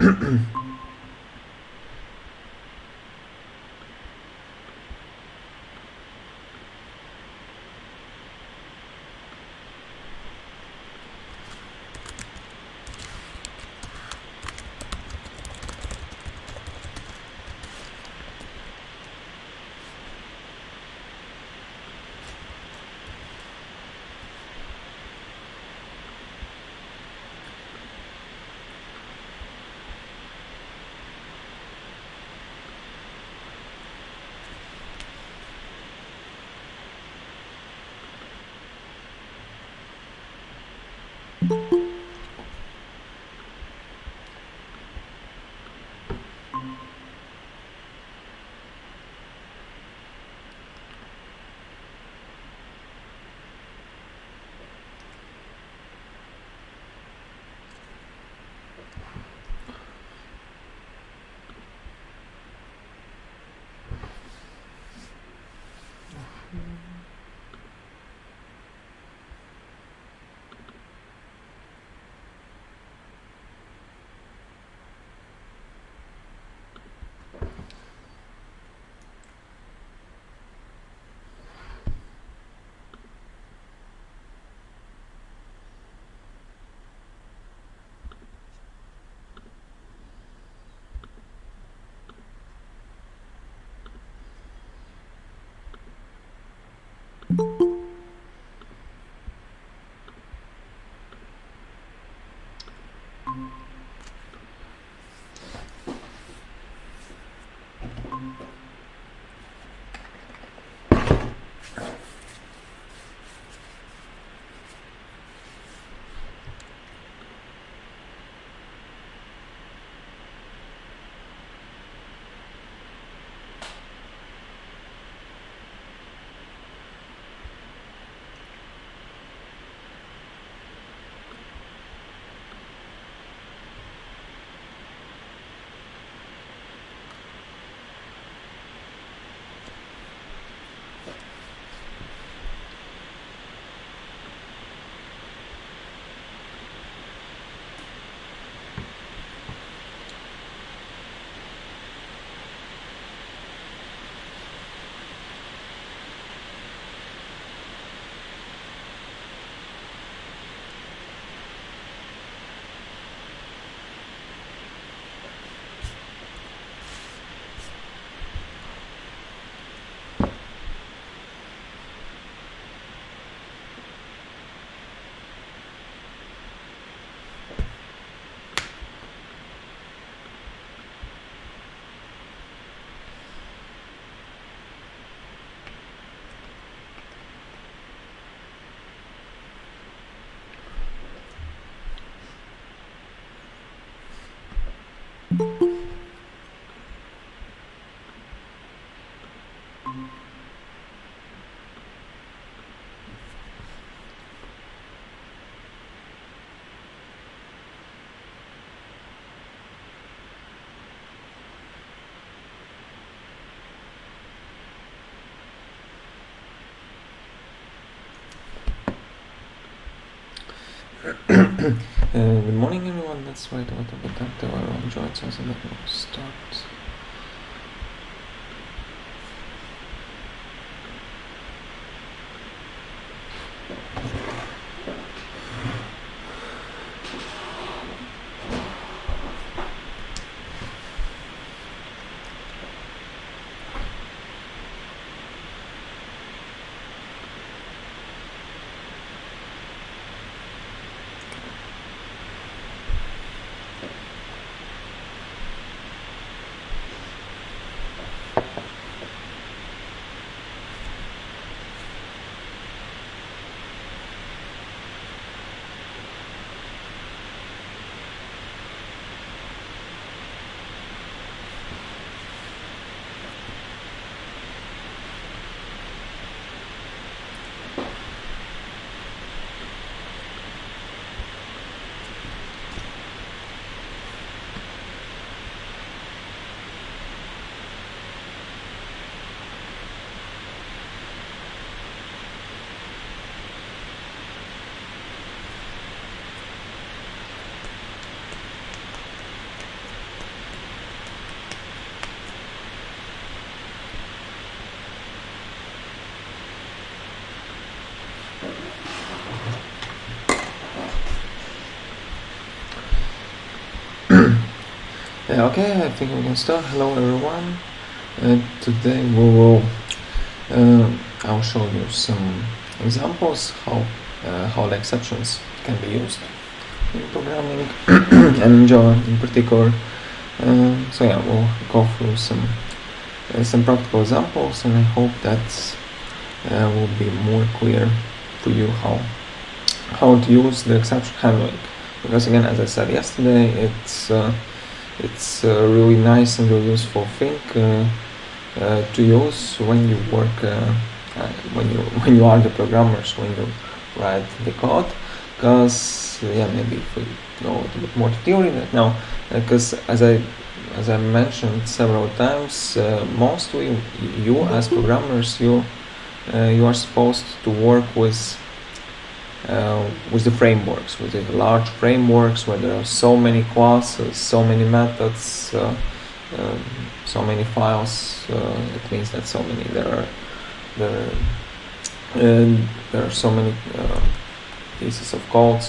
Good morning, everyone. That's right. I enjoyed something that will start. Okay, I think we can start. Hello everyone. Today I'll show you some examples how the exceptions can be used in programming and in Java in particular. We'll go through some practical examples, and I hope that will be more clear for you how to use the exception handling. Because again, as I said yesterday, it's a really nice and really useful thing to use when you work when you are the programmers, when you write the code. Because maybe if we go a little bit more to theory now, because as I mentioned several times, mostly you as programmers, you are supposed to work with the frameworks, with the large frameworks where there are so many classes, so many methods, so many files. It means that there are so many pieces of code,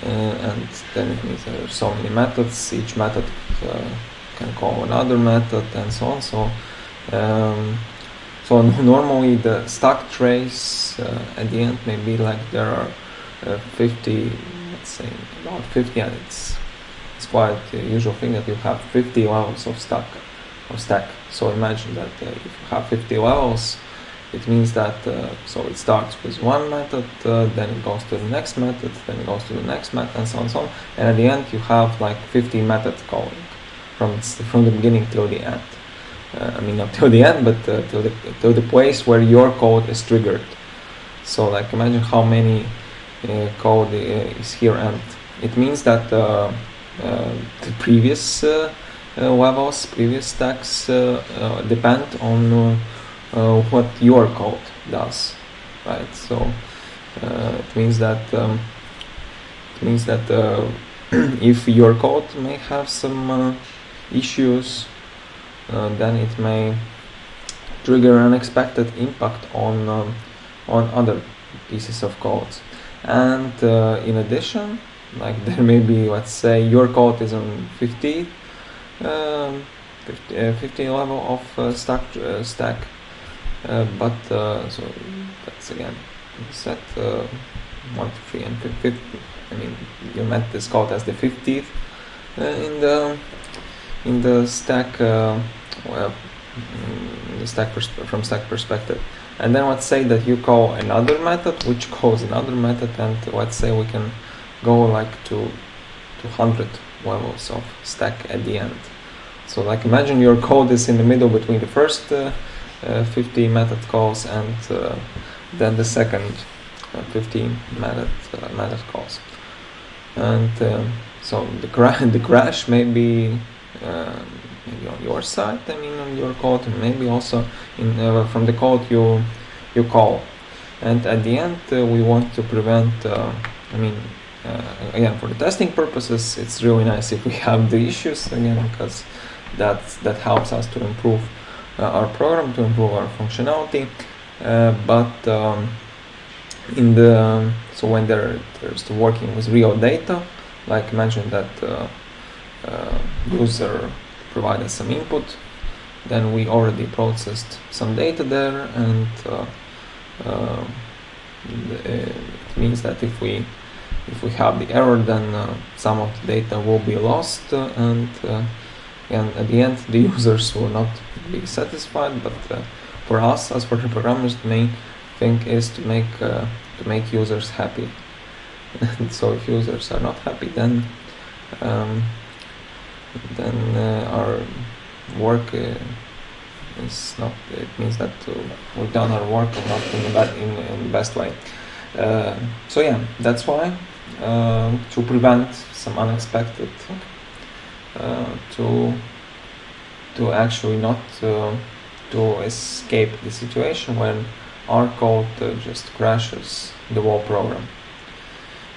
and then it means there are so many methods. Each method can call another method, and so on. So normally the stack trace at the end may be like there are 50, let's say about 50, and it's quite a usual thing that you have 50 levels of stack. So imagine that if you have 50 levels, it means that so it starts with one method, then it goes to the next method, then it goes to the next method, and so on, and at the end you have like 50 methods calling from the beginning till the end. Not till the end, but till the place where your code is triggered. So like imagine how many code is here, and it means that the previous levels, previous stacks depend on what your code does, right? So it means that if your code may have some issues, then it may trigger unexpected impact on other pieces of code. And in addition, like there may be, let's say your code is on 50 level of stack, but so that's again set 1 to 3 and 50. You meant this code as the 50th in the stack, from stack perspective. And then let's say that you call another method which calls another method, and let's say we can go like to 100 levels of stack at the end. So like imagine your code is in the middle between the first 50 method calls and then the second 15 method calls. And so the crash may be maybe on your side, on your code, and maybe also from the code you call. And at the end, we want to prevent. Again, for the testing purposes, it's really nice if we have the issues again, because that helps us to improve our program, to improve our functionality. So when there's working with real data, like mentioned that user provided some input, then we already processed some data there, and it means that if we have the error, then some of the data will be lost, and at the end the users will not be satisfied. But for us, as for the programmers, the main thing is to make users happy. So if users are not happy, then our work is not. It means that we've done our work not in the best way. That's why to prevent some unexpected, to actually not to escape the situation when our code just crashes the whole program.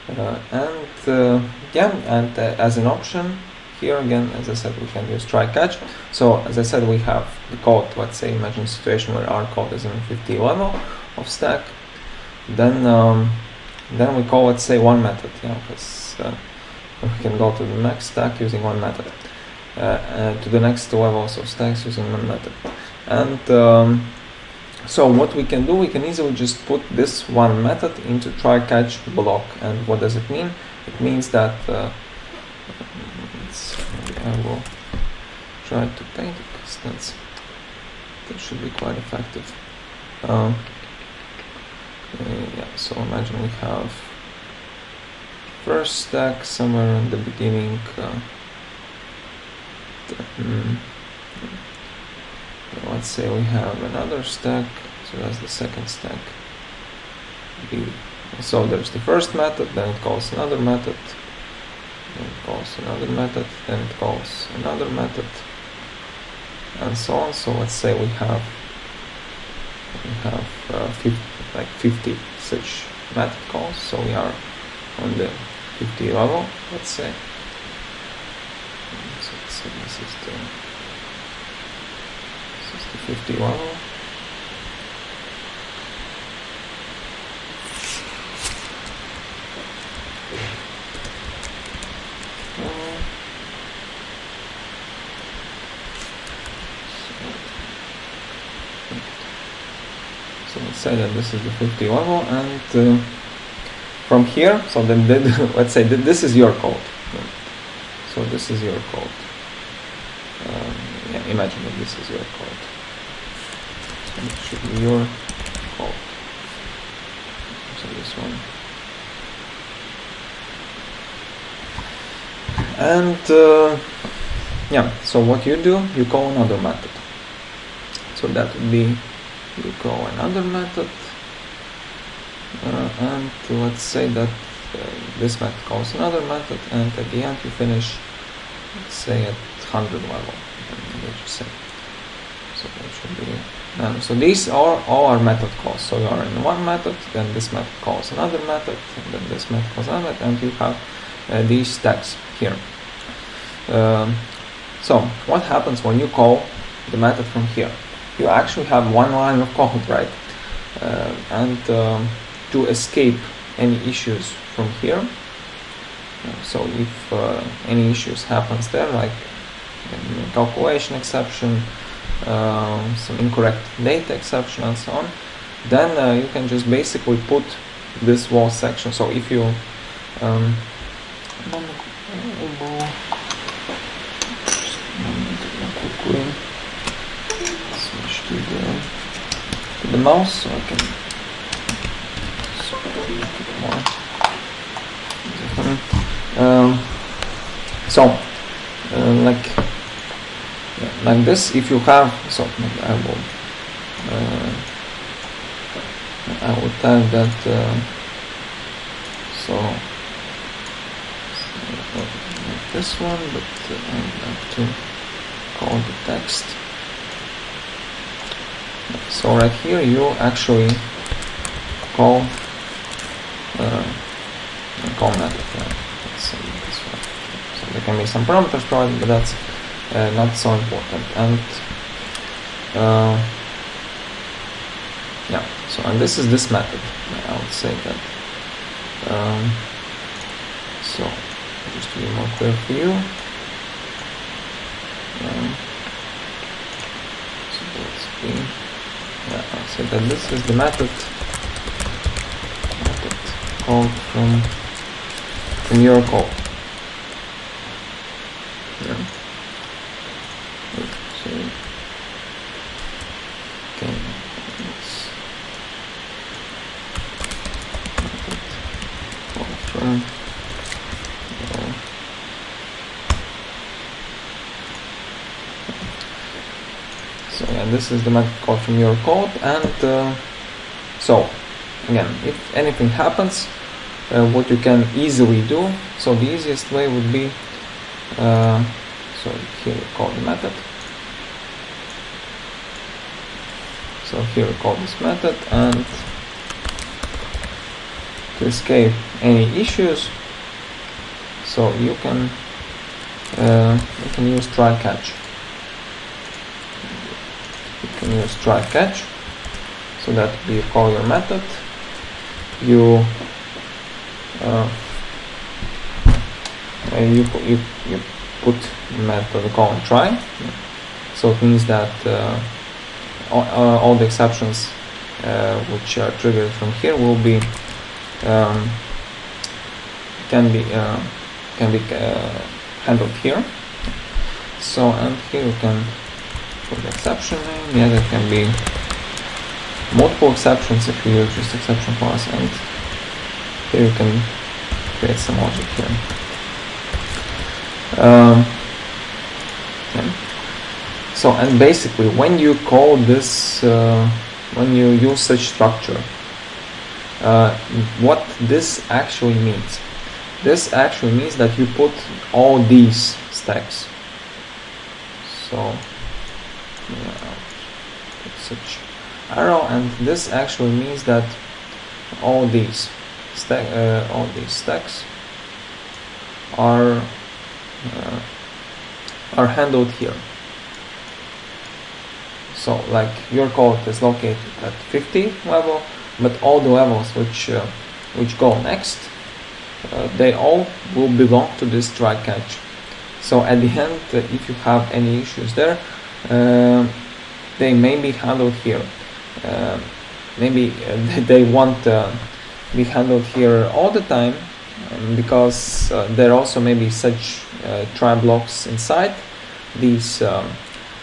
And as an option here, again, as I said, we can use try catch. So as I said, we have the code. Let's say imagine a situation where our code is in 50 level of stack. Then we call, let's say, one method, because we can go to the next stack using one method. to the next levels of stacks using one method. And so what we can do, we can easily just put this one method into try catch block. And what does it mean? It means that I will try to paint it because that should be quite effective. Yeah, so imagine we have first stack somewhere in the beginning. Let's say we have another stack, so that's the second stack. So there's the first method, then it calls another method, then it calls another method, then it calls another method, and so on. So let's say we have 50 such method calls. So we are on the 50 level, let's say. So let's say this is the 50 level. So let's say that this is the 50 level, and from here, so then let's say that this is your code. So this is your code. Yeah, imagine that this is your code. So it should be your code. So this one. And yeah, so what you do, you call another method. So that would be, you call another method, and let's say that this method calls another method, and at the end you finish, let's say at 100 level. What you say? So that should be. So these are all our method calls. So you are in one method, then this method calls another method, and then this method calls another method, and you have these stacks here. So what happens when you call the method from here? You actually have one line of code, right? And to escape any issues from here, so if any issues happens there, like calculation exception, some incorrect data exception, and so on, then you can just basically put this whole section. So if you quickly switch to the mouse so I can more. Like this, if you have, so I will tag that, so not this one, but I would like to call the text. So right here you actually call method. Let's say this one. So there can be some parameters provided, but that's not so important. And yeah, so and this is this method. I would say that. So just to be more clear for you. So let's be. Yeah, I'll say that this is the method called from your code. Yeah. So okay, let's called from so yeah, this is the method called from your code, and so again, if anything happens, what you can easily do, so the easiest way would be, so here we call the method, so here we call this method, and to escape any issues, so you can use try catch. You can use try catch, so that you call your method, you put method called try. So it means that all the exceptions which are triggered from here will be can be handled here. So, and here you can put the exception name. Yeah, there can be multiple exceptions if you use just exception class, and here you can create some logic here. Okay. So, and basically when you call this, when you use such structure, what this actually means? This actually means that you put all these stacks. So, put such arrow, and this actually means that all these stacks are handled here. So, like your code is located at 50 level, but all the levels which go next, they all will belong to this try catch. So at the end, if you have any issues there, they may be handled here. Maybe they won't be handled here all the time, because there also may be such try blocks inside these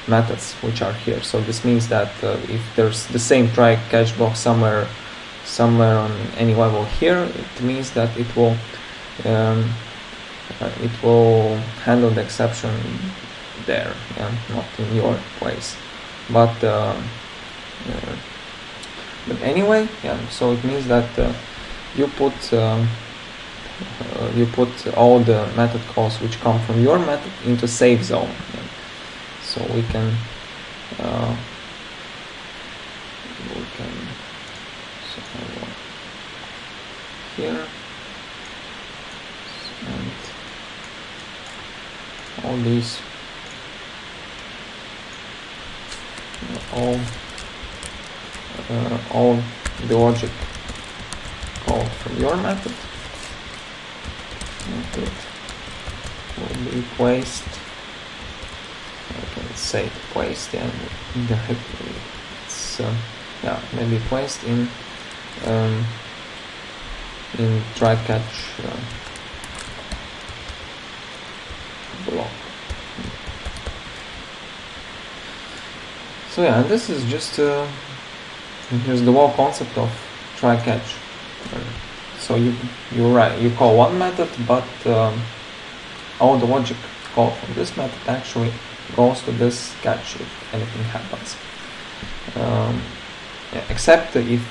methods which are here. So this means that if there's the same try catch block somewhere on any level here, it means that it will handle the exception there, not in your place. But anyway, so it means that you put all the method calls which come from your method into safe zone. So we can here, and all these all the logic called from your method will be placed. I can say placed, and directly it's maybe placed in try catch block. So and this is just here's the whole concept of try catch. So you call one method, but all the logic called from this method actually goes to this catch if anything happens. Except if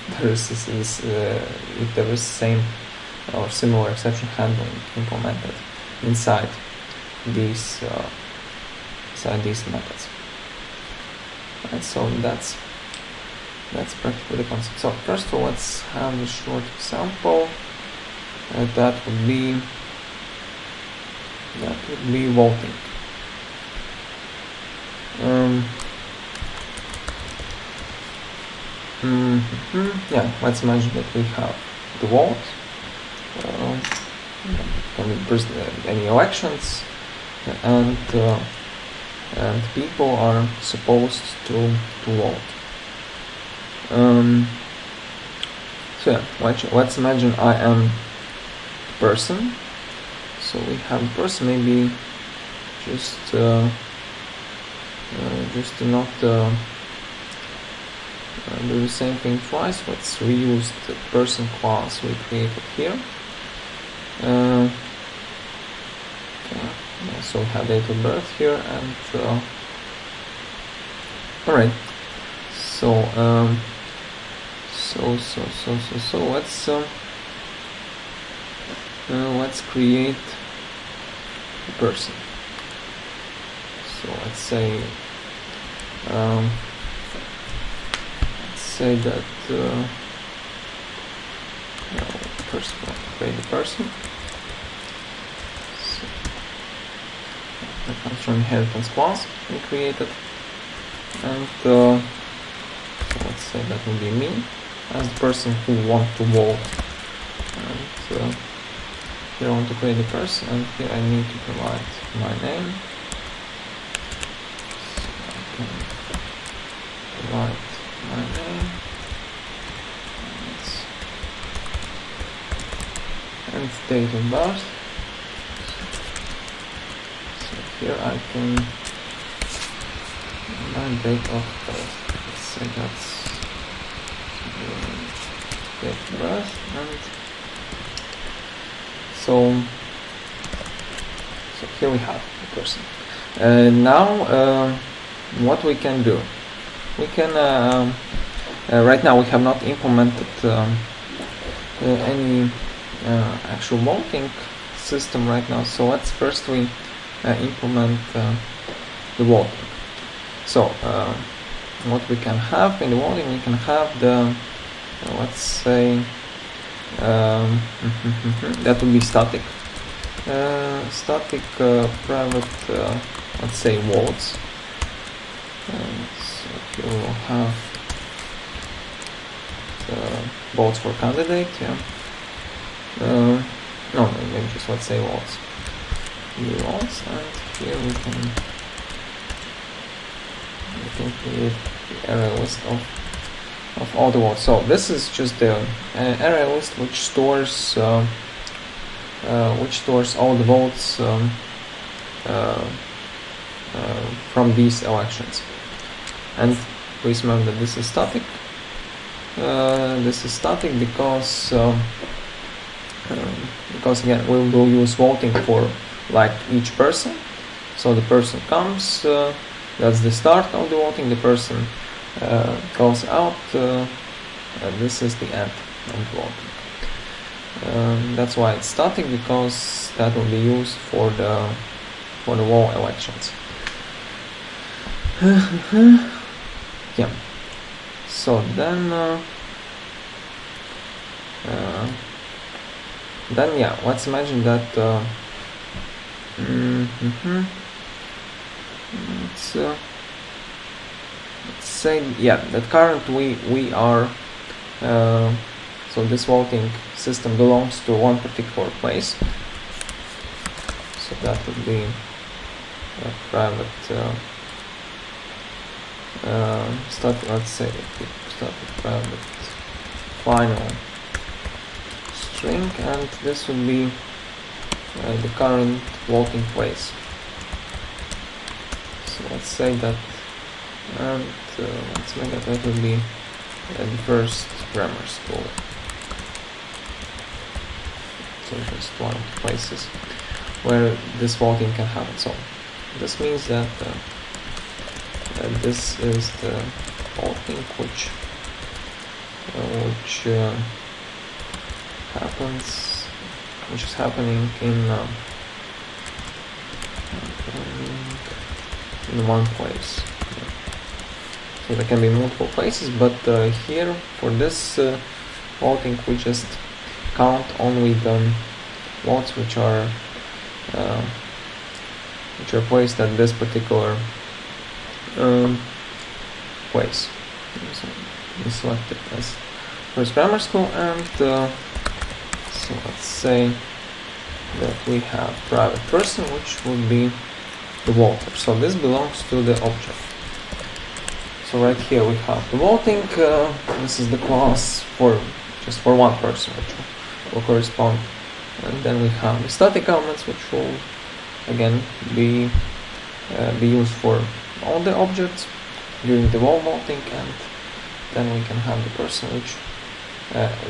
there is same or similar exception handling implemented inside these methods. And so that's practically the concept. So first of all, let's have a short example. That would be voting. Let's imagine that we have the vote. Can be any elections, and people are supposed to vote. Let's imagine I am the person. So we have the person, maybe just to not do the same thing twice. Let's reuse the person class we created here. So we have date of birth here, and alright. So let's create a person. So let's say that first we'll create the person. So that comes from inheritance class we created, and so let's say that will be me as the person who wants to vote. And here I want to create a person, and here I need to provide my name. So I can provide my name and date of birth. So here I can my date of birth. Let's say that's date of birth, and so here we have the person. Now what we can do, we can right now we have not implemented any actual voting system right now, so let's first we implement the voting. So what we can have in the voting, we can have the let's say that would be static private let's say votes. So here we'll have the votes for candidate, no, maybe just let's say votes. Votes, and here we can create the array list of all the votes. So this is just the array list which stores all the votes from these elections. And please remember that this is static. This is static because again we will use voting for like each person. So the person comes, that's the start of the voting, the person goes out, this is the end of the voting. That's why it's static, because that will be used for the whole elections. Yeah. So then yeah, let's imagine that let's say that currently we are so this voting system belongs to one particular place. So that would be a private static, let's say static private final string, and this would be the current voting place. So let's say that, and let's make that would be the first grammar school. So just one of the places where this voting can happen. So this means that this is the voting which is happening in one place. So there can be multiple places, but here for this voting we just count only the votes which are placed at this particular place. So we select it as first grammar school, and so let's say that we have private person, which would be the voter. So this belongs to the object. So right here we have the voting. This is the class just for one person, which will correspond. And then we have the static elements, which will again be used for all the objects during the whole voting, and then we can have the person which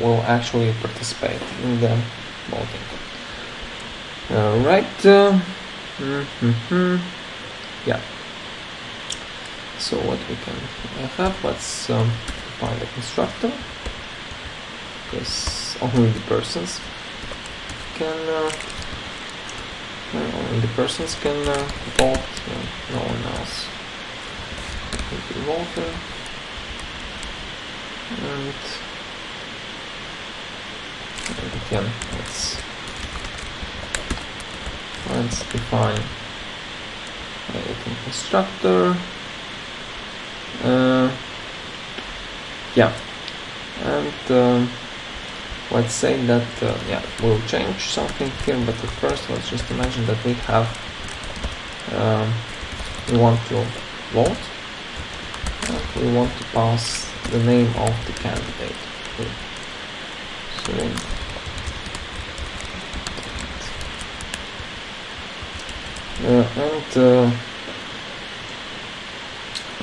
will actually participate in the voting. Yeah. So what we can have, let's define the constructor, because only the persons can vote, no one else will be voter. And again, let's define a constructor. Yeah, and let's say that we'll change something here, but at first let's just imagine that we have we want to vote, and we want to pass the name of the candidate here.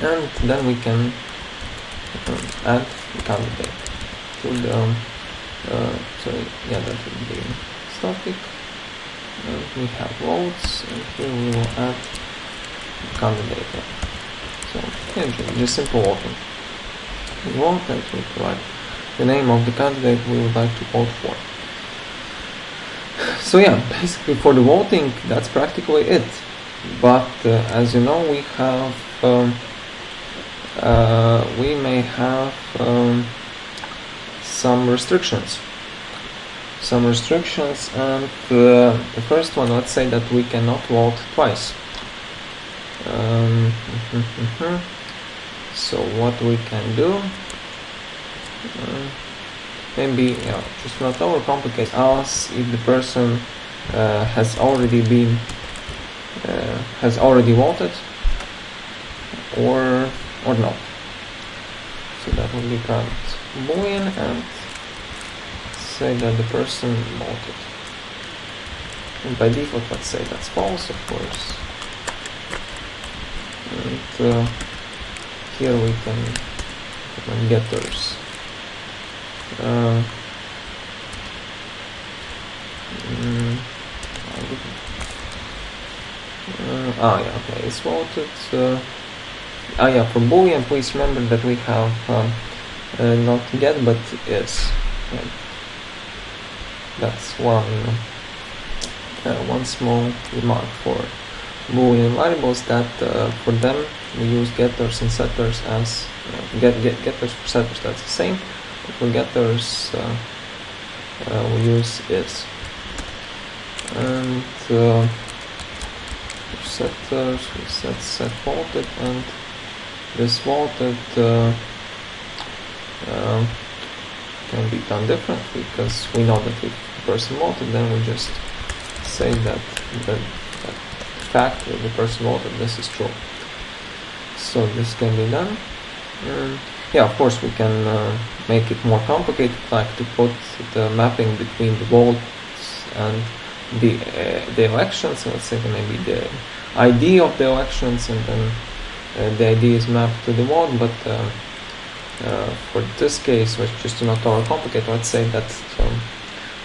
And then we can add the candidate to the that would be static, and we have votes, and here we will add the candidate. So just simple voting. We vote and we provide the name of the candidate we would like to vote for. So basically for the voting, that's practically it. But as you know, we have we may have some restrictions. And the first one, let's say that we cannot vote twice. So what we can do, maybe just not overcomplicate us if the person has already voted or not. So that will be current boolean, and say that the person voted. And by default, let's say that's false, of course. And here we can getters. Okay, it's voted. For boolean, please remember that we have not get but is. That's one small remark for boolean variables, that for them we use getters and setters as getters for setters, that's the same. But for getters we use is. And for setters we set voted, and this voted can be done differently, because we know that if the person voted, then we just say that the fact that the person voted, this is true. So this can be done. Of course we can make it more complicated, like to put the mapping between the votes and the elections. So let's say that maybe the ID of the elections, and then the ID is mapped to the vote, but for this case, which just to not overcomplicate, let's say that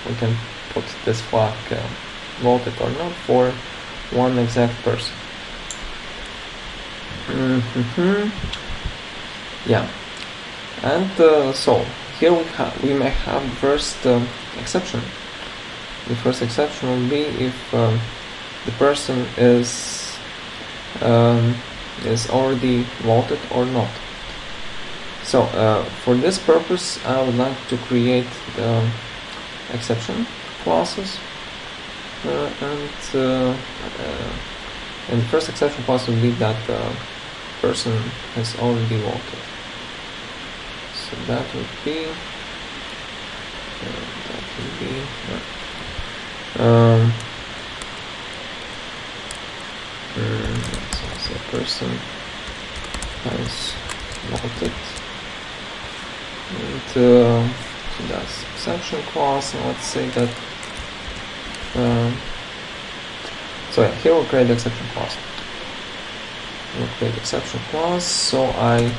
we can put this flag voted or not for one exact person. And so here we may have the first exception. The first exception will be if the person is already voted or not. So for this purpose, I would like to create the exception classes, and the first exception class will be that the person has already voted. So that would be so a person has voted, and so that's exception class. And let's say that here we'll create the exception class. We'll create exception class. So I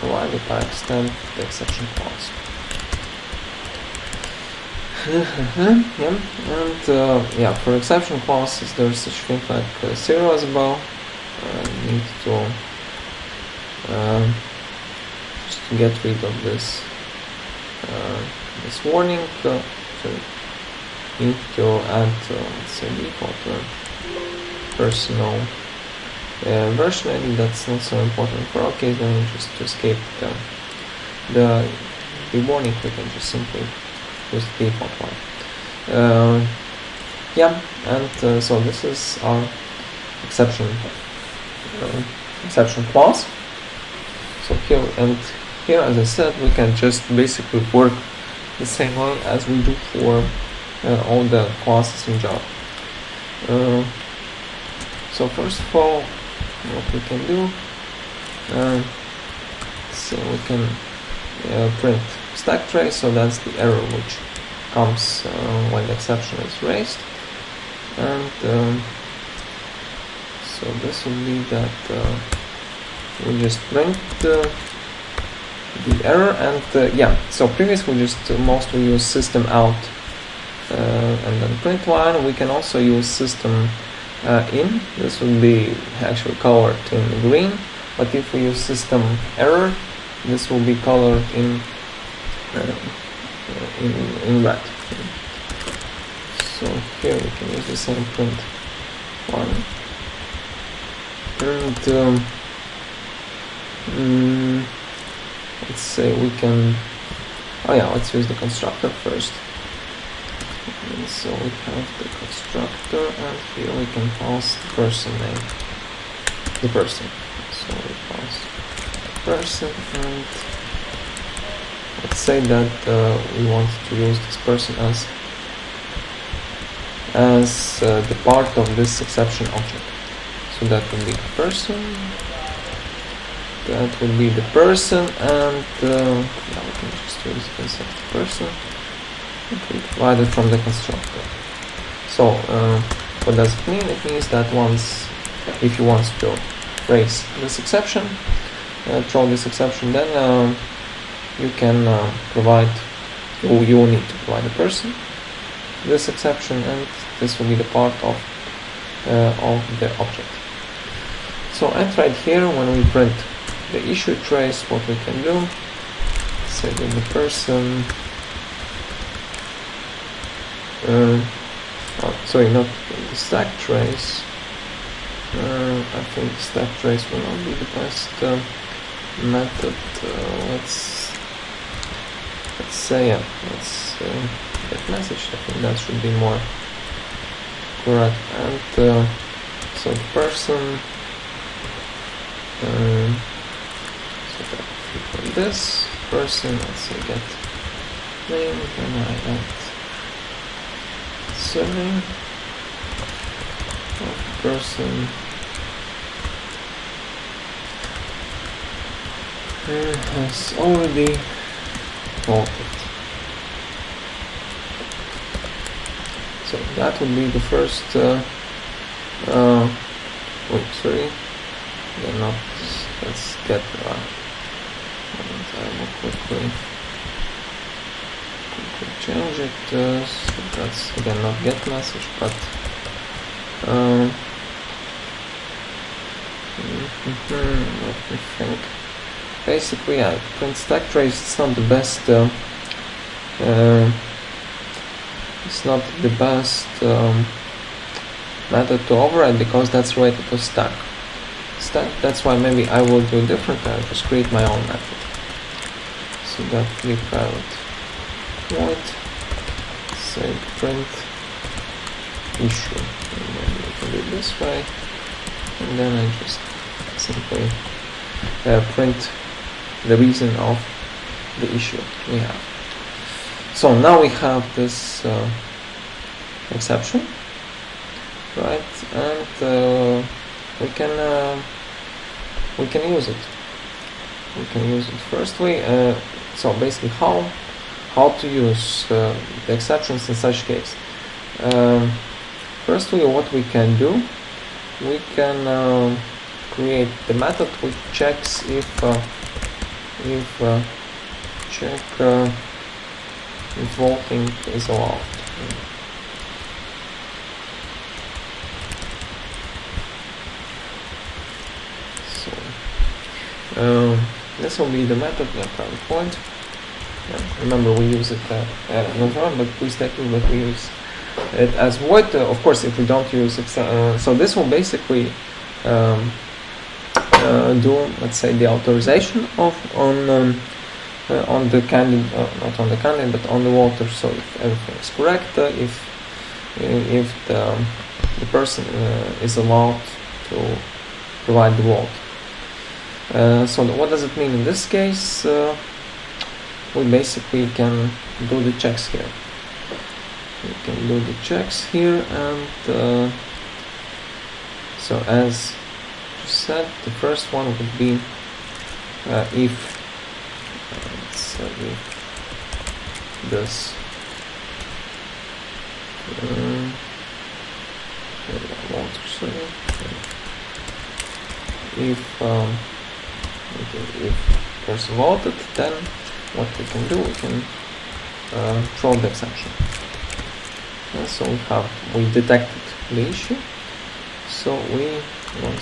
provide it by extend the exception class. And for exception classes, there's such thing like serializable. I need to just get rid of this warning. So need to add let's say default personal version ID. That's not so important for our case. Then just to escape the warning, we can just simply use the default one. So this is our exception class. So here, as I said, we can just basically work the same way as we do for all the classes in Java. So first of all, what we can do, so we can print stack trace, so that's the error which comes when the exception is raised, and so this will be that we just print the error, and so previously we just mostly use system out and then print line. We can also use system in. This will be actually colored in green, but if we use system error, this will be colored in red. So here we can use the same print one, and let's say we can, let's use the constructor first. And so we have the constructor, and here we can pass the person name, the person. So we pass person, and let's say that we want to use this person as the part of this exception object. So that will be the person. That will be the person, and we can just use this as the person. We provide it from the constructor. So what does it mean? It means that if you want to raise this exception, throw this exception, then you can provide, or you will need to provide a person this exception, and this will be the part of the object. So and right here, when we print the issue trace, what we can do, say that the person, sorry, not the stack trace. I think stack trace will not be the best method. Let's say let's get message. I think that should be more correct. And so the person. So that for this person, let's say get name, then I add surname of the person. Has already voted. So that would be the first. Sorry. They're not. Let's get. I will quickly change it. So that's again not get message, but. Let me think. Basically, print stack trace. It's not the best. It's not the best method to override, because that's related to stack. That's why maybe I will do different. I'll just create my own method. So that we private void, say print issue. And maybe we can do it this way, and then I just simply print the reason of the issue we have. So now we have this exception, right? And we can use it. We can use it firstly. So basically, how to use the exceptions in such case. Firstly, what we can do, we can create the method which checks if voting is allowed. This will be the method, the private point. Remember, we use it not run, but please take note that we use it as void. Of course, if we don't use so this will basically do, let's say, the authorization on the candidate, not on the candidate, but on the voter. So if everything is correct, if the person is allowed to provide the vote. So what does it mean in this case? we basically can do the checks here. We can do the checks here, and so as you said, the first one would be if let's say if this if there's voted, then what we can do, we can throw the exception. And so we detected the issue, so we want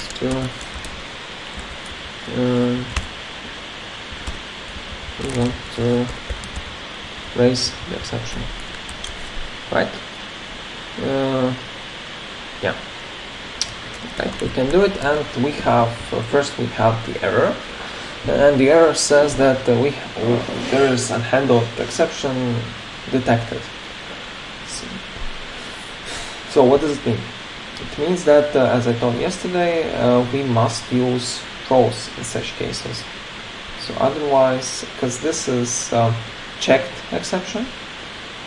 to raise the exception, right? Yeah, right, we can do it, and we have first we have the error, and the error says that there is an handled exception detected. So what does it mean? It means that, as I told yesterday, we must use throws in such cases. So otherwise, because this is checked exception,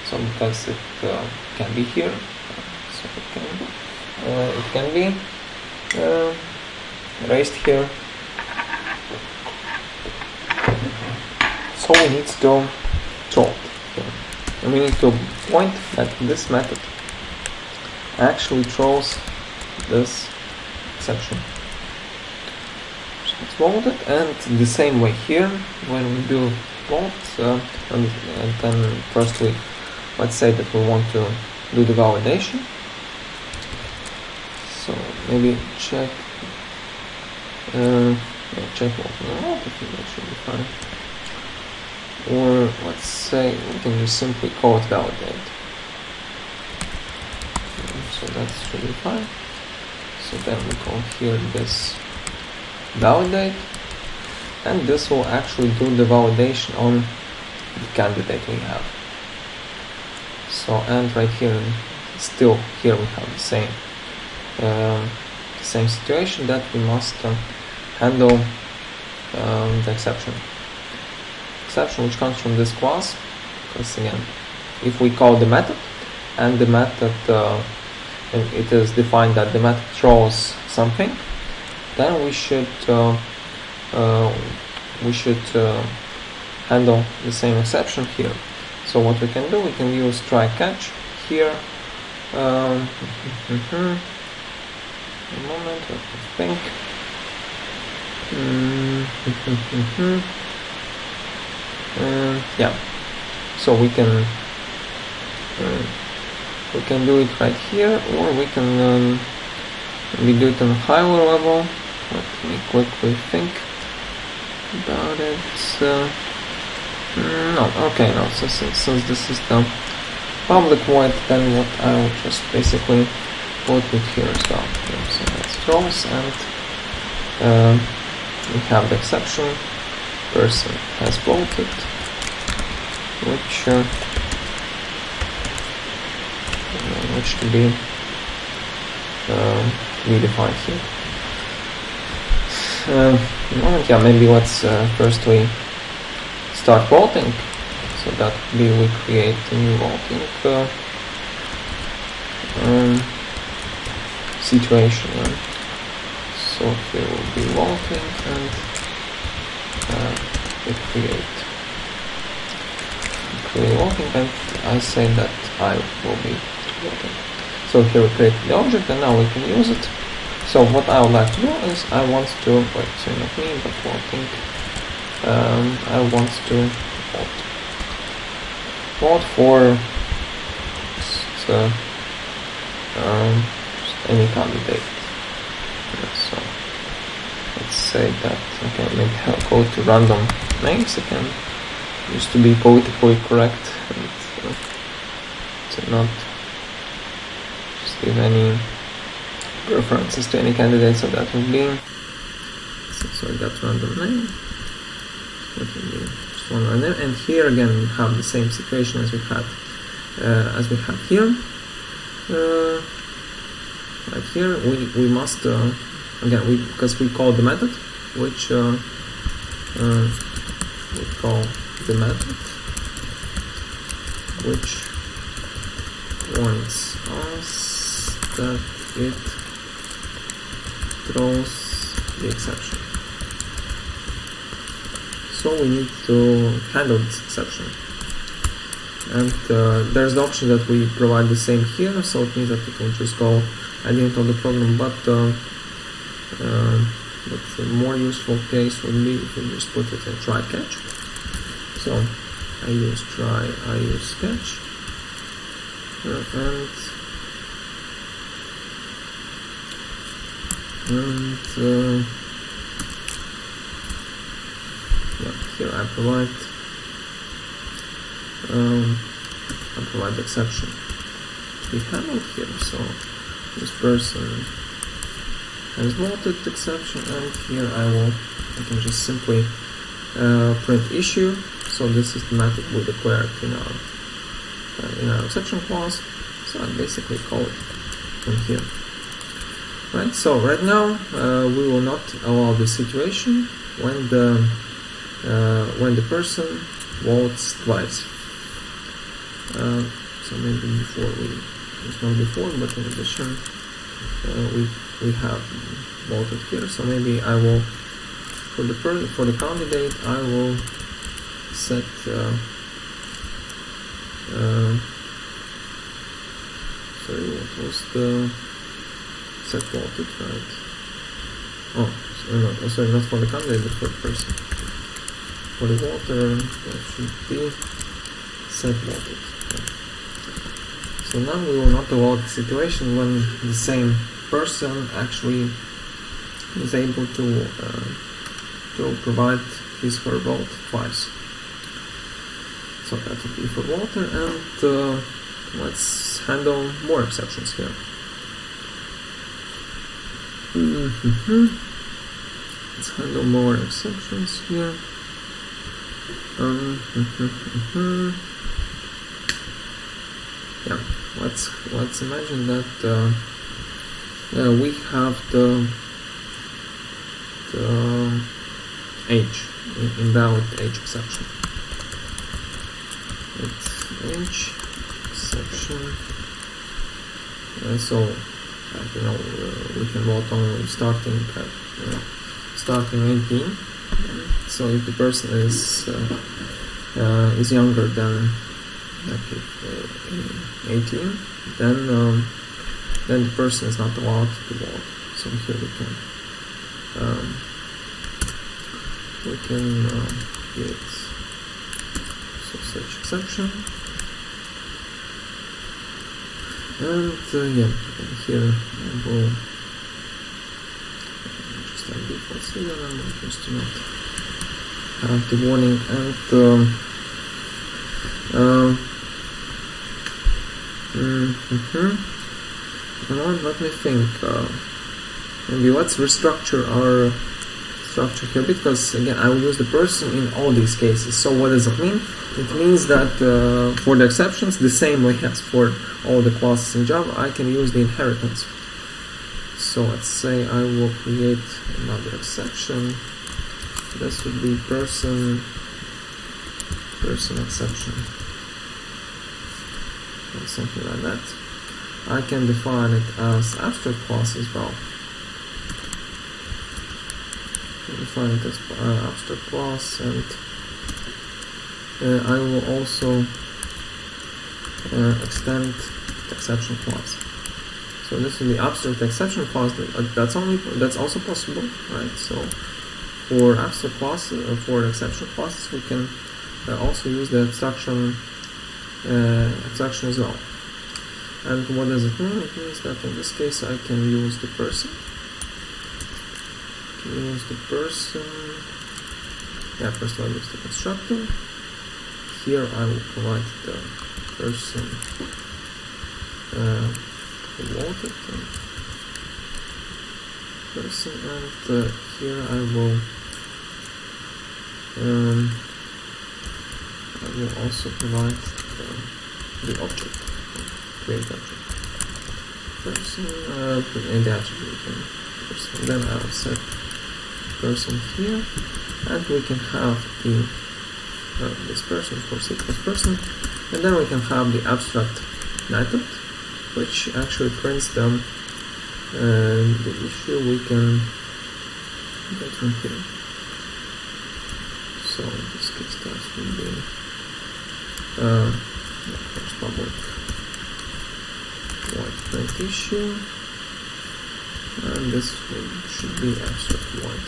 so because it can be here, so it can be raised here. So we need to throw it here. And we need to point that this method actually throws this exception. So it's voted, and the same way here, when we do vote, and then first let's say that we want to do the validation. So maybe check check vote. I think that should be fine. Or let's say we can just simply call it validate. So that's really fine. So then we call here this validate, and this will actually do the validation on the candidate we have. So, and right here, still here we have the same situation, that we must handle the exception which comes from this class, because again, if we call the method, and the method and it is defined that the method throws something, then we should handle the same exception here. So what we can do, we can use try catch here. A moment, let me think. Yeah, so we can do it right here, or we can do it on a higher level. Let me quickly think about it. No. So since this is the public void, then what I will just basically put it here as well. So that's throws, and we have the exception. Person has voted, which to be redefined here. Yeah, maybe let's first we start voting. So that would be we create a new voting situation. So here will be voting, and we create voting, and I say that I will be voting. So here we create the object, and now we can use it. So what I would like to do is I want to not me, but voting. I want to vote for just any candidate. So let's say that, okay, maybe I'll go to random names again, just to be politically correct and to not just give any references to any candidate. So that would be, so I got random name, that would be just one random name, and here again we have the same situation as we have here. Right here we must again because we call the method, which we call the method which warns us that it throws the exception. So we need to handle this exception. And there's the option that we provide the same here, so it means that it will just go at the end of the program, but the more useful case would be if we just put it in try catch. So I use try, I use catch, and here I provide the exception to be handled here. So this person has voted exception, and here I can just simply print issue. So this is automatically declared in our exception clause. So I basically call it in here. Right. So right now we will not allow the situation when the person votes twice. So maybe it's not before, but in addition, we have voted here. So maybe I will, for the candidate, I will set sorry, what was the set voted, right? Oh, no, sorry, not for the candidate, but for the person. For the voter, that should be set voted. Okay. So now we will not allow the situation when the same person actually is able to provide his/her vote twice. So that would be for voter, and let's handle more exceptions here. Let's handle more exceptions here. Yeah, let's imagine that we have the age, invalid age exception. It's age exception. So we can vote only starting at 18. So if the person is younger than 18, then the person is not allowed to vote. So here we can get such exception, and here I will just have default serial number just to not have the warning, and let me think. Maybe let's restructure our structure here, because again I will use the person in all these cases. So what does it mean? It means that for the exceptions, the same way as for all the classes in Java, I can use the inheritance. So let's say I will create another exception. This would be person exception, or something like that. I can define it as abstract class as well. Define it as abstract class, and I will also extend the exception class. So this is the abstract exception class. That's also possible, right? So for abstract classes, for exception classes, we can also use the abstraction as well. And what does it mean? It means that in this case I can use the person. Yeah, first I'll use the constructor. Here I will provide the person who voted, and here I will also provide the object, create object, person, and the attribute person. Then I will set person here, and we can have the this person, of course, equals person, And then we can have the abstract method, which actually prints them the issue we can get from here. So in this case that will be first public void print issue, and this should be abstract void.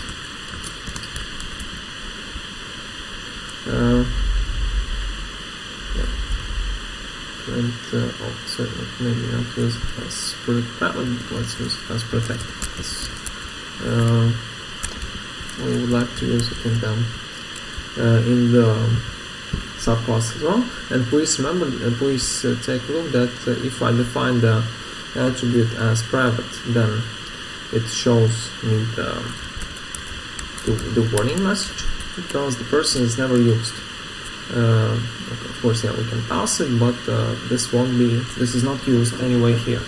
Print sorry, maybe not use as private, let's use it as protected. We would like to use it in the subclass as well. And please remember, please take a look that if I define the attribute as private, then it shows me the warning message, because the person is never used. Of course, yeah, we can pass it, but this is not used anywhere here.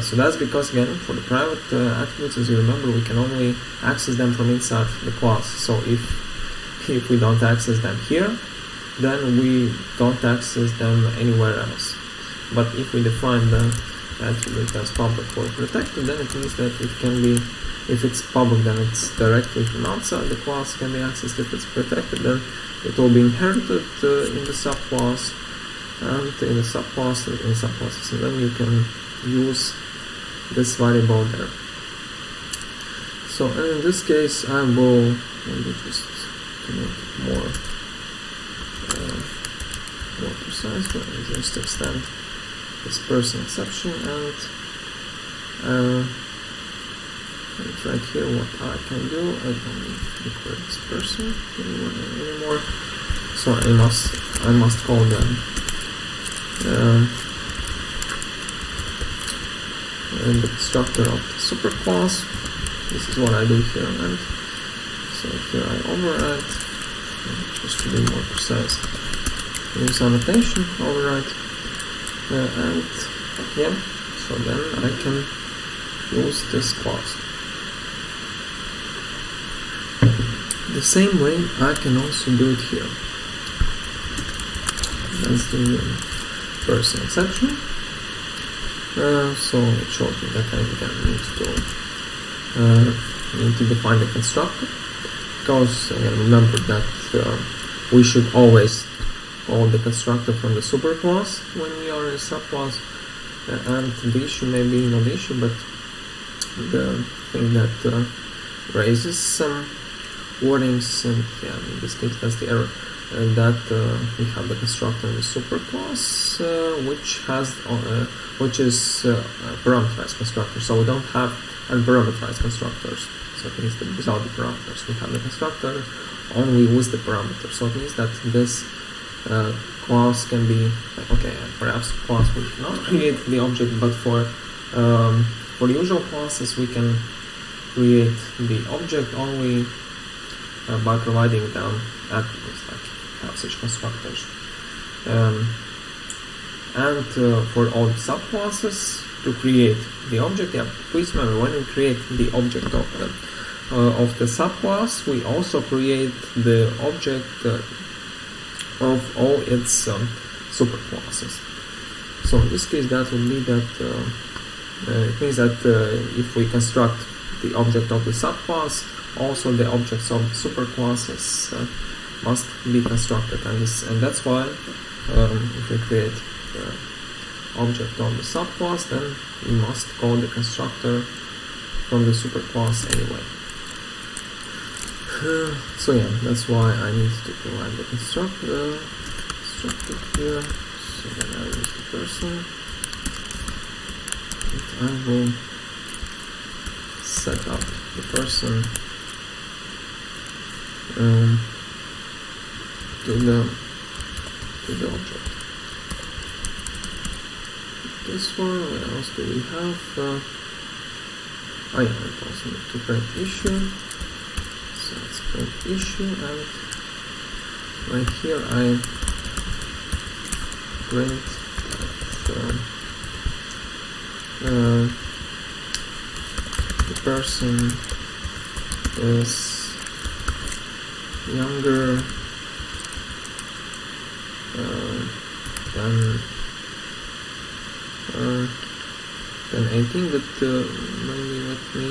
So that's because, again, for the private attributes, as you remember, we can only access them from inside the class. So if we don't access them here, then we don't access them anywhere else. But if we define the attribute as public or protected, then it means that it can be, if it's public, then it's directly from outside the class can be accessed. If it's protected, then it will be inherited in the subclass, and in the subclasses, and then you can use this variable there. So, and in this case, I will maybe just to make it more precise, just extend this person exception, and right here what I can do, I don't need to declare this person anymore. So I must call them the constructor of the superclass. This is what I do here, and so here I override, just to be more precise, use annotation override, and yeah, so then I can use this class. The same way I can also do it here. That's the person exception. So it shows me that I again need to define the constructor, because again, remember that we should always call the constructor from the superclass when we are in a subclass, and the issue may be not the issue, but the thing that raises some warnings, and yeah, in this case that's the error, that we have the constructor in the superclass, which is a parameterized constructor. So we don't have unparameterized constructors. So it means that without the parameters, we have the constructor only with the parameters. So it means that this class can be okay. Perhaps class we cannot create the object, but for the usual classes we can create the object only by providing them attributes, like have such constructors. And for all the subclasses, to create the object, yeah, please remember, when we create the object of the subclass, we also create the object of all its superclasses. So in this case, that would mean that it means that if we construct the object of the subclass, also the objects of the superclasses must be constructed, and that's why if we create the object of the subclass, then we must call the constructor from the superclass anyway. So yeah, that's why I need to provide the constructor here. So then I use the person, and I will set up the person to the object. This one, what else do we have? I also need to print issue. So let's print issue, and right here I print that the person is younger then 18, but maybe let me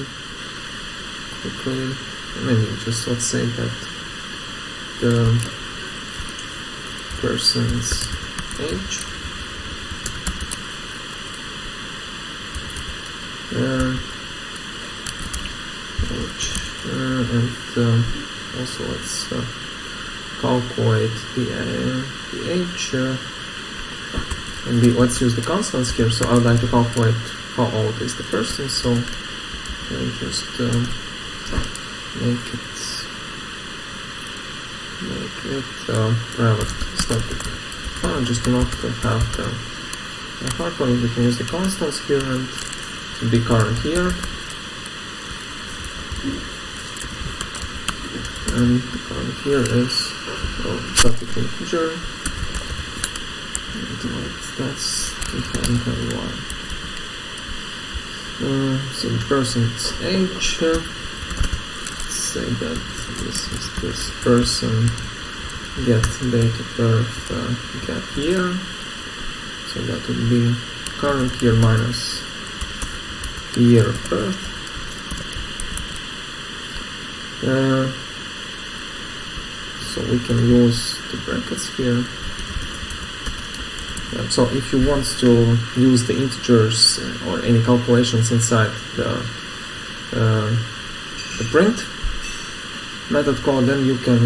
quickly, maybe just let's say that the person's age and also let's calculate the age and let's use the constants here. So I would like to calculate how old is the person, so I'll just make it private static file, just to not have the hard coding. We can use the constants here and the current year, and the current year is static integer, and that's 2021. So the person's age, let's say that this is this person, get date of birth, get year, so that would be current year minus year of birth. So we can use the brackets here. So if you want to use the integers or any calculations inside the print method code, then you can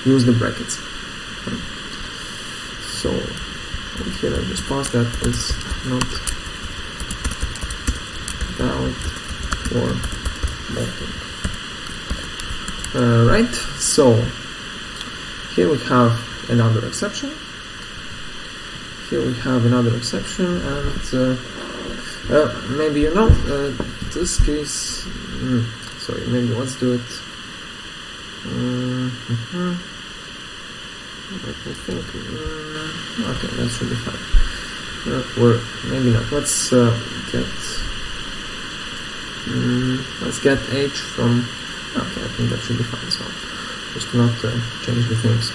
use the brackets. So here I just pass that is not valid for bolting. Right, so here we have another exception. And maybe this case. Sorry, maybe let's do it. Let me think. Okay, that should be fine. Or maybe not. Let's get age from. Okay, I think that should be fine as well. Just to not change the things.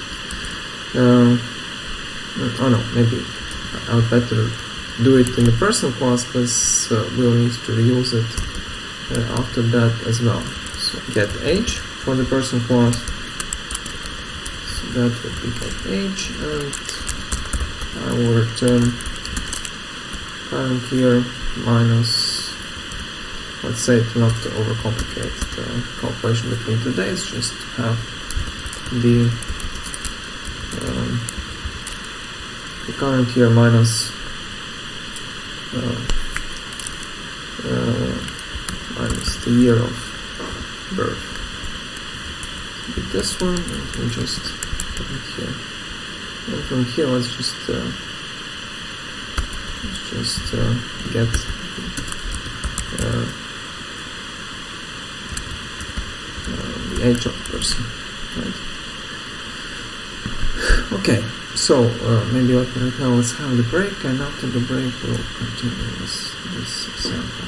Oh no, maybe I would better do it in the person class, because we'll need to reuse it after that as well. So get age for the person class. So that would be get age, and I will return current year minus, let's say, to not to overcomplicate the calculation between two days, just have the current year minus the year of birth. With this one, and we just put it here. And from here, let's just get the age of the person. Right. Okay, so maybe right now let's have the break, and after the break we'll continue this example.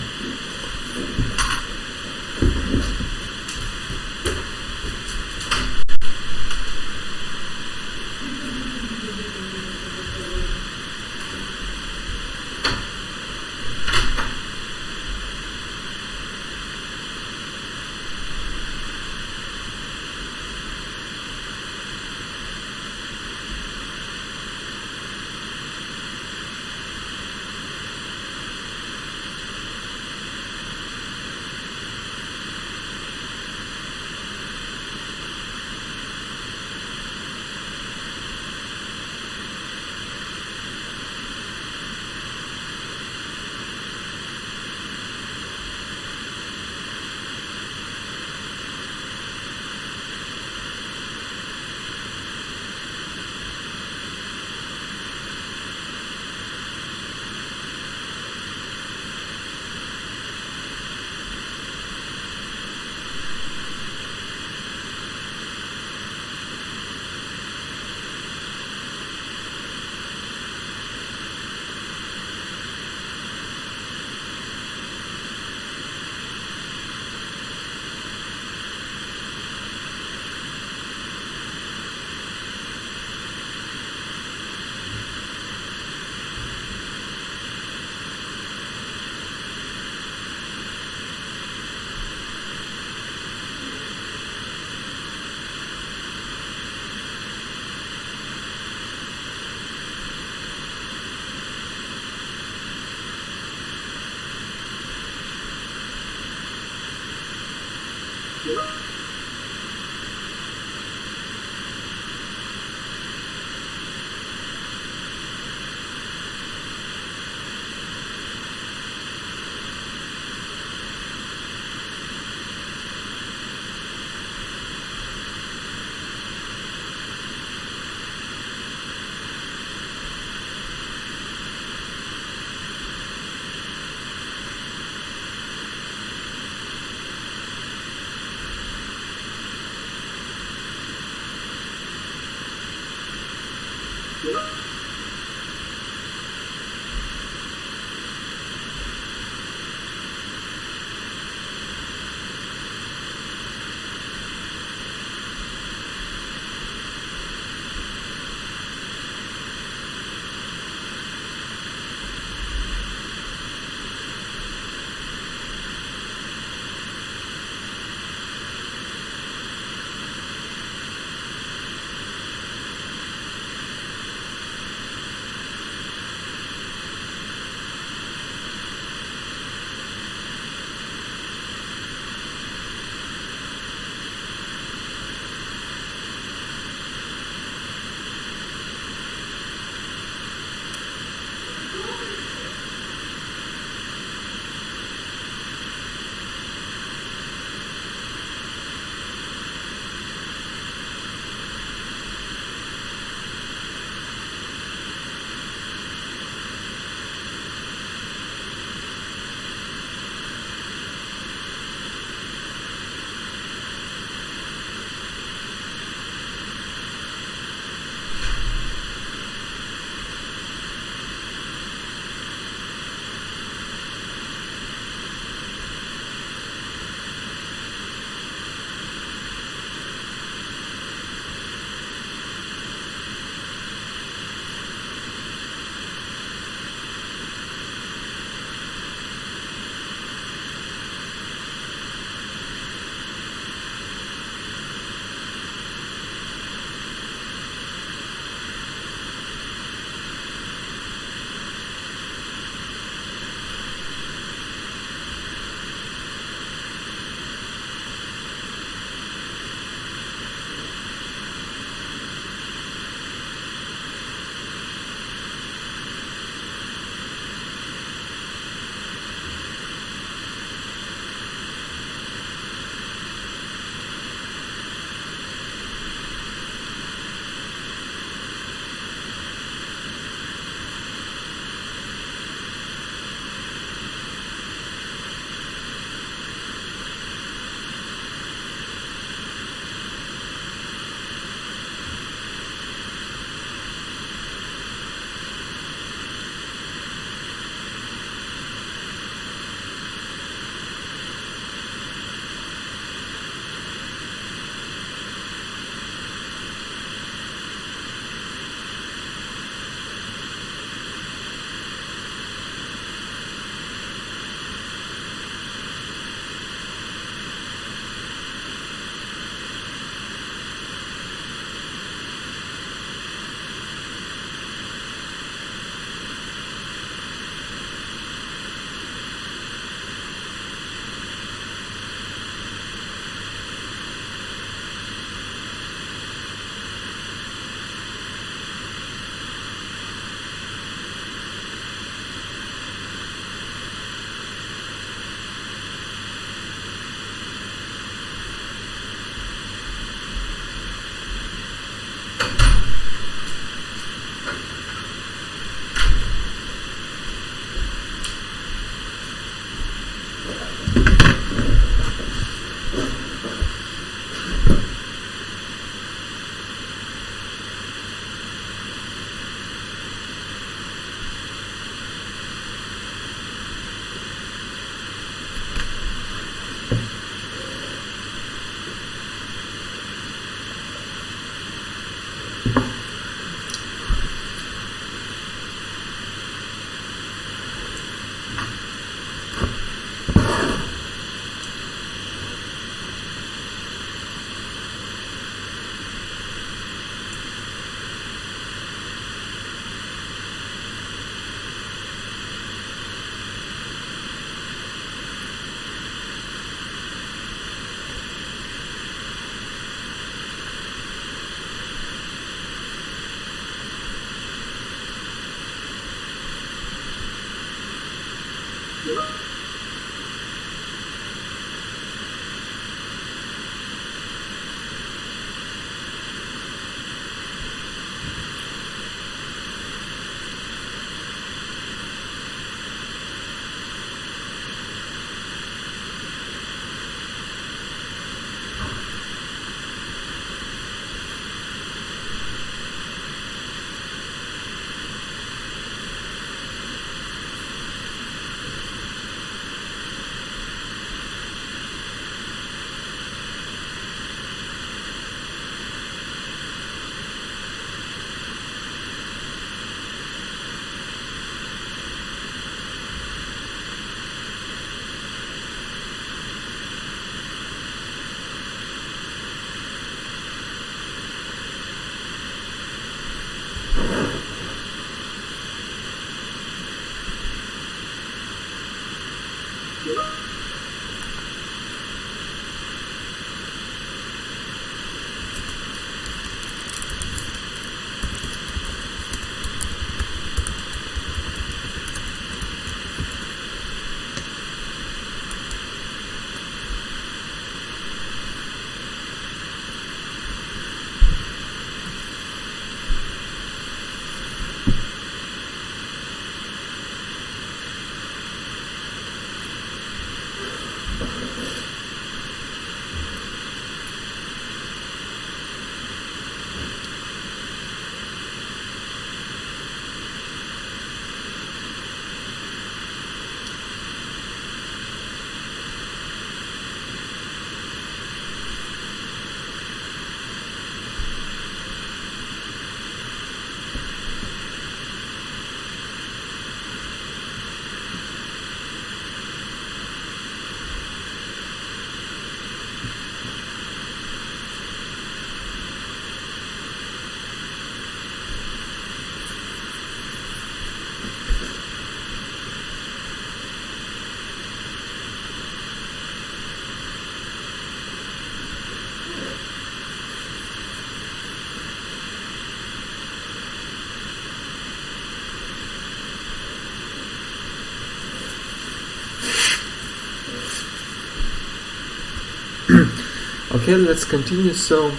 Okay, let's continue. So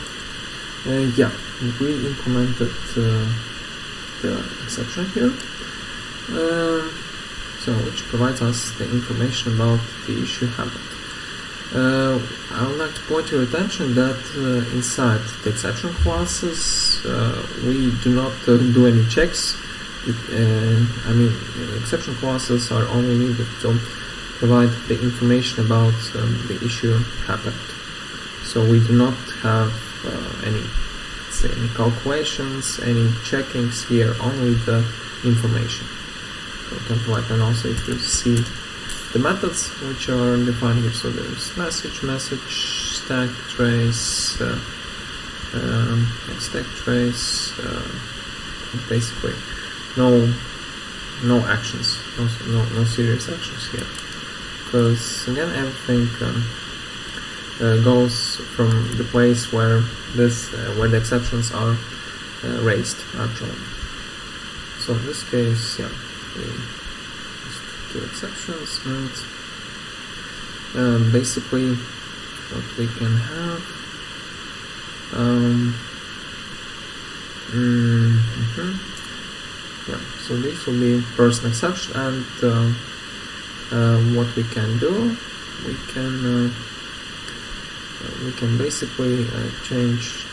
yeah, we implemented the exception here, so which provides us the information about the issue happened. I would like to point your attention that inside the exception classes we do not do any checks. I mean, exception classes are only needed to provide the information about the issue happened. So we do not have any calculations, any checkings here, only the information. So we can provide, and also if you see the methods which are defined here, so there's message, stack trace, stack trace, basically no actions, no serious actions here, because again everything goes from the place where where the exceptions are raised actually. So in this case, yeah, we just do exceptions, and basically what we can have, yeah, so this will be first exception, and what we can do, we can basically change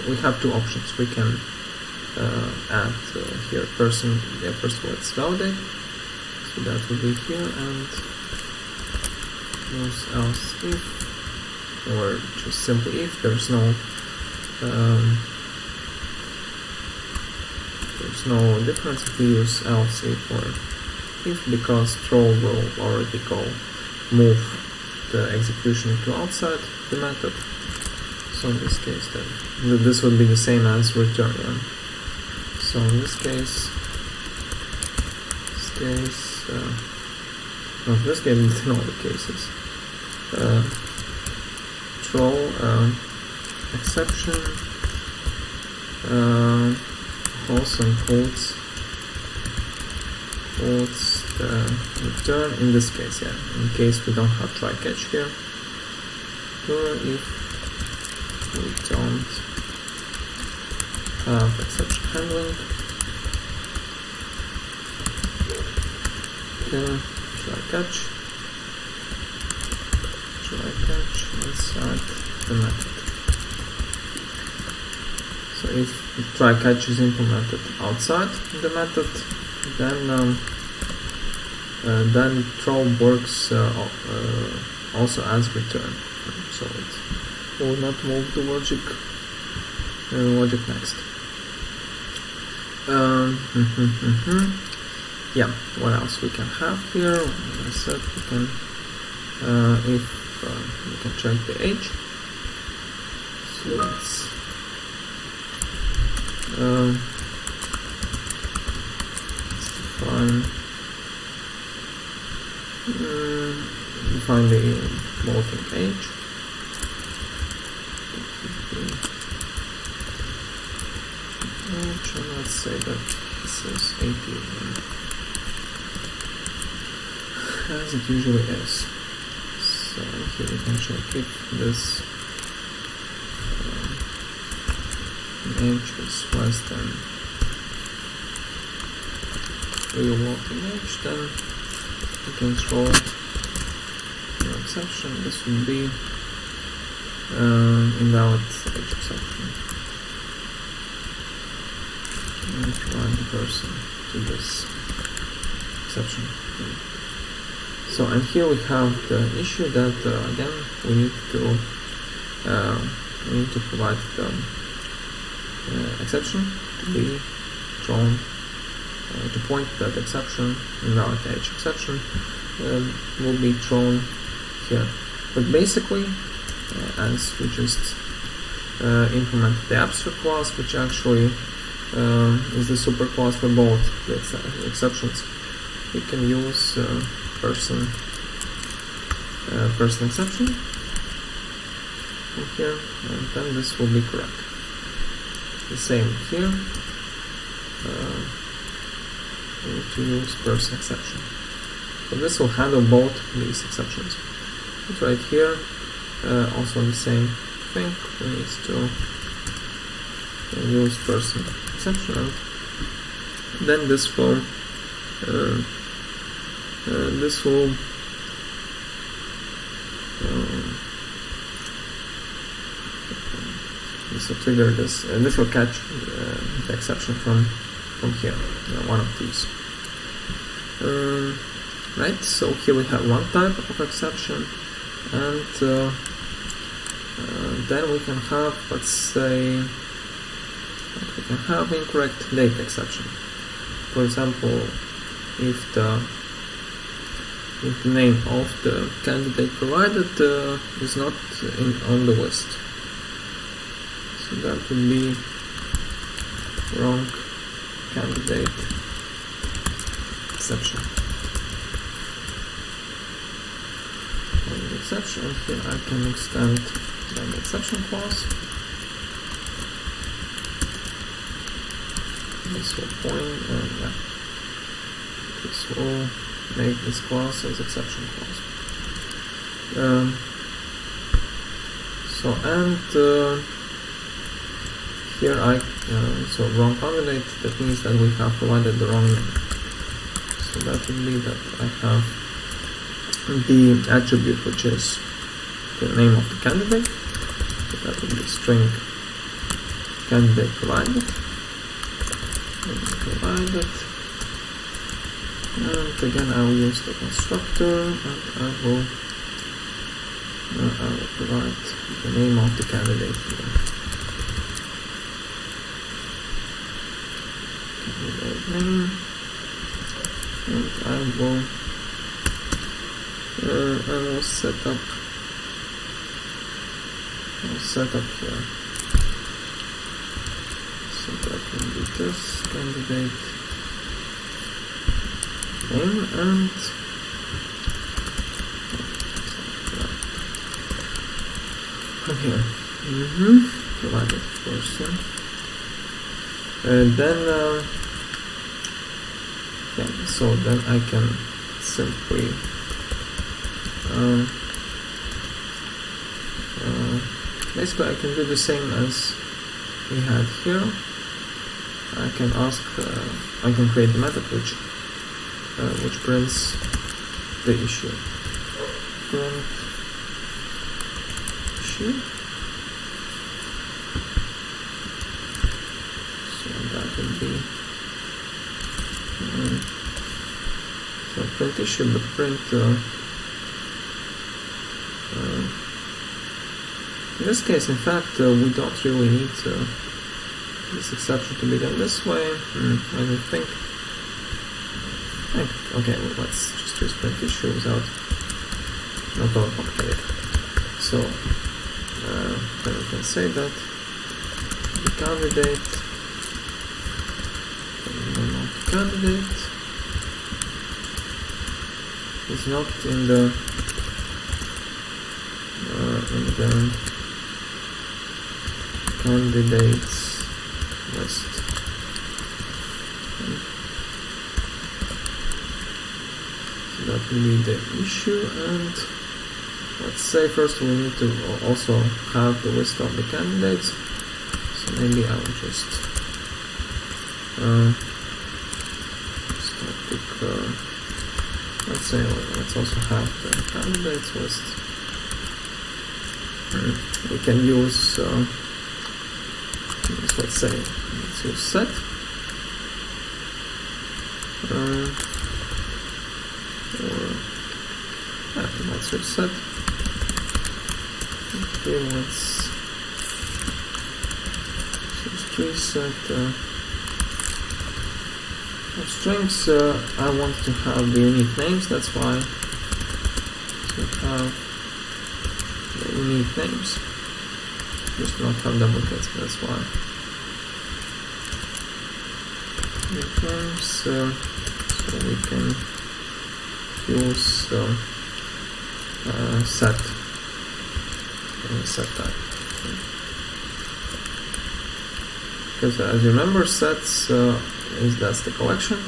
we have two options. We can add here person, yeah, first of all it's validate, so that will be here, and use else if, or just simply if. There's no difference if we use else if or if, because throw will already move the execution to outside the method. So in this case then this would be the same as return. Yeah. So in this case no, this game in all the cases, throw exception also includes the return in this case, yeah, in case we don't have try catch here, or if we don't have exception handling. Here, try catch inside the method. So if try catch is implemented outside the method, then throw works also as return. So it will not move the logic next. Yeah, what else we can have here? As I said, we can we can check the age. So let's define the voting age. And let's say that this is 18, as it usually is. So here we can check if this age is less than real voting age, then we can throw no exception. This would be invalid age exception, and provide the person to this exception. So, and here we have the issue that again we need to provide the exception to be thrown, to point that exception, invalid age exception, will be thrown here. But basically, as we just implemented the abstract class, which actually is the super class for both the exceptions, we can use person exception here, and then this will be correct. The same here, we need to use person exception. So this will handle both these exceptions. But right here, also the same thing. We need to use person exception, and then this will trigger this, and this will catch the exception from here, one of these. Right, so here we have one type of exception, and then we can have, let's say, we can have incorrect date exception. For example, if the name of the candidate provided is not on the list, so that would be wrong candidate exception. Exception, and here I can extend the exception clause. This will point, this will make this clause as exception clause. So, and here so wrong candidate, that means that we have provided the wrong name. So that would be that I have the attribute which is the name of the candidate, so that would be string candidate provided, and again I will use the constructor, and I will provide the name of the candidate here. Candidate name, and I will set up here. So that will be this candidate name, and here provided person, and then so then I can simply basically I can do the same as we had here. I can ask, I can create the method which prints the issue. Print issue. So that would be so print issue, but print in this case, in fact, we don't really need this exception to be done this way. Let me think. Okay, well, let's just use print issue without not overcomplicated. So then we can say that the candidate, the name of the candidate is not in the candidates list. So that will be the issue, and let's say first we need to also have the list of the candidates. So maybe I will just pick, let's say let's also have the candidates list. We can use let's use set, let's use set. Okay, let's use tree set. For strings, I want to have the unique names, that's why. So have the unique names. Just not have duplicates, that's why. Unique names, so we can use set type. Because as you remember, sets that's the collection.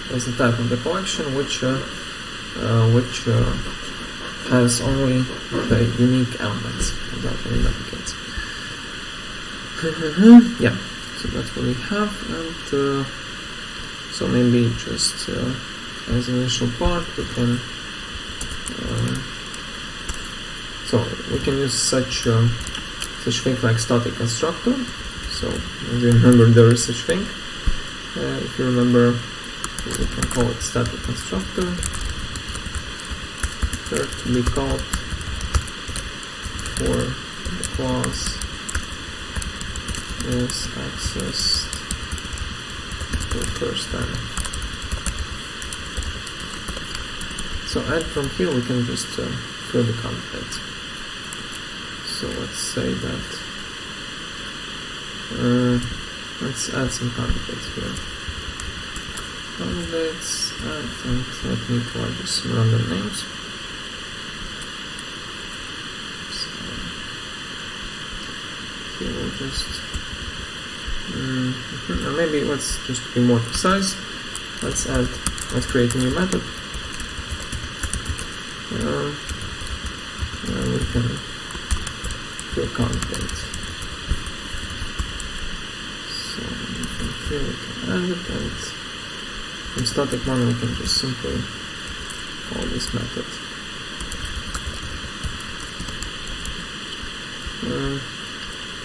That's the type of the collection which has only the unique elements without any duplicates. Yeah, so that's what we have, and so maybe just as an initial part we can use such thing like static constructor. So as you remember, there is such thing. If you remember, we can call it static constructor. To be called for the class is accessed the first time. So and from here we can just fill the candidate. So let's say that let's add some candidates here. Candidates, and let me try just some random names. So here we'll just or maybe let's just be more precise. Let's create a new method. We can fill candidates. So from here we can add it, and from static one we can just simply call this method.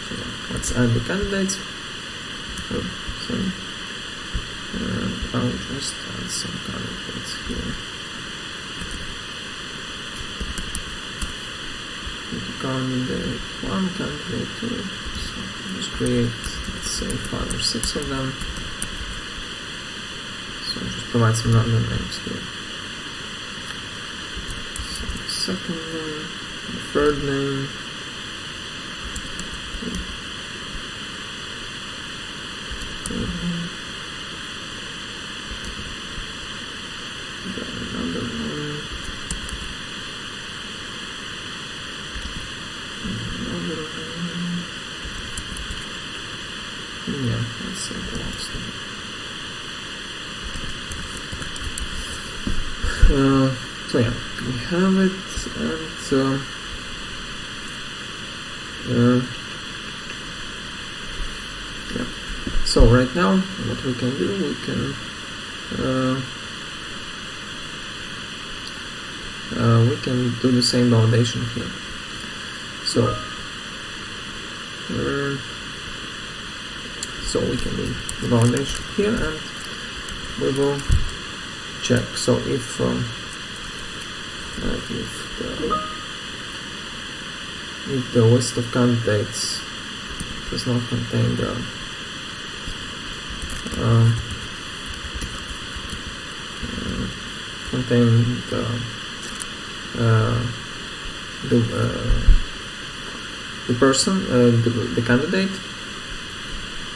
So let's add the candidates. I'll just add some candidates here. Candidate 1, candidate 2, so just create, let's say, 5 or 6 of them. So just provide some random names here. So the second name, the third name, another name. Yeah, let's say the last name. So yeah, we have it, and yeah. So right now, what we can do, we can do the same validation here. So we can do the validation here, and we will check. So if the list of candidates does not contain the person, the candidate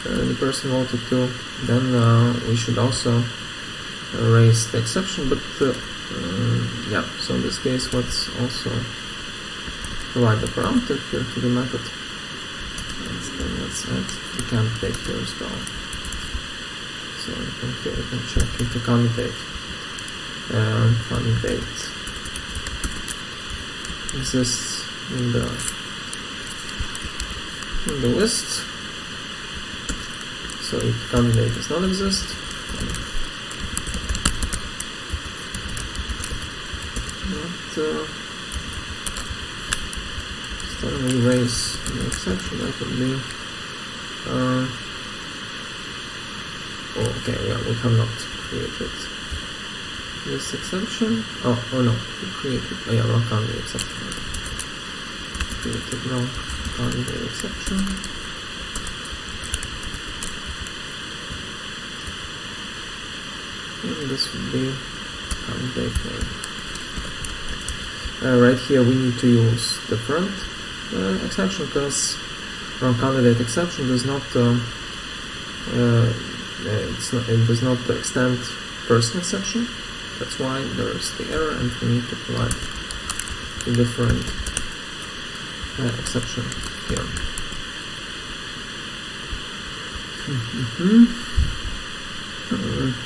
the person wanted to, then we should also raise the exception. But yeah, so in this case, let's also provide the parameter here to the method, and then let's add the candidate here as well. So from here we can check if the candidate exists in the list. So if the candidate does not exist, then we raise the exception. That would be okay, yeah, we have not created this exception. Oh no, we created wrong candidate exception. Created wrong candidate exception. And this would be candidate name. Right here we need to use the front exception, because wrong candidate exception does not it does not extend person exception. That's why there is the error, and we need to provide a different exception here.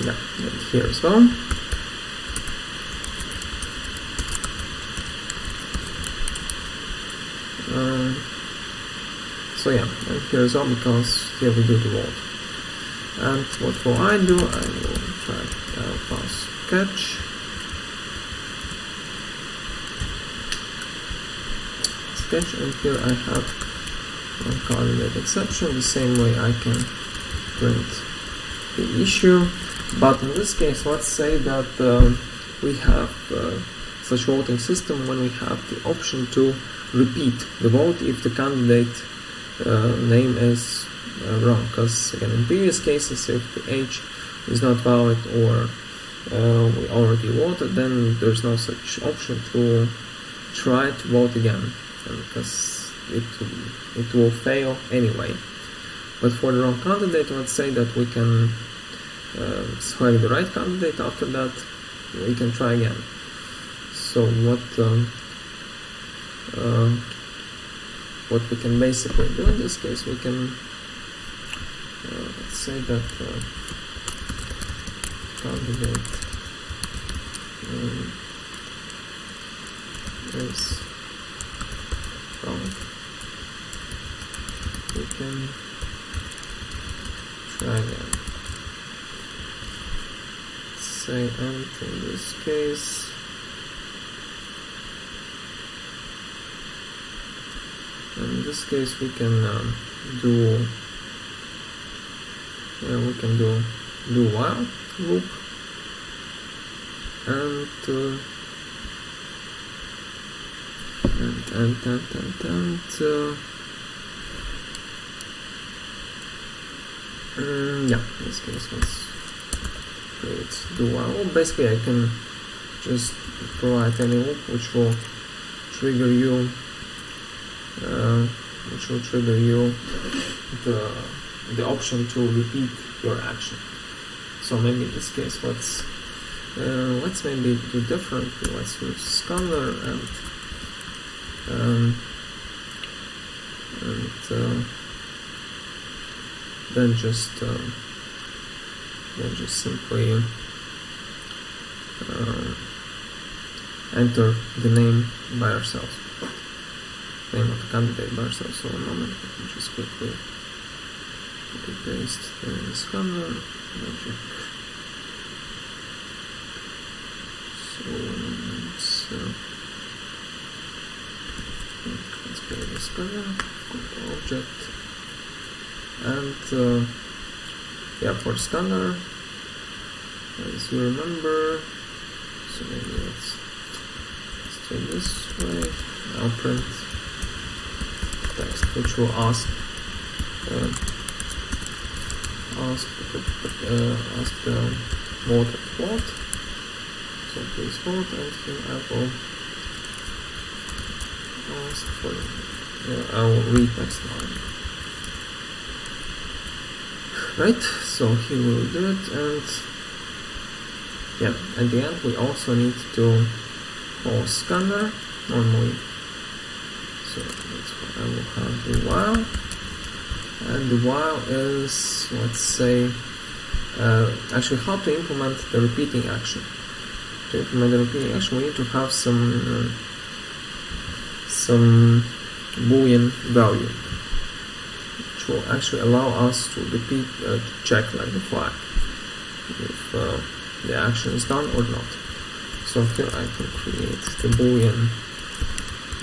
Yeah, and here as well. So yeah, and here as well, because here we do the vote. And what will I do? I will try pass catch. Sketch, and here I have one candidate exception. The same way I can print the issue. But in this case, let's say that we have such voting system when we have the option to repeat the vote if the candidate name is wrong. Because again, in previous cases, if the age is not valid or we already voted, then there's no such option to try to vote again, because it will fail anyway. But for the wrong candidate, let's say that we can select the right candidate. After that, we can try again. So what we can basically do in this case, we can let's say that candidate is wrong. We can try again. Say, and in this case, we can do while loop, and yeah, in this case let's create do while loop. Basically I can just provide any loop which will trigger you the option to repeat your action. So maybe in this case let's maybe do differently. Let's use scanner and then just simply enter the name by ourselves, name of the candidate by ourselves. So one moment, we can just quickly paste the scanner magic. So let's create the scanner, go to object, and yeah, for scanner, as you remember, so maybe let's do it this way. I'll print text which will ask the voter to vote. So please vote, and here I will ask for, I will read next line. Right, so he will do it, and yeah, at the end we also need to call scanner normally. So that's what I will have the while, and the while is, let's say, actually how to implement the repeating action. To implement the repeating action, we need to have some boolean value, which will actually allow us to repeat, to check like the flag, if the action is done or not. So here I can create the boolean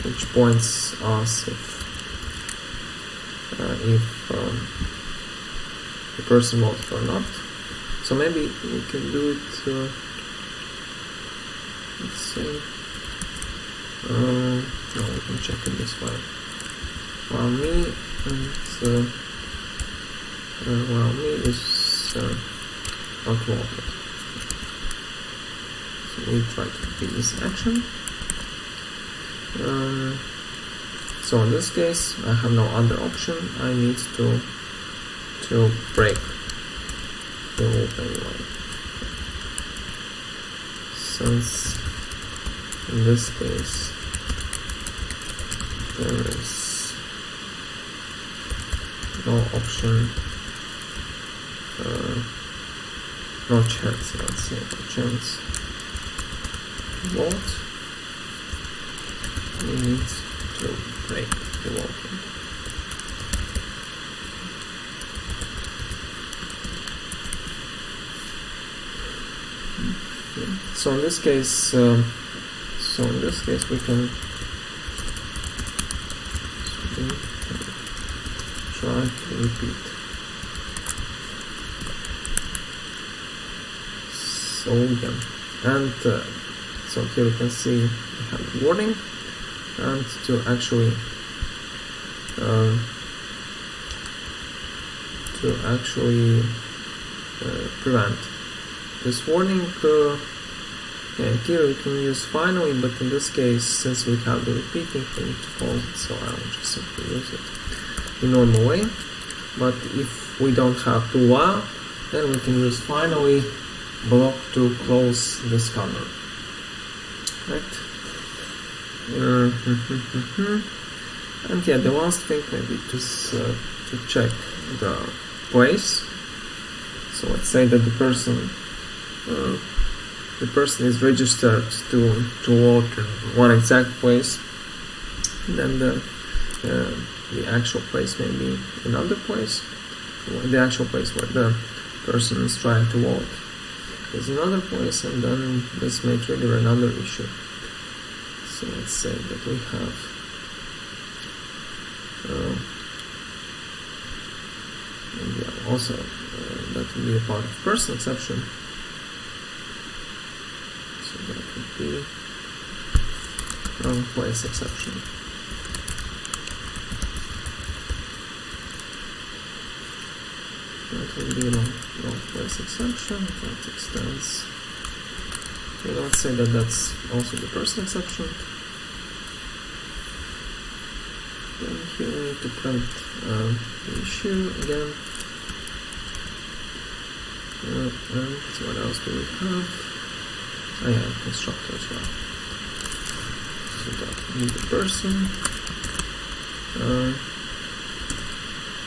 which points us if the person voted or not. So maybe we can do it, let's say, no, we can check it this way. While me is not voted. So we try to repeat this action. So in this case, I have no other option. I need to break the loop anyway. Since in this case there is no option, no chance, let's say, no chance to vote, we need to break. be walking. So in this case, we can try to repeat. So yeah, and so here you can see we have the warning, and to actually prevent this warning. And here we can use finally, but in this case, since we have the repeating, we need to close it, so I will just simply use it in normal way. But if we don't have to while, then we can use finally block to close this cover. Right? And yeah, the last thing maybe just to check the place. So let's say that the person is registered to walk in one exact place, then the actual place may be another place. The actual place where the person is trying to walk is another place, and then this may trigger another issue. So let's say that we have and yeah, also that would be a part of person exception. So that would be wrong place exception. That would be wrong place exception. That extends. Okay, let's say that that's also the person exception. Then here we need to print the issue again. And what else do we have? Oh yeah, constructor as well. So that we need the person.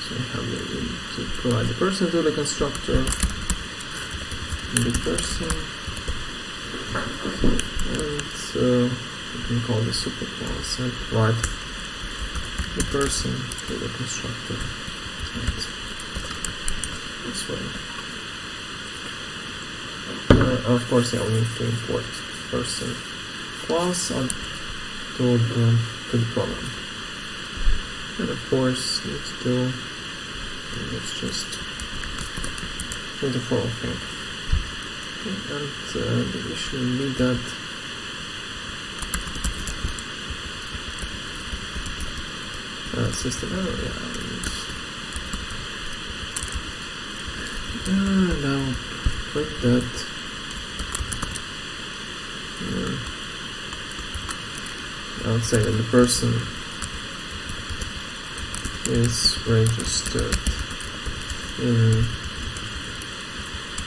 So we have we need to provide the person to the constructor. The person. And we can call the super class and provide the person to the constructor. Right. This way. Of course, yeah, we need to import person class to the program. And of course, let's just do the follow thing. Okay, and the issue will be that system error, yeah, now put that I would say that the person is registered in,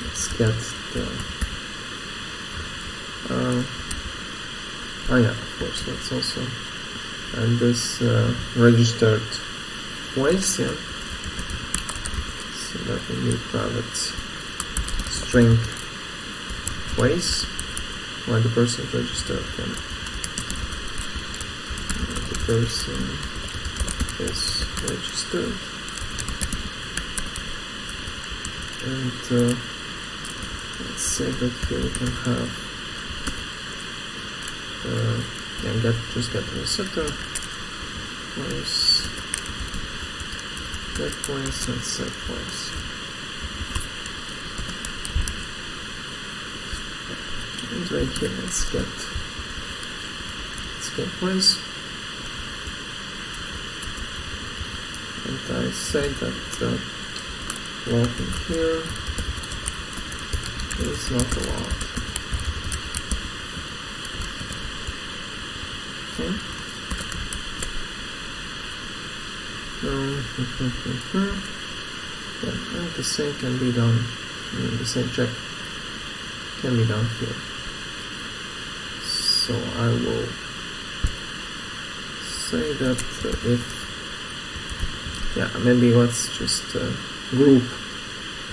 let's get the yeah, of course, that's also, and this registered place, yeah, so that will be private string place where the person is registered, and the person is registered, and let's say that here we can have just get the setter place, get place, and set place. And right here, let's get place. And I say that walking here is not allowed. Okay. And the same can be done. The same check can be done here. So I will say that if maybe let's just group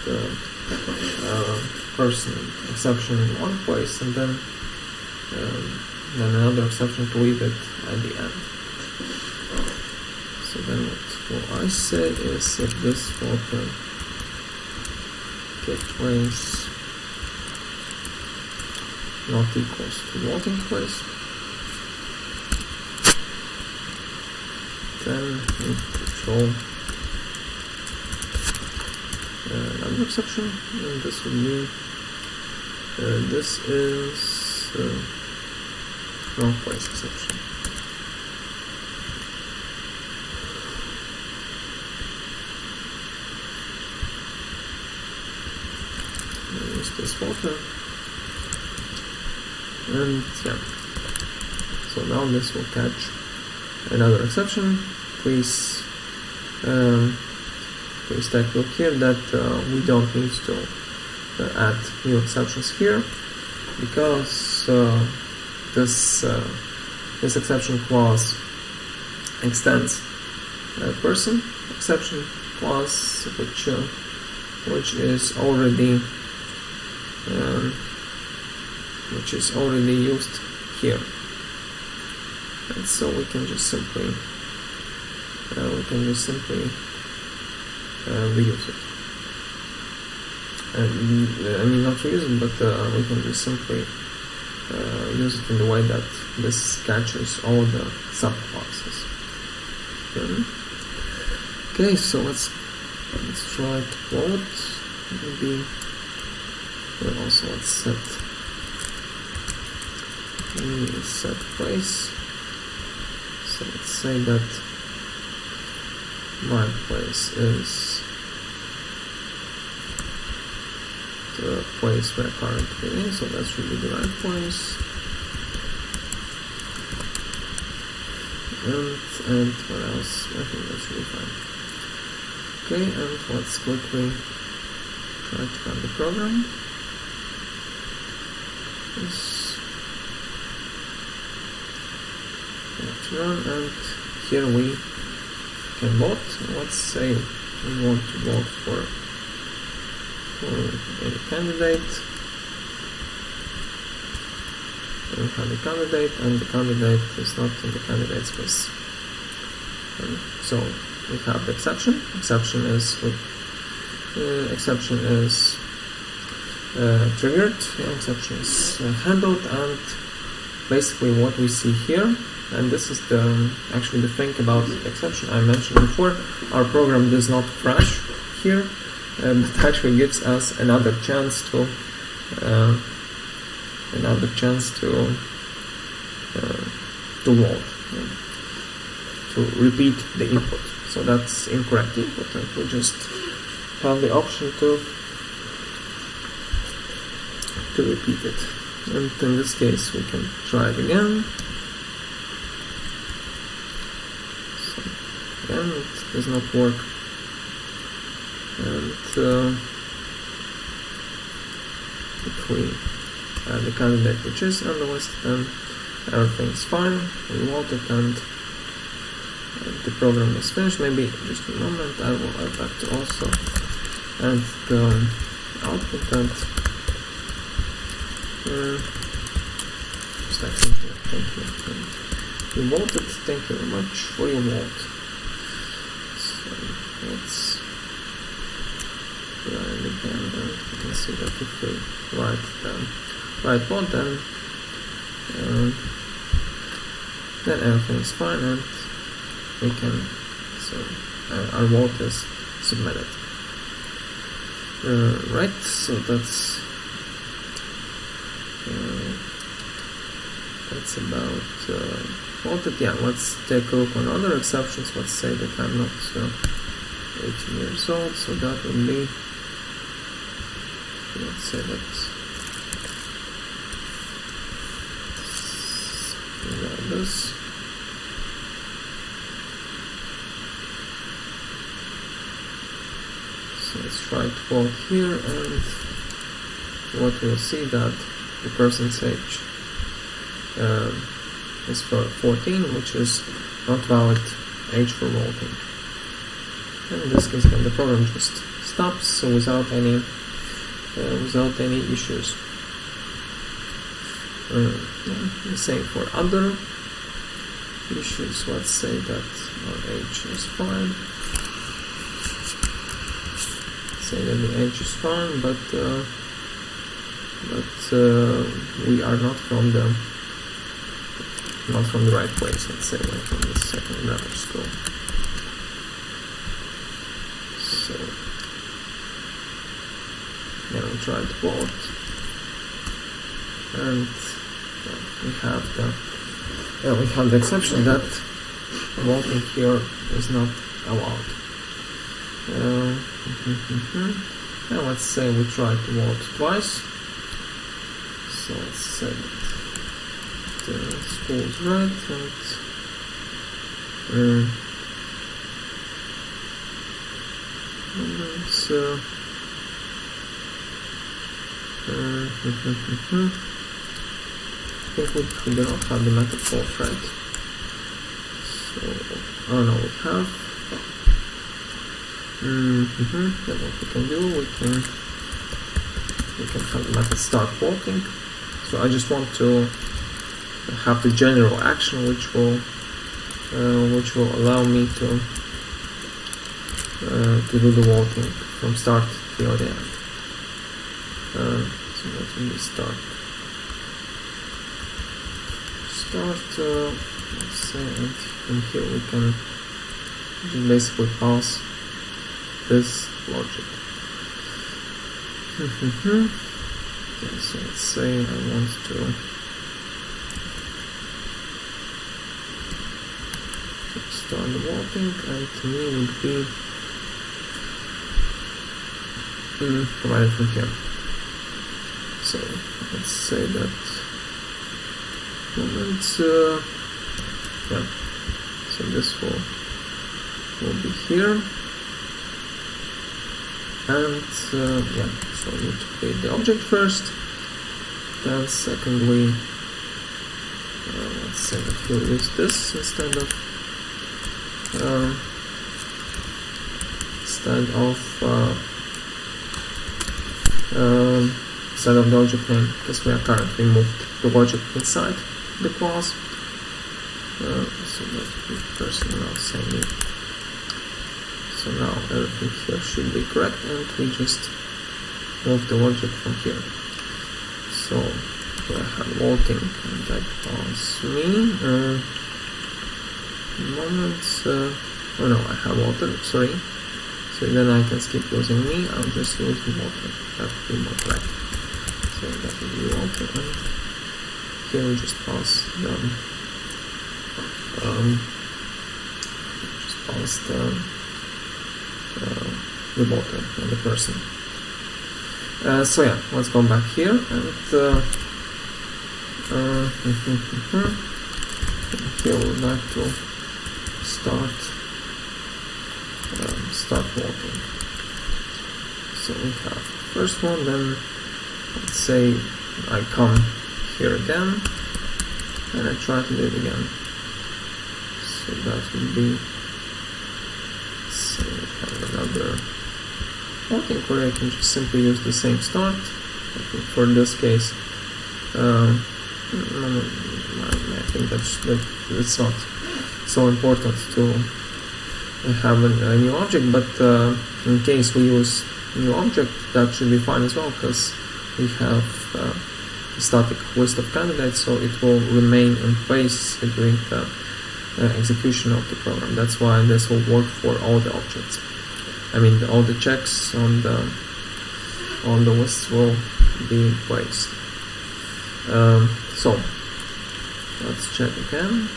the person exception in one place, and then another exception to leave it at the end. what I say is if this filter get place not equals to voting place, then we control another exception, and this would mean this is wrong place exception. Use this filter, and yeah, so now this will catch another exception. Please take a look here that we don't need to add new exceptions here, because this exception clause extends person exception clause, which is already used here, and so we can just simply reuse it. I mean, not reuse it, but we can just simply use it in the way that this catches all the subclasses. Okay, so let's try to plot. Maybe also let's set place. So let's say that my place is the place we're currently in, so that should be the right place. And what else? I think that should be fine. Okay, and let's quickly try to run the program. Let's run, and here we can vote. Let's say we want to vote for any candidate. We have a candidate, and the candidate is not in the candidate space. So we have the exception. Exception is triggered. Exception is handled, and basically what we see here, and this is actually the thing about the exception I mentioned before. Our program does not crash here, but actually gives us another chance to vote, to repeat the input. So that's incorrect input, and we just have the option to repeat it. And in this case we can try it again. So again, it does not work. And if we add the candidate which is on the list, then everything is fine. We vote it, and the program is finished. Maybe just a moment, I will add back to also and the output, and just like simply thank you. And you voted. Thank you very much for your vote. So let's run it again, and you can see that if we write vote, then everything is fine, and we can, so our vote is submitted. Right, so that's about voted. Yeah, let's take a look on other exceptions. Let's say that I'm not 18 years old, so that would be, let's say that this. So let's try to vote here, and what we'll see that the person's age is for 14, which is not valid age for voting. And in this case, then the program just stops, so without any issues. The same for other issues. Let's say that our age is fine. Say that the age is fine, but we are not from the right place. Let's say we're from the second grammar school. So then we try to vote, and we have the exception that voting here is not allowed. Now let's say we try to vote twice. So let's say that the school is red and it's I think we do not have the method false, right? So, oh no, we have. Then what we can do, we can have the method start voting. So I just want to have the general action which will allow me to do the voting from start till the end. So let me start. Let's say, and from here we can just basically pass this logic. Okay, so let's say I want to start the voting, and to me would be provided from here. So let's say that moment, yeah. So this will be here, and yeah. So we need to create the object first. Then secondly, let's say that we'll use this instead of the object name, because we are currently moved the logic inside the class. So that we first now say me. So now everything here should be correct, and we just move the logic from here. So I have voting, and I pass me. Oh no, I have water, sorry. So then I can skip using me, I'll just use the water. That would be more correct. So that would be water, and here we just pass the water and the person. So yeah, let's go back here, and here we would like to start voting. So we have the first one, then let's say I come here again and I try to do it again. So that would be, so we have another voting where I can just simply use the same start. For this case, I think that it's not so important to have a new object, but in case we use new object, that should be fine as well, because we have a static list of candidates, so it will remain in place during the execution of the program. That's why this will work for all the objects. I mean, all the checks on the lists will be in place. So let's check again.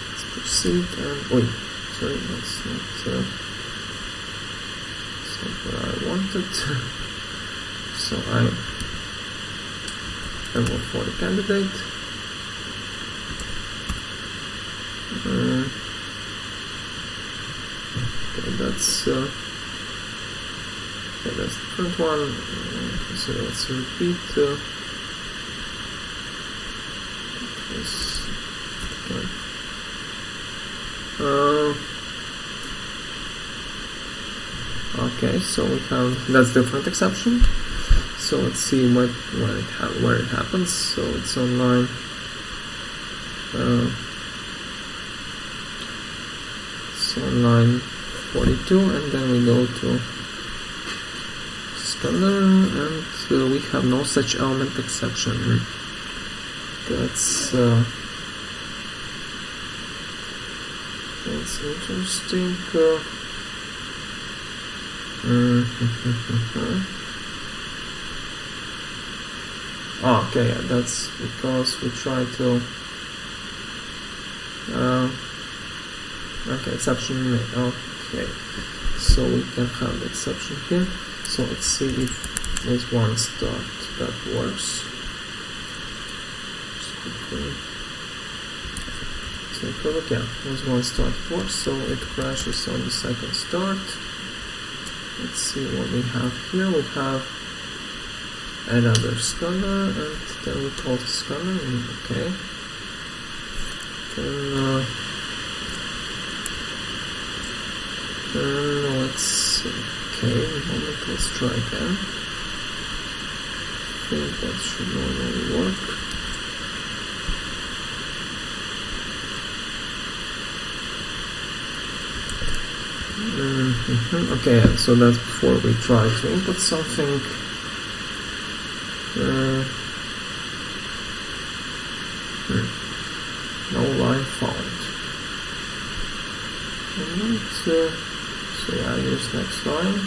Let's proceed, and sorry, that's not what I wanted. So I vote for the candidate. Okay, that's the different one. So let's repeat this. Okay, so we have that's different exception. So So let's see where it happens. So it's on line line 42, and then we go to scanner, and we have no such element exception. That's interesting. Okay, yeah, that's because we try to okay, exception. Okay, so we can have the exception here. So let's see if there's one start that works. Just quickly take a look. Yeah, there's one start that works, so it crashes on the second start. Let's see what we have here. We have another scanner, and then we call the scanner. Okay. Then let's see. Okay, let's try again. I think that should normally work. Okay, so that's before we try to input something. No line found. Alright, so yeah, use next line.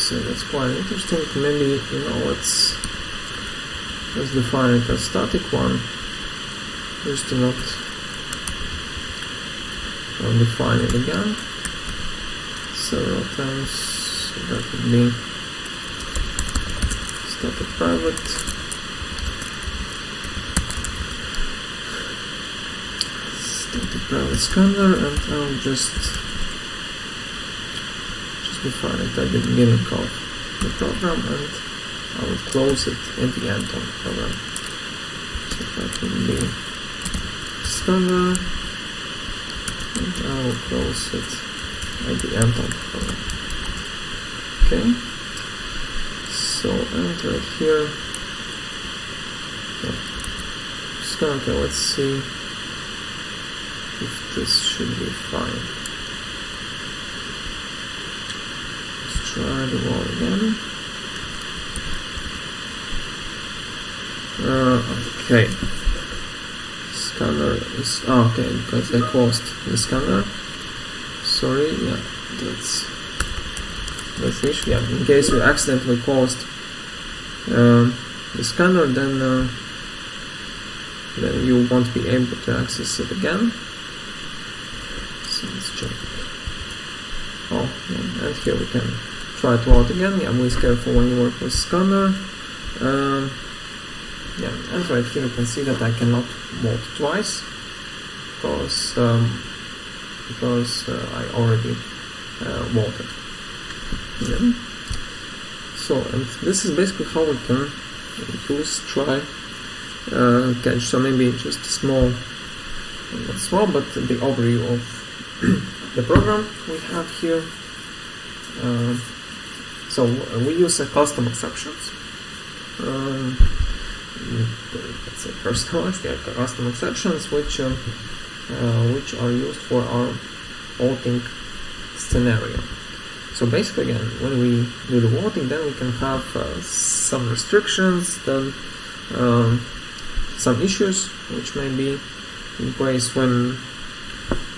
That's quite interesting. Maybe, let's define it as static one, just to not define it again several times. So that would be static private. Static private scanner, and I'll just define it at the beginning of the program, and I will close it at the end of the program. So that will be scanner, and I will close it at the end of the program. Okay. So, and right here, scanner. Okay, let's see if this should be fine. Let's try the wall again. Okay. Scanner is okay because I closed the scanner. Sorry, yeah, that's the issue. Yeah, in case you accidentally closed the scanner, then you won't be able to access it again. So let's check. Oh, yeah, and here we can try to load again. Yeah, always careful when you work with scanner. Yeah, and right here you can see that I cannot load twice because I already loaded. Yeah. So, and this is basically how we can use try catch. So maybe just small, not small, but the overview of the program we have here. So we use custom exceptions. Let's say personalized custom exceptions, which are used for our voting scenario. So basically, again, when we do the voting, then we can have some restrictions, then some issues which may be in place when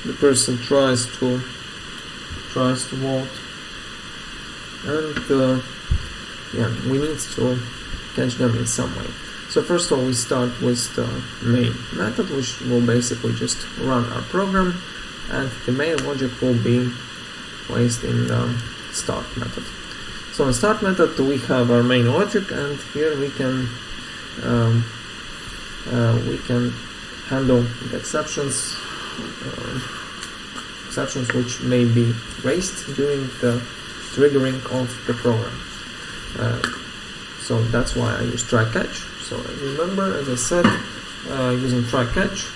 the person tries to vote, and yeah, we need to catch them in some way. So first of all, we start with the main method, which will basically just run our program, and the main logic will be placed in the start method. So in start method we have our main logic, and here we can handle the exceptions which may be raised during the triggering of the program. So that's why I use try catch. So remember, as I said, using try catch,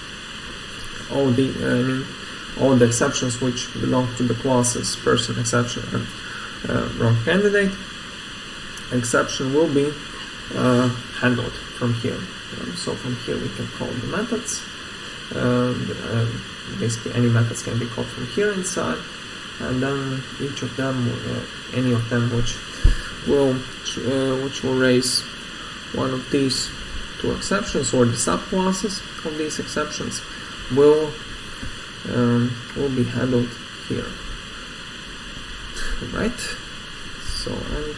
all the exceptions which belong to the classes person exception and wrong candidate exception will be handled from here. So from here we can call the methods. Basically any methods can be called from here inside, and then each of them, any of them which will raise one of these two exceptions or the subclasses of these exceptions will be handled here, right? So, and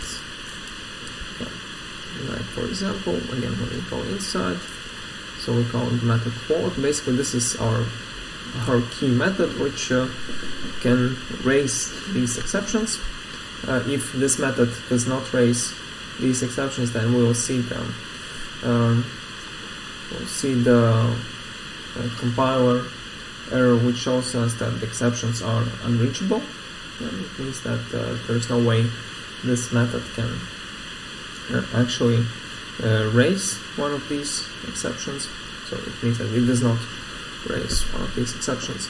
like for example, again when we go inside, so we call the method fault. Basically this is our key method which can raise these exceptions. If this method does not raise these exceptions, then we will see the compiler error which shows us that the exceptions are unreachable. And it means that there's no way this method can actually raise one of these exceptions. So it means that it does not raise one of these exceptions.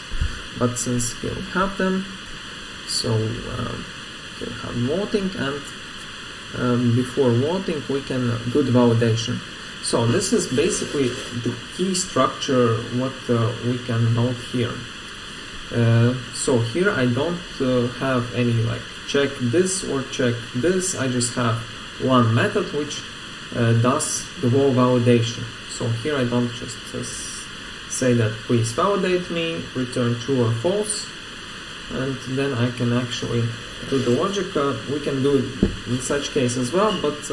But since here we have them, so here we have voting, and before voting we can do the validation. So this is basically the key structure what we can note here. So here I don't have any like check this or check this. I just have one method which does the whole validation. So here I don't just say that please validate me, return true or false, and then I can actually do the logic. We can do it in such case as well, but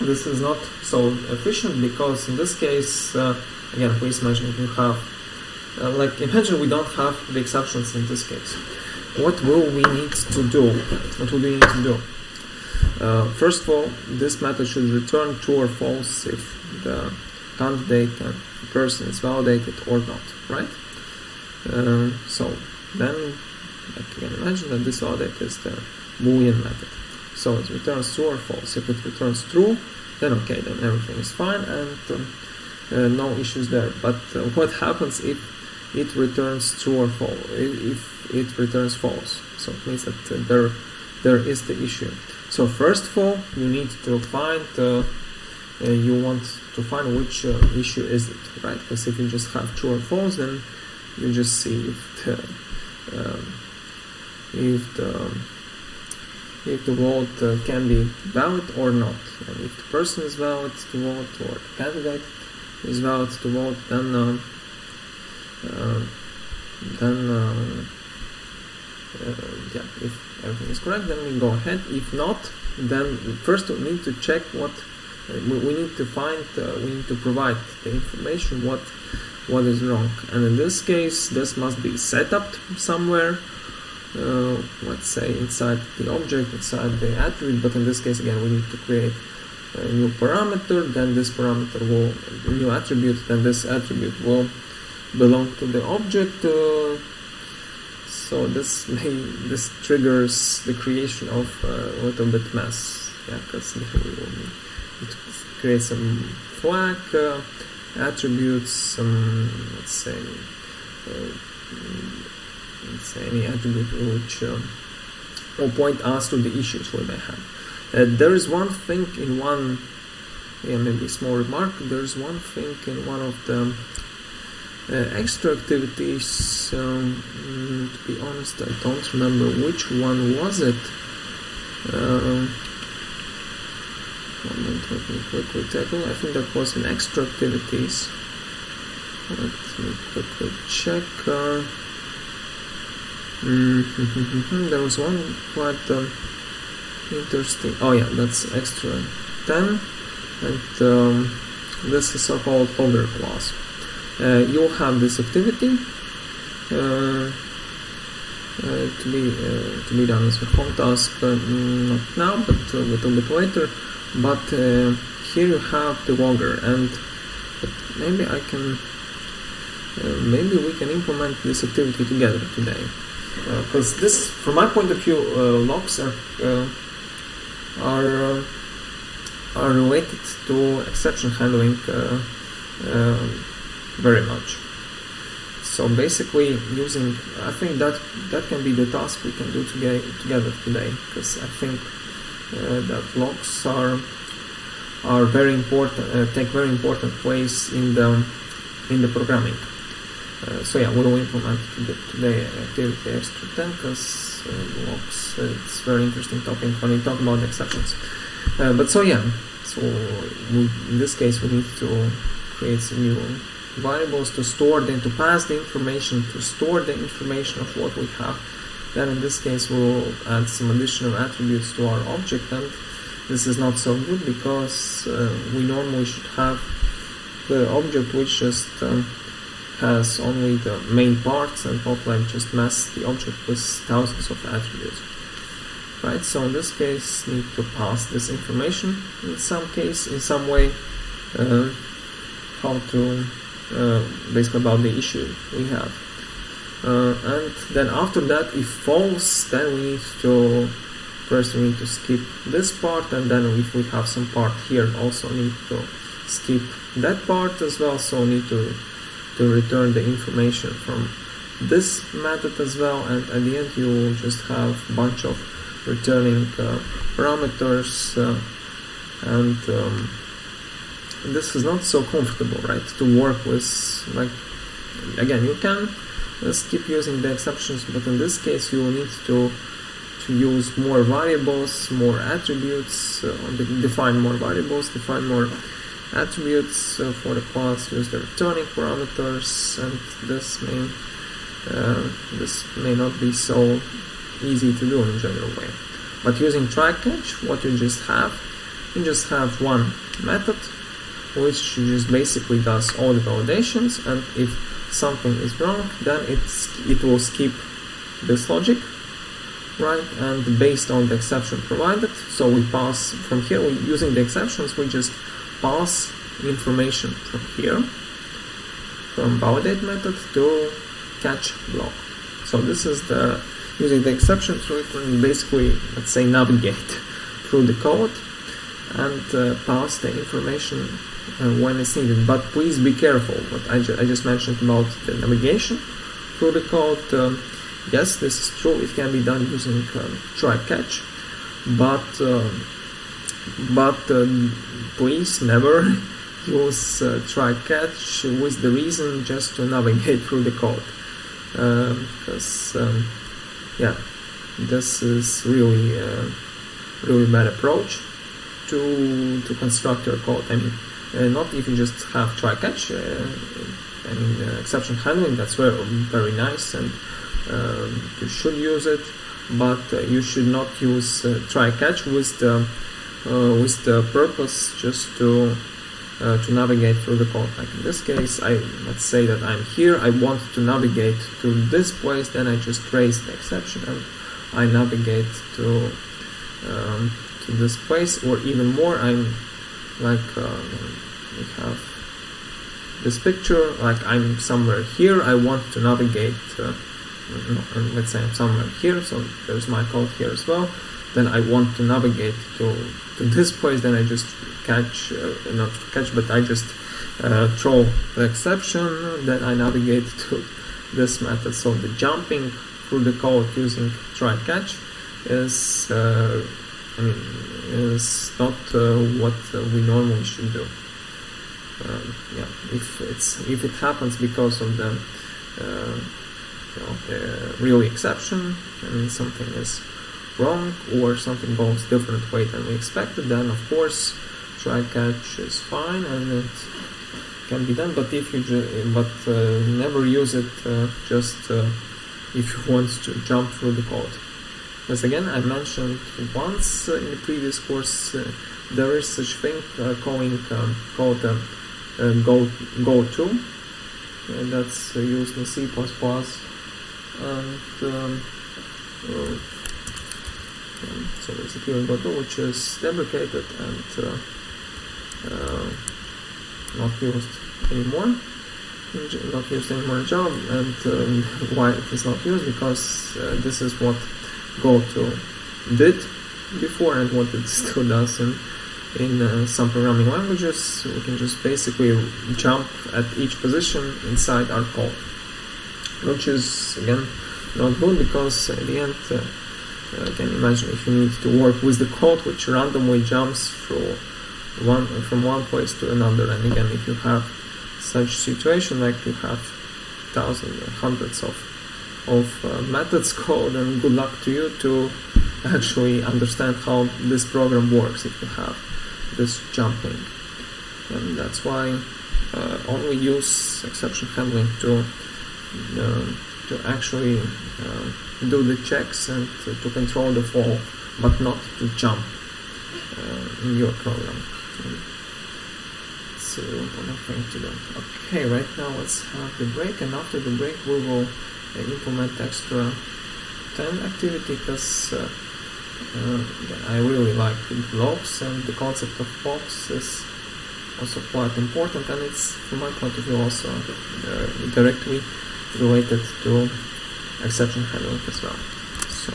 this is not so efficient, because in this case, again, please imagine you have, imagine we don't have the exceptions in this case. What will we need to do? What will we need to do? First of all, this method should return true or false if the candidate and the person is validated or not, right? So then, you can imagine that this validate is the Boolean method. So it returns true or false. If it returns true, then okay, then everything is fine and no issues there. But what happens if it returns true or false? If it returns false, so it means that there is the issue. So first of all, you need to find you want to find which issue is it, right? Because if you just have true or false, then you just see if the vote can be valid or not. And if the person is valid to vote or the candidate is valid to vote, then if everything is correct, then we go ahead. If not, then first we need to check what we need to find. We need to provide the information what is wrong. And in this case, this must be set up somewhere. Let's say inside the object, inside the attribute. But in this case, again, we need to create a new parameter. Then this parameter will new attribute. Then this attribute will belong to the object. So this triggers the creation of a little bit mess, because we will need to create some flag attributes, some let's say any attribute which will point us to the issues we may have. There is one thing in one, maybe a small remark. There is one thing in one of the extra activities, to be honest, I don't remember which one was it. Moment, let me quickly take a look. I think that was in extra activities. Let me quickly check. There was one quite interesting. Oh yeah, that's extra 10, and this is so-called holder class. You'll have this activity to be done as a home task, not now, but a little bit later. But here you have the logger, and maybe we can implement this activity together today, because this, from my point of view, logs are are related to exception handling very much. So basically, I think that can be the task we can do together today, because I think that logs are very important, take very important place in the programming. So yeah, we will implement today activity extra 10, because logs, it's very interesting topic when we talk about exceptions. But so yeah, in this case we need to create some new variables to pass the information, to store the information of what we have. Then in this case we'll add some additional attributes to our object, and this is not so good because we normally should have the object which just has only the main parts, and not like just mess the object with thousands of attributes. Right, so in this case need to pass this information in some way, how to basically about the issue we have. And then after that, if false, then we need to skip this part, and then if we have some part here, also need to skip that part as well. So we need to return the information from this method as well, and at the end you will just have a bunch of returning parameters, and this is not so comfortable, right, to work with. Like, again, you can keep using the exceptions, but in this case you will need to use more variables, more attributes, define more variables, define more attributes for the class, use the returning parameters, and this may not be so easy to do in general way. But using try catch, what you just have one method which just basically does all the validations, and if something is wrong, then it will skip this logic, right? And based on the exception provided, so we pass from here, using the exceptions, we just pass information from here, from validate method to catch block. So this is using the exceptions, we can basically, let's say, navigate through the code and pass the information when it's needed. But please be careful what I just mentioned about the navigation through the code. Yes, this is true, it can be done using try catch, but please never use try catch with the reason just to navigate through the code, because yeah, this is really bad approach to construct your code. I mean, not if you just have try catch. Exception handling, that's very nice, and you should use it, but you should not use try catch with the purpose just to navigate through the code. Like in this case, let's say that I'm here, I want to navigate to this place, then I just raise the exception and I navigate to this place, or even more, I'm like we have this picture, like I'm somewhere here, I want to navigate, let's say I'm somewhere here, so there's my code here as well, then I want to navigate to this place, then I just catch, not catch, but I just throw the exception, then I navigate to this method. So the jumping through the code using try catch is is not what we normally should do. Yeah, if it happens because of the real exception, I mean something is wrong or something goes different way than we expected, then of course try catch is fine and it can be done. But if you never use it just if you want to jump through the code. As again, I mentioned once in the previous course, there is such thing called go-to, that's used in C++, and so basically go-to, which is deprecated and not used anymore in Java. And why it is not used? Because this is what go-to did before and what it still does in in some programming languages, we can just basically jump at each position inside our code, which is again not good, because at the end you can imagine if you need to work with the code which randomly jumps from one place to another, and again if you have such situation like you have thousands or hundreds of methods code, and good luck to you to actually understand how this program works if you have this jumping. And that's why only use exception handling to actually do the checks and to control the flow, but not to jump in your program. So one thing to do. Okay, right now let's have the break, and after the break we will implement extra 10 activity, because I really like blocks, and the concept of blocks is also quite important, and it's, from my point of view, also directly related to exception handling as well. So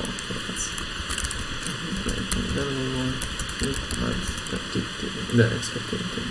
let's break, and then we will implement the next activity.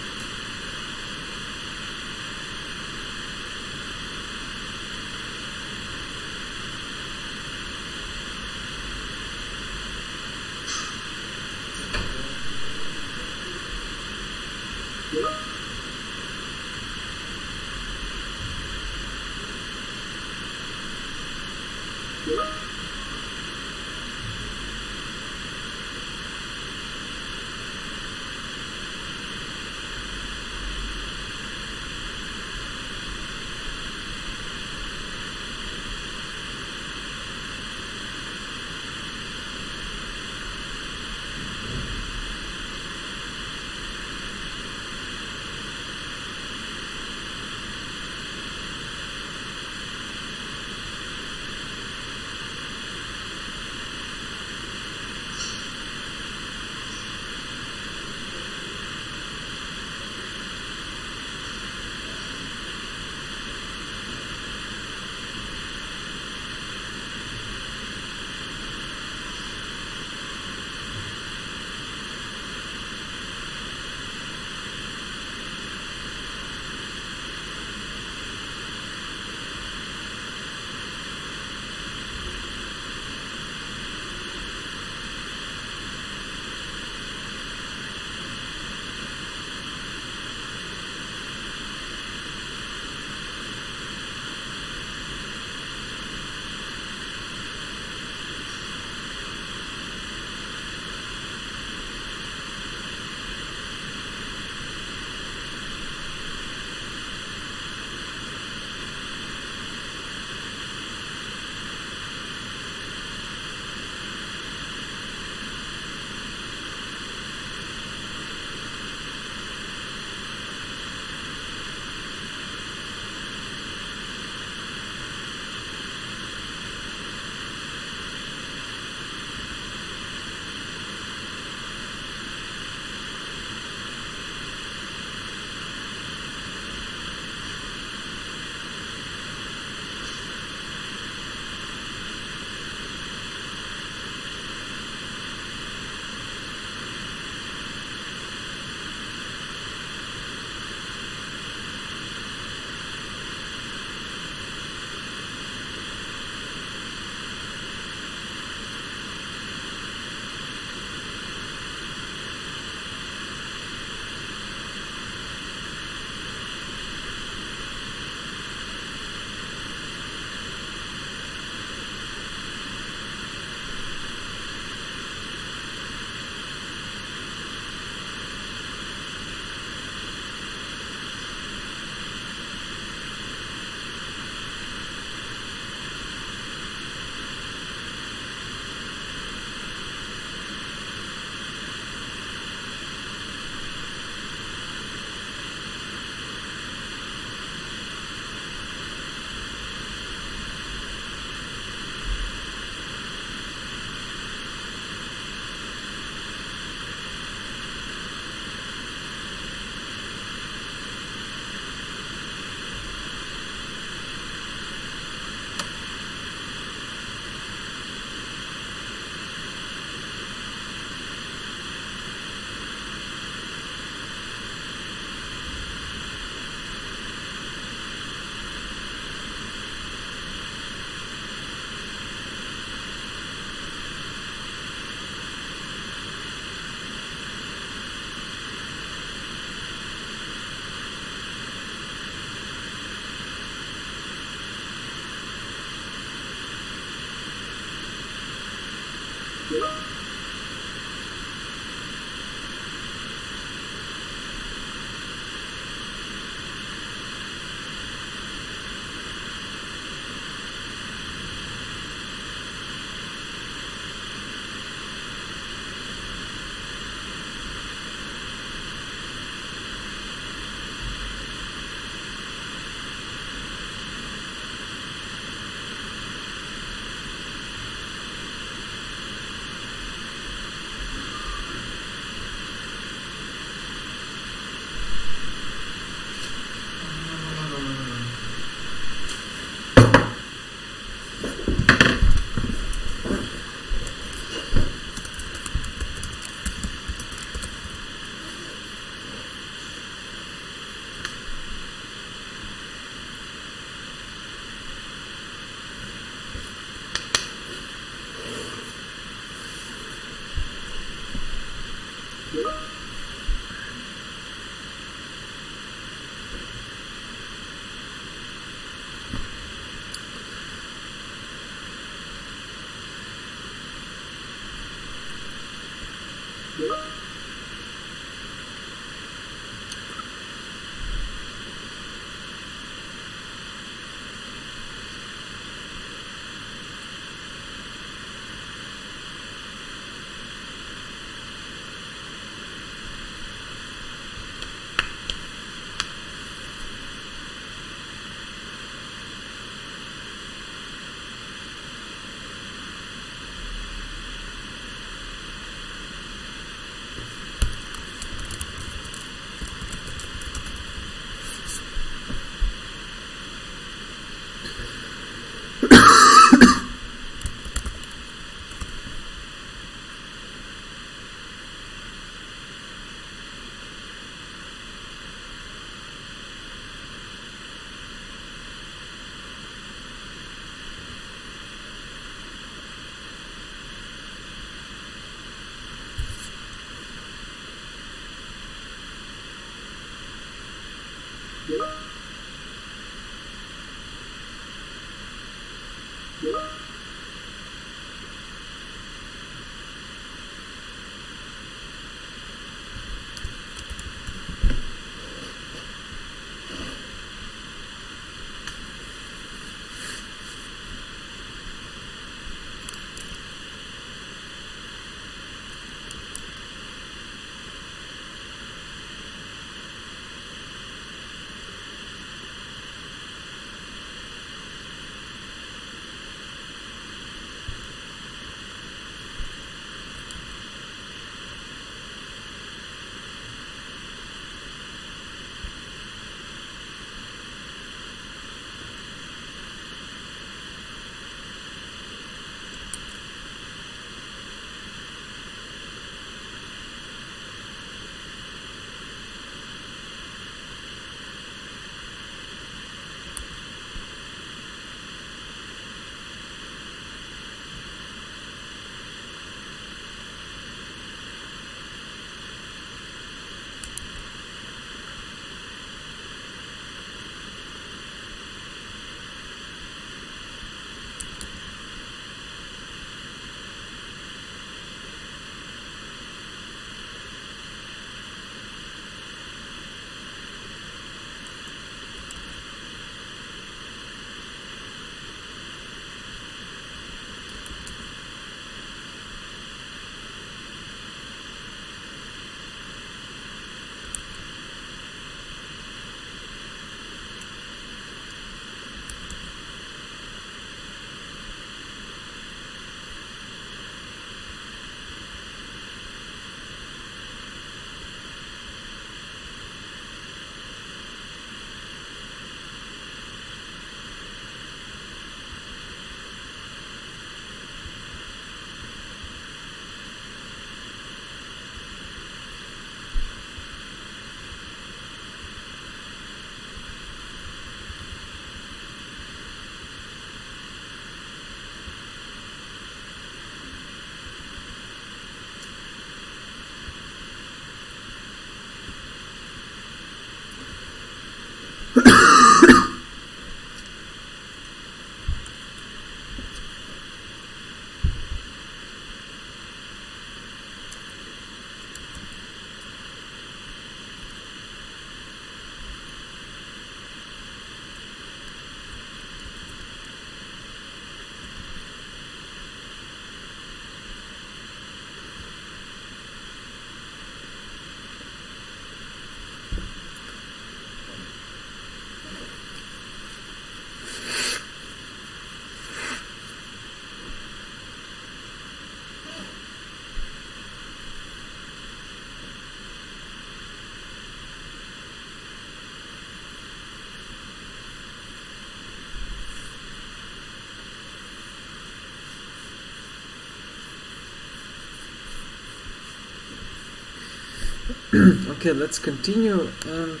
Okay, let's continue. And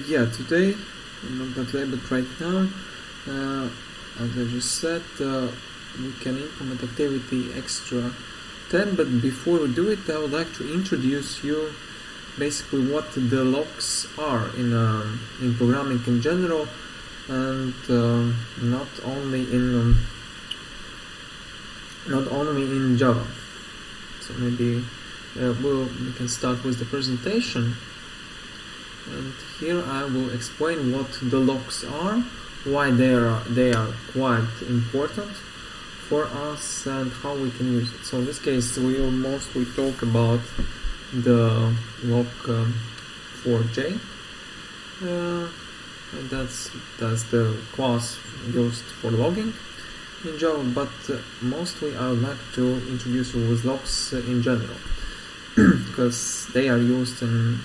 yeah, today, not today, but right now, as I just said, we can implement activity extra 10. But before we do it, I would like to introduce you basically what the locks are in programming in general, and not only in Java. So maybe we can start with the presentation, and here I will explain what the locks are, why they are quite important for us, and how we can use it. So in this case, we will mostly talk about the lock 4j. And that's the class used for logging in Java, but mostly I would like to introduce you with locks in general, because they are used in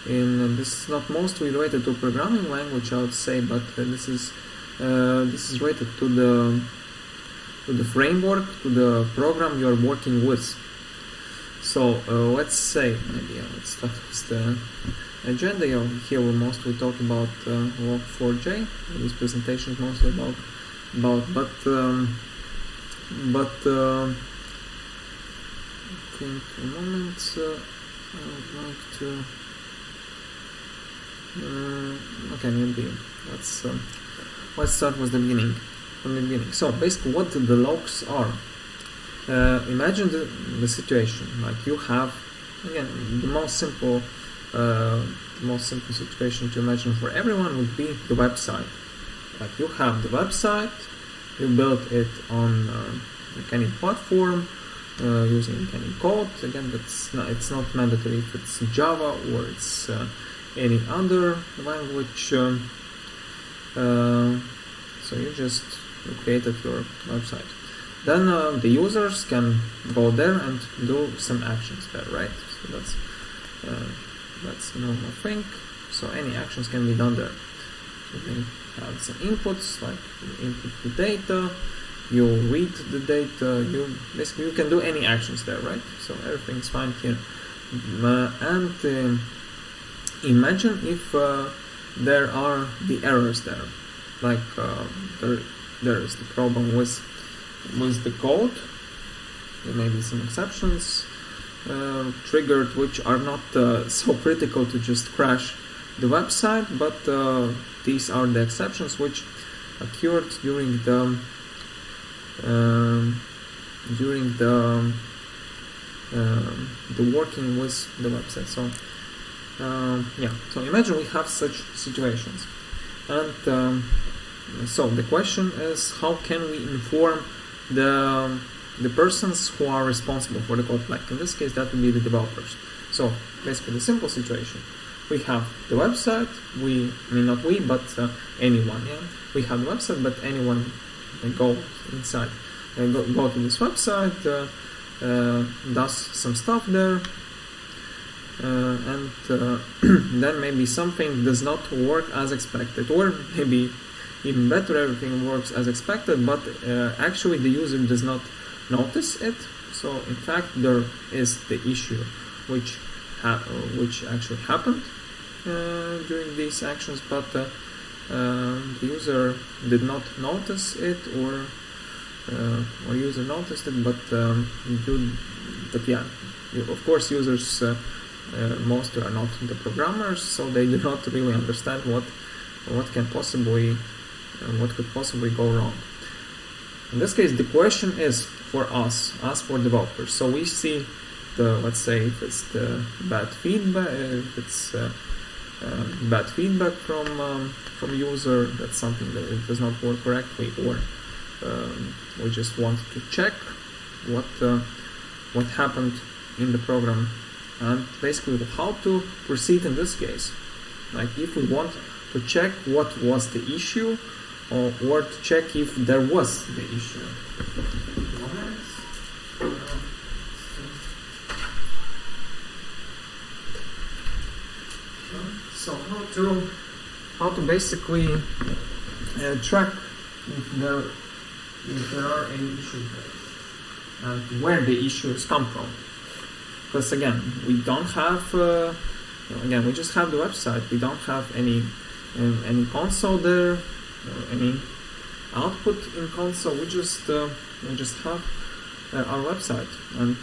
this is not mostly related to programming language, I would say, but this is related to the framework, to the program you are working with. So let's say, maybe let's start with the agenda. Here we'll mostly talk about log 4j. This presentation is mostly about but I think a moment. I would like to okay, maybe let's start with the beginning. From the beginning. So basically, what the logs are. Imagine the situation. Like you have, again, the most simple situation to imagine for everyone would be the website. Like you have the website, you build it on any platform using any code. Again, it's not mandatory if it's Java or it's any other language. So you just created your website. Then the users can go there and do some actions there, right? So that's a normal thing. So any actions can be done there. You can have some inputs, like you input the data, you read the data, you can do any actions there, right? So everything's fine here. And imagine if there are the errors there, like there is the problem with the code. There may be some exceptions triggered, which are not so critical to just crash the website, but these are the exceptions which occurred during the working with the website. So yeah, so imagine we have such situations, and so the question is, how can we inform the persons who are responsible for the code? Like in this case, that would be the developers. So basically, the simple situation: we have the website. Not we, but anyone. Yeah, we have the website, but anyone can go inside, go to this website, does some stuff there, and then maybe something does not work as expected, or maybe even better, everything works as expected, but actually the user does not notice it. So in fact, there is the issue which actually happened during these actions, but the user did not notice it, or user noticed it, but yeah, of course, users mostly are not the programmers, so they do not really understand what could possibly go wrong. In this case, the question is for us for developers. So we see let's say if it's the bad feedback, from user, that's something that it does not work correctly, or we just want to check what happened in the program, and basically how to proceed in this case. Like if we want to check what was the issue, or to check if there was the issue. So how to basically track if there are any issues there, and where the issues come from. Because again, we don't have again, we just have the website. We don't have any console there or any output in console. We just have our website, and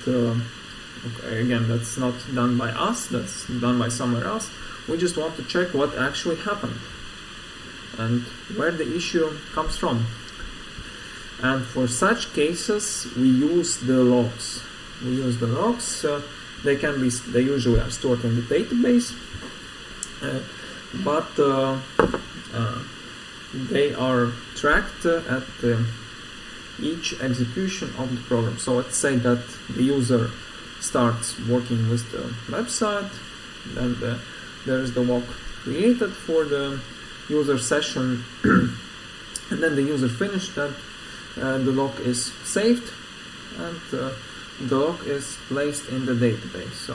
okay, again, that's not done by us. That's done by somewhere else. We just want to check what actually happened and where the issue comes from. And for such cases, we use the logs. They usually are stored in the database, but they are tracked at each execution of the program. So let's say that the user starts working with the website, then there is the log created for the user session, and then the user finished that. The log is saved, and the log is placed in the database. So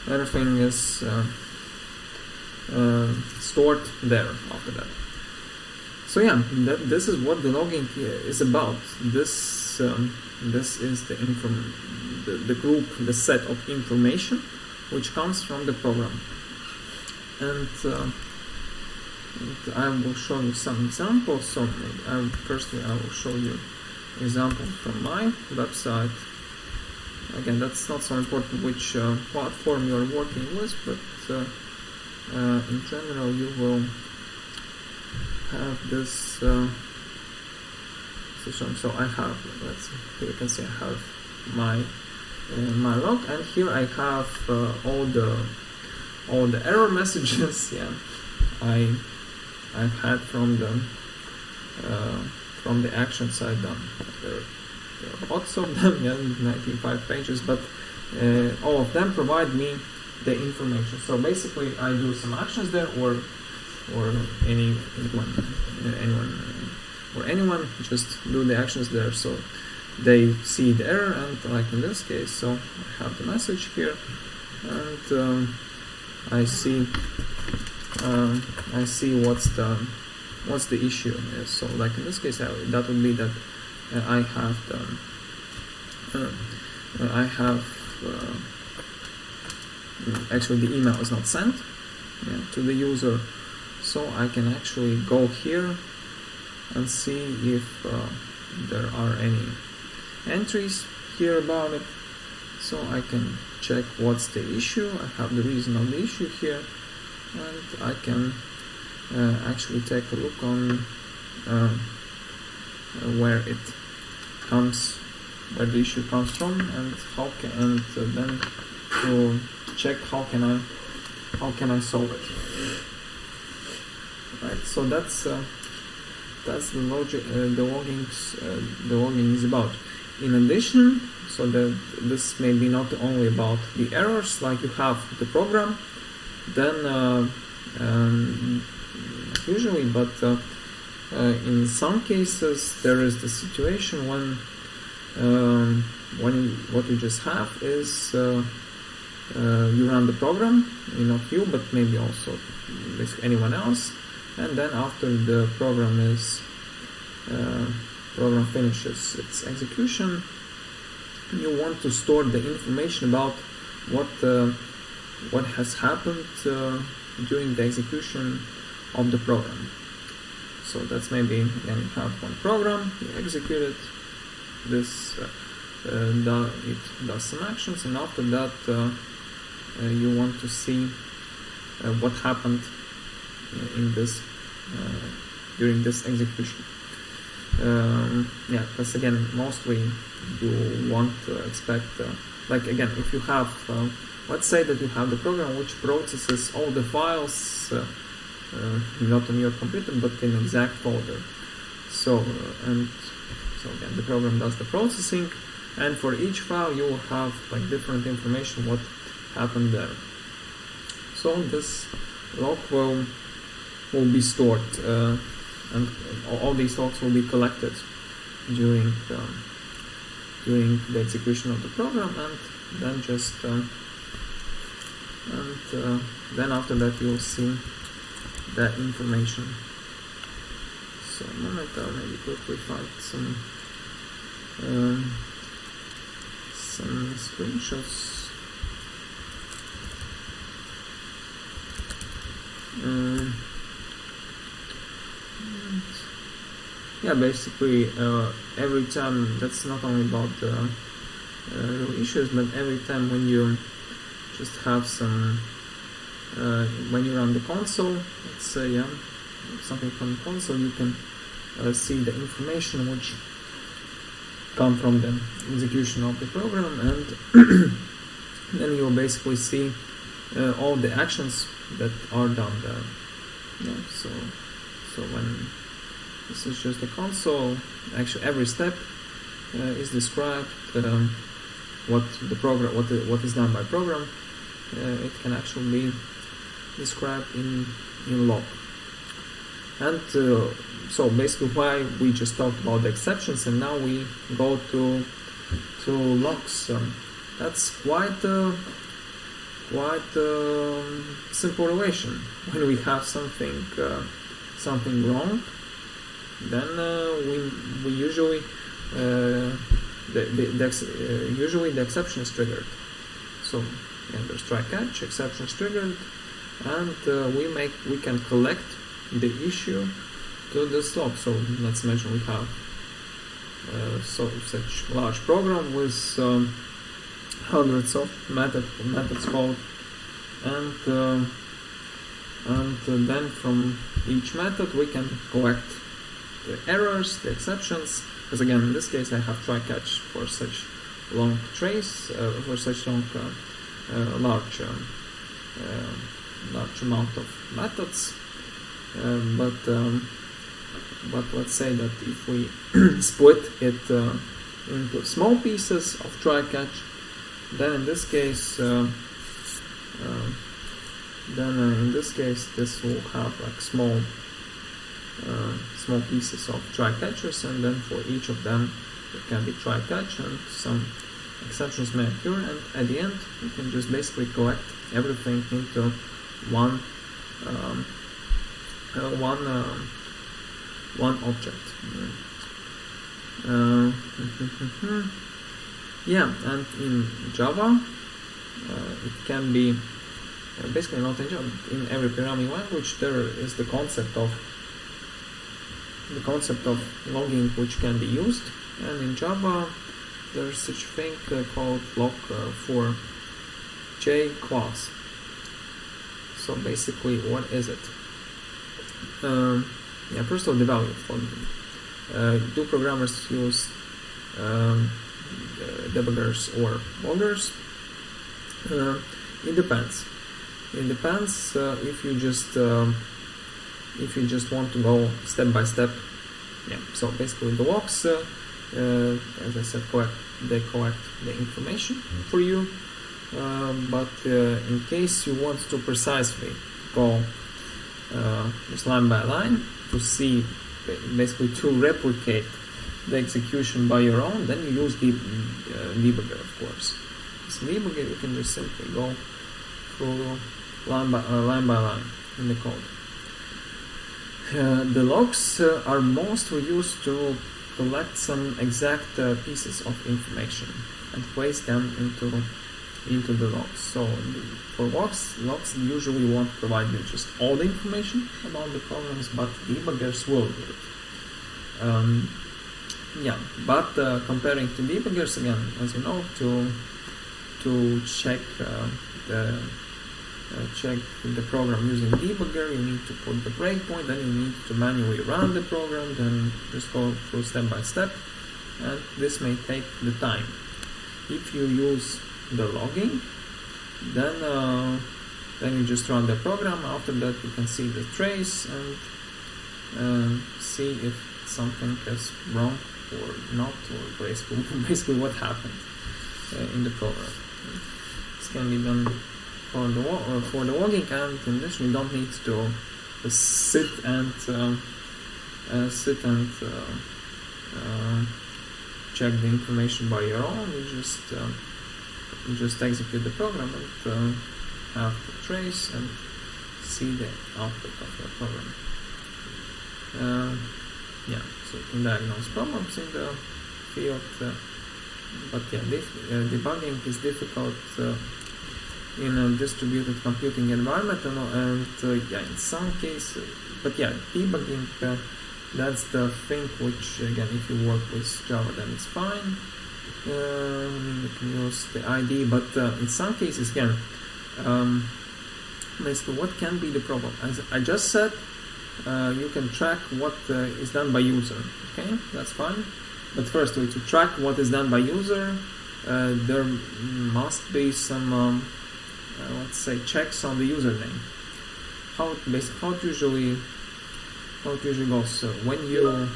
everything is stored there after that. So yeah, this is what the logging is about. This is the group, the set of information which comes from the program. And I will show you some examples. So firstly, I will show you examples from my website. Again, that's not so important which platform you are working with, but in general, you will have this system. So I have, here you can see I have my log, and here I have all the error messages. Yeah, I've had from the actions I've done. There are lots of them, 95 pages, but all of them provide me the information. So basically, I do some actions there, or anyone just do the actions there. So they see the error, and like in this case, so I have the message here, and I see what's the issue is. So like in this case, that would be that actually the email is not sent to the user, so I can actually go here and see if there are any entries here about it. So I can check what's the issue. I have the reason of the issue here, and I can actually take a look on where the issue comes from, and then to check how can I solve it. Right. So that's the logic. The logging is about. In addition, so that this may be not only about the errors, like you have the program, then usually, but in some cases there is the situation when what you just have is you run the program, not you, but maybe also anyone else, and then after the program finishes its execution, you want to store the information about what has happened during the execution of the program. So that's maybe, again, you have one program, you execute it, it does some actions, and after that you want to see what happened during this execution. Because again, mostly you want to expect, like again, if you have, let's say that you have the program which processes all the files, not on your computer, but in exact folder. So again, the program does the processing, and for each file you will have like different information what happened there. So this log will be stored, and all these logs will be collected during the execution of the program, and then then after that you will see the information. So a moment, I'll maybe quickly find some screenshots. Yeah, basically every time, that's not only about real issues, but every time when you just have some when you run the console, let's say something from the console, you can see the information which come from the execution of the program, and then you'll basically see all the actions that are done there. Yeah, so when this is just the console, actually every step is described, what the program, what is done by program. It can actually be described in log. And so basically, why we just talked about the exceptions, and now we go to logs. That's quite simple relation. When we have something wrong, then we usually usually the exception is triggered. So there's try catch, exception is triggered, and we can collect the issue to this log. So let's imagine we have such large program with hundreds of methods called, and then from each method we can collect the errors, the exceptions, because again in this case I have try catch for such long trace, for such long large amount of methods, but let's say that if we split it into small pieces of try catch, then in this case this will have like small pieces of try catches, and then for each of them it can be try catch, and some exceptions may occur, and at the end you can just basically collect everything into one object. Yeah, and in Java it can be basically not in Java. In every programming language there is the concept of logging which can be used, and in Java there's such a thing called log for J class. So basically, what is it? First of all, the value for do programmers use debuggers or loggers? It depends. It depends if you just want to go step by step. Yeah. So basically, the logs, as I said, they collect the information for you. But in case you want to precisely go just line by line to see, basically to replicate the execution by your own, then you use the debugger, of course. This debugger, you can just simply go through line by line in the code. The logs are mostly used to collect some exact pieces of information and place them into the logs. So for logs usually won't provide you just all the information about the programs, but debuggers will do it. But comparing to debuggers, again, as you know, to check the program using debugger, you need to put the breakpoint, then you need to manually run the program, then just go through step by step, and this may take the time. If you use the logging, then you just run the program. After that you can see the trace and see if something is wrong or not, or basically what happened in the program. This can be done for the logging, and in addition you don't need to sit and check the information by your own. You just execute the program and have the trace and see the output of your program. So you can diagnose problems in the field but yeah, debugging is difficult in a distributed computing environment, and yeah, in some cases, but yeah, debugging, that's the thing which, again, if you work with Java, then it's fine. You can use the ID, but in some cases, again, basically, what can be the problem? As I just said, you can track what is done by user. Okay, that's fine. But first, to track what is done by user, there must be some, let's say, checks on the username. How it usually goes. So when you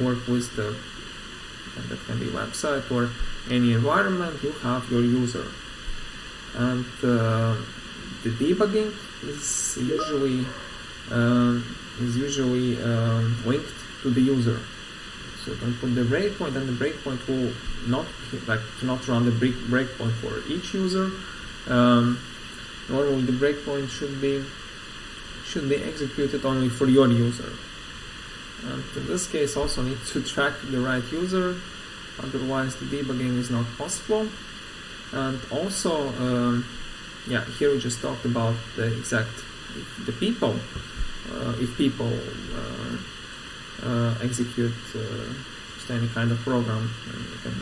work with that can be website or any environment, you have your user, and the debugging is usually linked to the user. So you can put the breakpoint, and the breakpoint will not run the breakpoint for each user. Normally, the breakpoint should be executed only for your user. And in this case, also need to track the right user, otherwise the debugging is not possible. And also, here we just talked about if people execute just any kind of program, and you can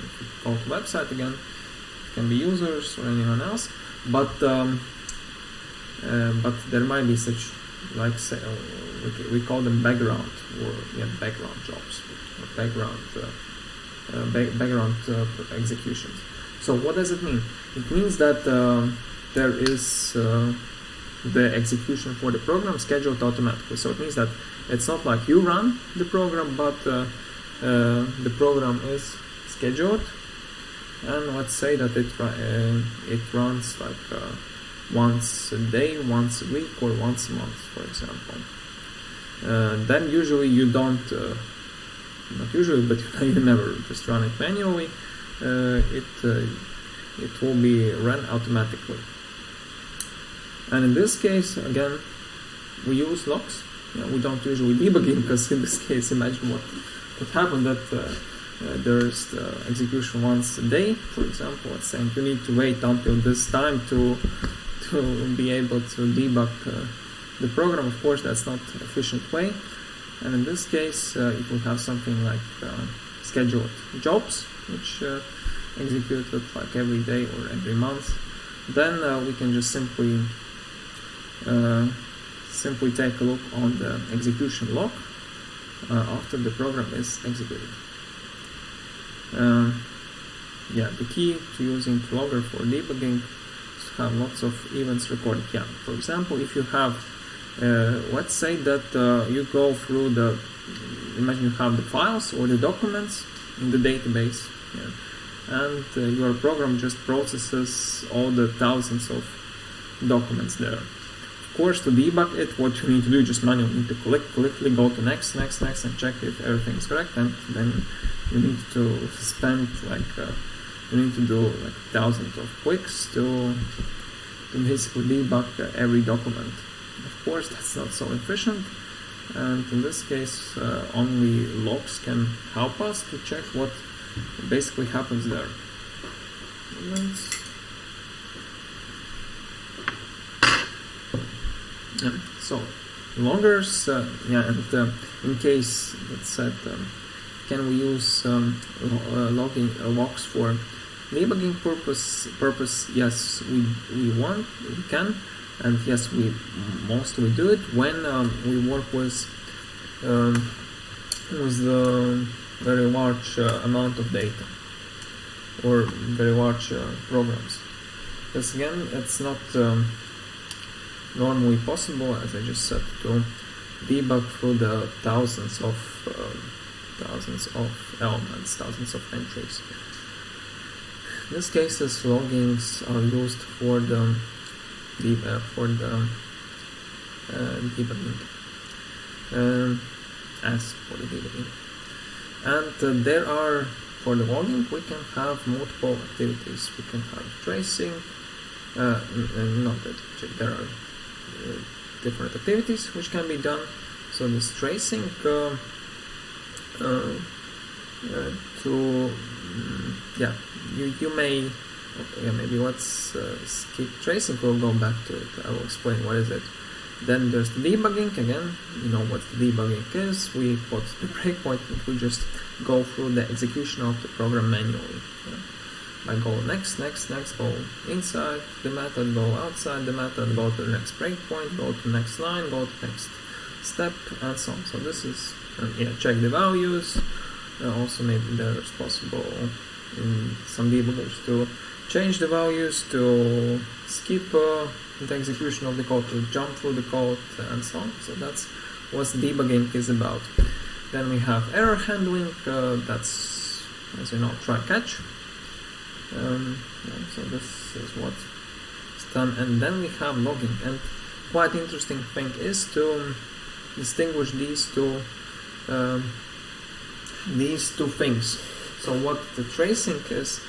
go to website again, it can be users or anyone else, but there might be such, like, say, we call them background jobs, or background executions. So what does it mean? It means that there is the execution for the program scheduled automatically. So it means that it's not like you run the program, but the program is scheduled, and let's say that it runs like once a day, once a week, or once a month, for example. Then usually you don't, not usually, but you never just run it manually. It will be run automatically. And in this case, again, we use logs. We don't usually debug, because in this case, imagine what happened, that there's the execution once a day, for example. Let's say you need to wait until this time to be able to debug the program. Of course, that's not an efficient way. And in this case, if we have something like scheduled jobs, which executed like every day or every month, then we can just simply take a look on the execution log after the program is executed. The key to using Logger for debugging is to have lots of events recorded. For example, if you have, let's say that you go through imagine you have the files or the documents in the database, and your program just processes all the thousands of documents there. Of course, to debug it, what you need to do is just manually need to quickly go to next, and check if everything is correct, and then you need to spend you need to do thousands of clicks to basically debug every document. Of course, that's not so efficient, and in this case, only logs can help us to check what basically happens there. So loggers, and in case, let's say, can we use logging logs for debugging purpose? Yes, we can, and yes, we mostly do it when we work with the very large amount of data or very large programs. Because again, it's not normally possible, as I just said, to debug through the thousands of elements, thousands of entries. In this case, loggings are used for the debugging. As for the debugging, and there are, for the logging, we can have multiple activities. We can have tracing. There are different activities which can be done. So this tracing to to you may maybe let's skip tracing. We'll go back to it. I will explain what is it. Then there's the debugging. Again, you know what the debugging is. We put the breakpoint and we just go through the execution of the program manually. I go next, go inside the method, go outside the method, go to the next breakpoint, go to the next line, go to the next step, and so on. So this is check the values. Also, maybe there's possible in some debuggers to change the values, to skip the execution of the code, to jump through the code, and so on. So that's what debugging is about. Then we have error handling. That's, as you know, try catch. So this is what's done. And then we have logging. And quite interesting thing is to distinguish these two things. So what the tracing is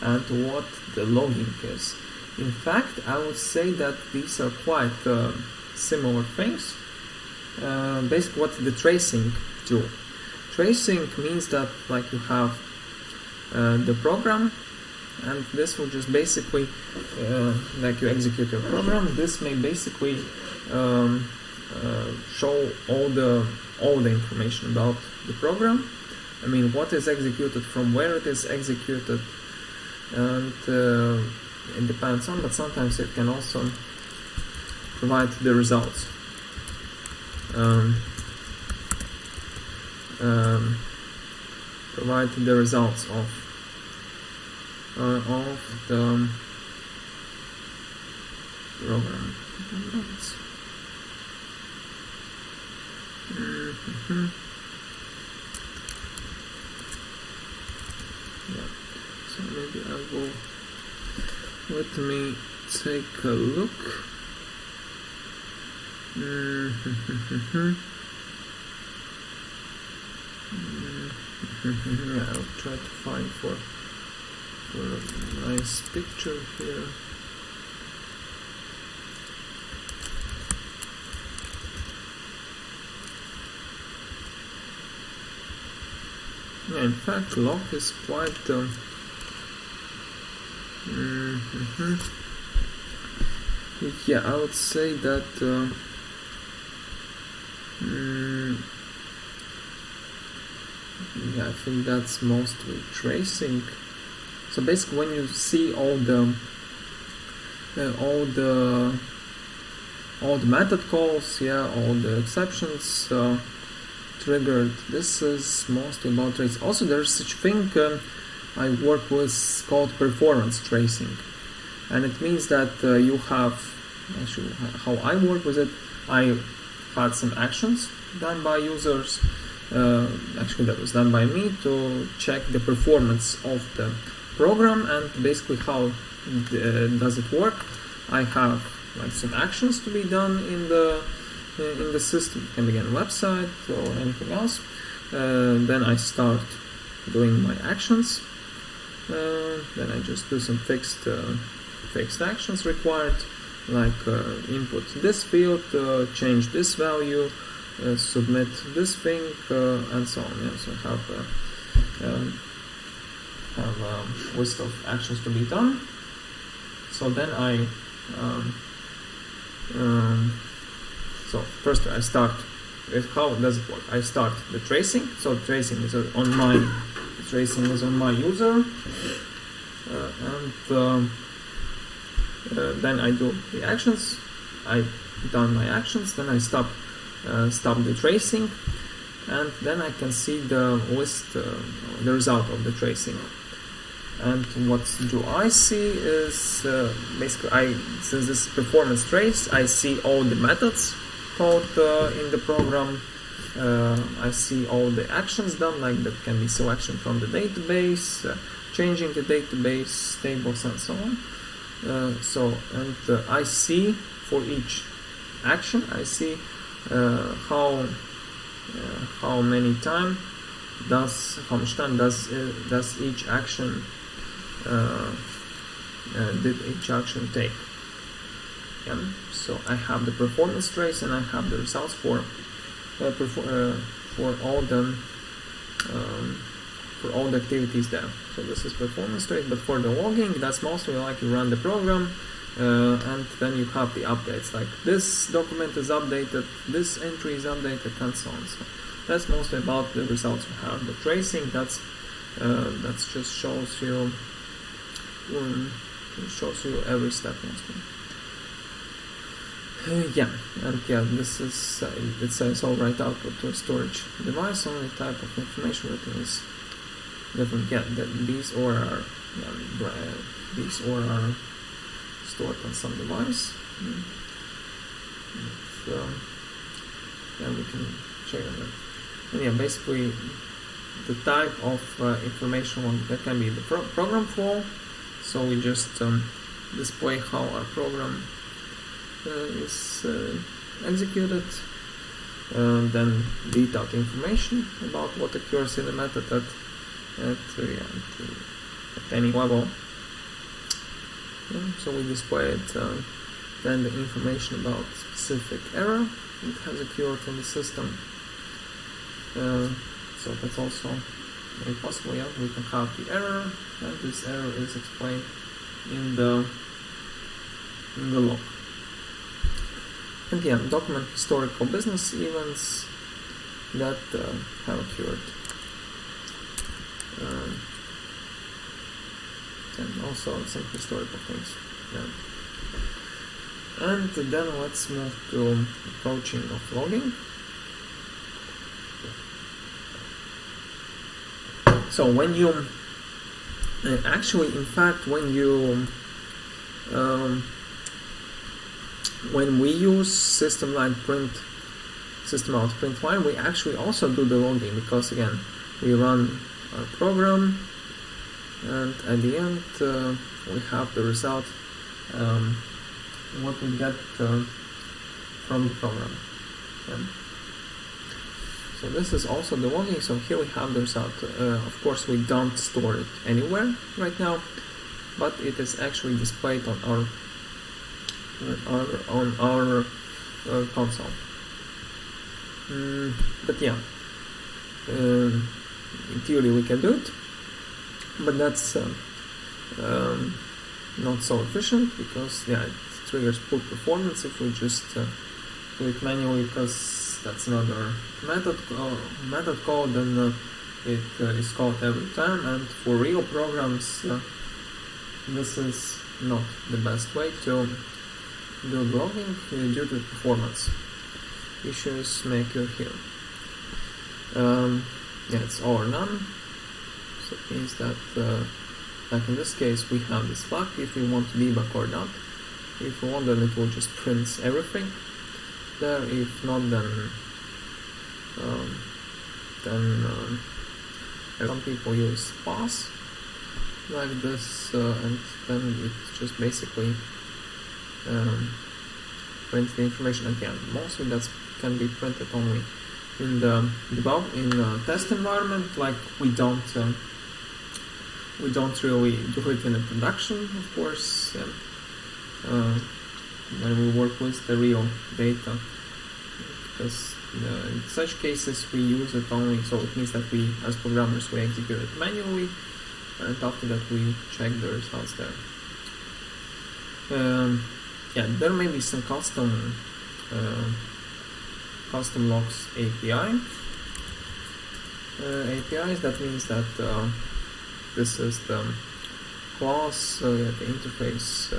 and what the logging is. In fact, I would say that these are quite similar things. Basically, what the tracing do. Tracing means that like you have the program, and this will just basically like you execute your program. This may basically show all the information about the program. I mean, what is executed, from where it is executed, and it depends on, but sometimes it can also provide the results. Provide the results of the program. So maybe I will let me take a look. I'll try to find for a nice picture here. In fact, log is quite I would say that I think that's mostly tracing. So basically, when you see all the method calls, all the exceptions triggered, this is mostly about tracing. Also, there's such thing I work with called performance tracing, and it means that you have, actually how I work with it, I had some actions done by users, actually that was done by me, to check the performance of the program and basically how does it work. I have like some actions to be done in the system. It can be a website or anything else. Then I start doing my actions. Then I just do some fixed actions required, like input this field, change this value, submit this thing, and so on. So I have a list of actions to be done. So then so first I start. How does it work? I start the tracing. So tracing is on my user, and then I do the actions. I've done my actions. Then I stop the tracing, and then I can see the list, the result of the tracing. And what do I see is basically since this is performance trace, I see all the methods called in the program. I see all the actions done, like that can be selection from the database, changing the database tables, and so on. I see for each action, I see how much time does each action did each action take. So I have the performance trace and I have the results for all the for all the activities there. So this is performance rate, but for the logging, that's mostly like you run the program, and then you have the updates, like this document is updated, this entry is updated, and so on. So that's mostly about the results we have. The tracing, that's just shows you every step mostly. This is it says all right output to a storage device. Only type of information written is different. These or are stored on some device. We can check on that. And basically the type of information that can be the program flow. So we just display how our program is executed, then detailed information about what occurs in the method at any level. So we display it, then the information about specific error that has occurred in the system. So that's also very possible. We can have the error, and this error is explained in the log. And document historical business events that have occurred. And also some historical things. And then let's move to approaching of logging. So when you when we use system out print line, we actually also do the logging, because again we run our program, and at the end we have the result, what we get from the program. So this is also the logging. So here we have the result. Of course we don't store it anywhere right now, but it is actually displayed on our console. But in theory we can do it, but that's not so efficient, because it triggers poor performance if we just do it manually, because that's another method call, then it is called every time, and for real programs this is not the best way to do logging due to performance issues may occur here. It's all or none, so it means that like in this case we have this flag if we want to debug or not. If we want, then it will just print everything there. If not, then some people use pass like this, and then it just basically print the information again. Mostly that can be printed only in the test environment. Like we don't really do it in the production, of course. When we work with the real data, because in such cases we use it only. So it means that we, as programmers, we execute it manually, and after that we check the results there. There may be some custom logs APIs. That means that this is the class, the interface,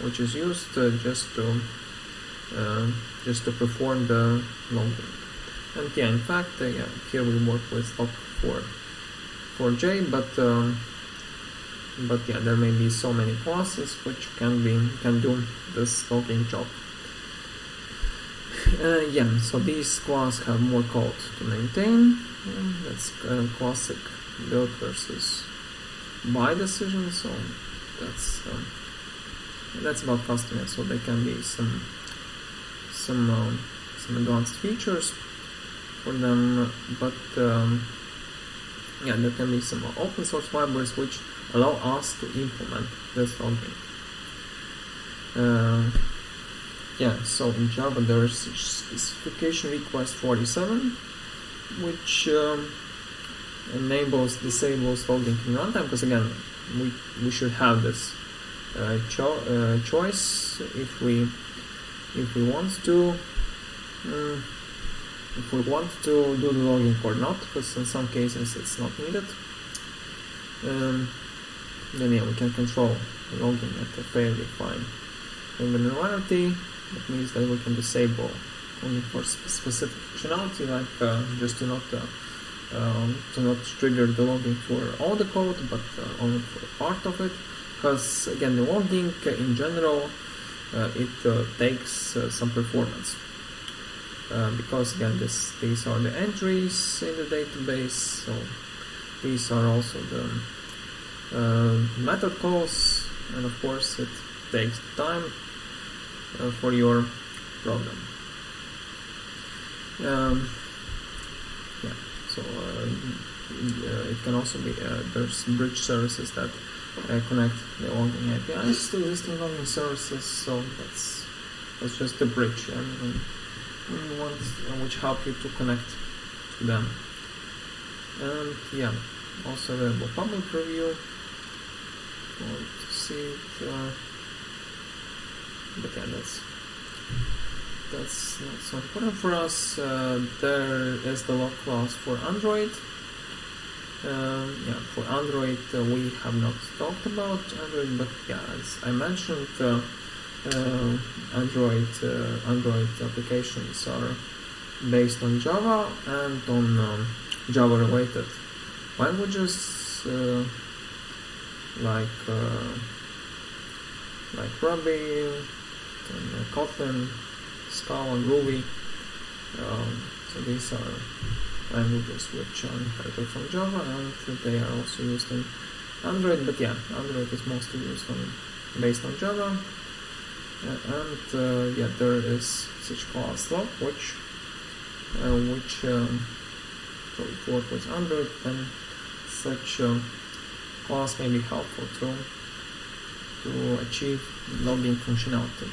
which is used just to perform the logging. And in fact, here we work with Log4j, but there may be so many classes which can do this logging job. So these classes have more code to maintain. That's classic build versus buy decision. So that's about customers. So there can be some advanced features for them, but there can be some open source libraries which allow us to implement this logging. So in Java there is specification request 47, which disables logging in runtime, because again we should have this choice if we want to do the logging or not, because in some cases it's not needed. Then yeah, we can control the logging at a fairly fine granularity. That means that we can disable only for specific functionality, like just to not trigger the logging for all the code, but only for part of it. Because again, the logging in general it takes some performance. Because again, these are the entries in the database, so these are also the method calls, and of course it takes time for your program. So it can also be there's bridge services that connect the logging APIs to existing logging services. So that's just the bridge, and which help you to connect to them. And yeah, also available public preview. Want to see it, but yeah, that's not so important for us. There is the log class for Android. For Android we have not talked about Android, but yeah, as I mentioned, Android applications are based on Java and on Java-related languages like Ruby, and Kotlin, Scala, and Ruby. So these are languages which are inherited from Java, and they are also used in Android. But yeah, Android is mostly used based on Java. There is such class log which so if you work with Android, then such class may be helpful to achieve logging functionality.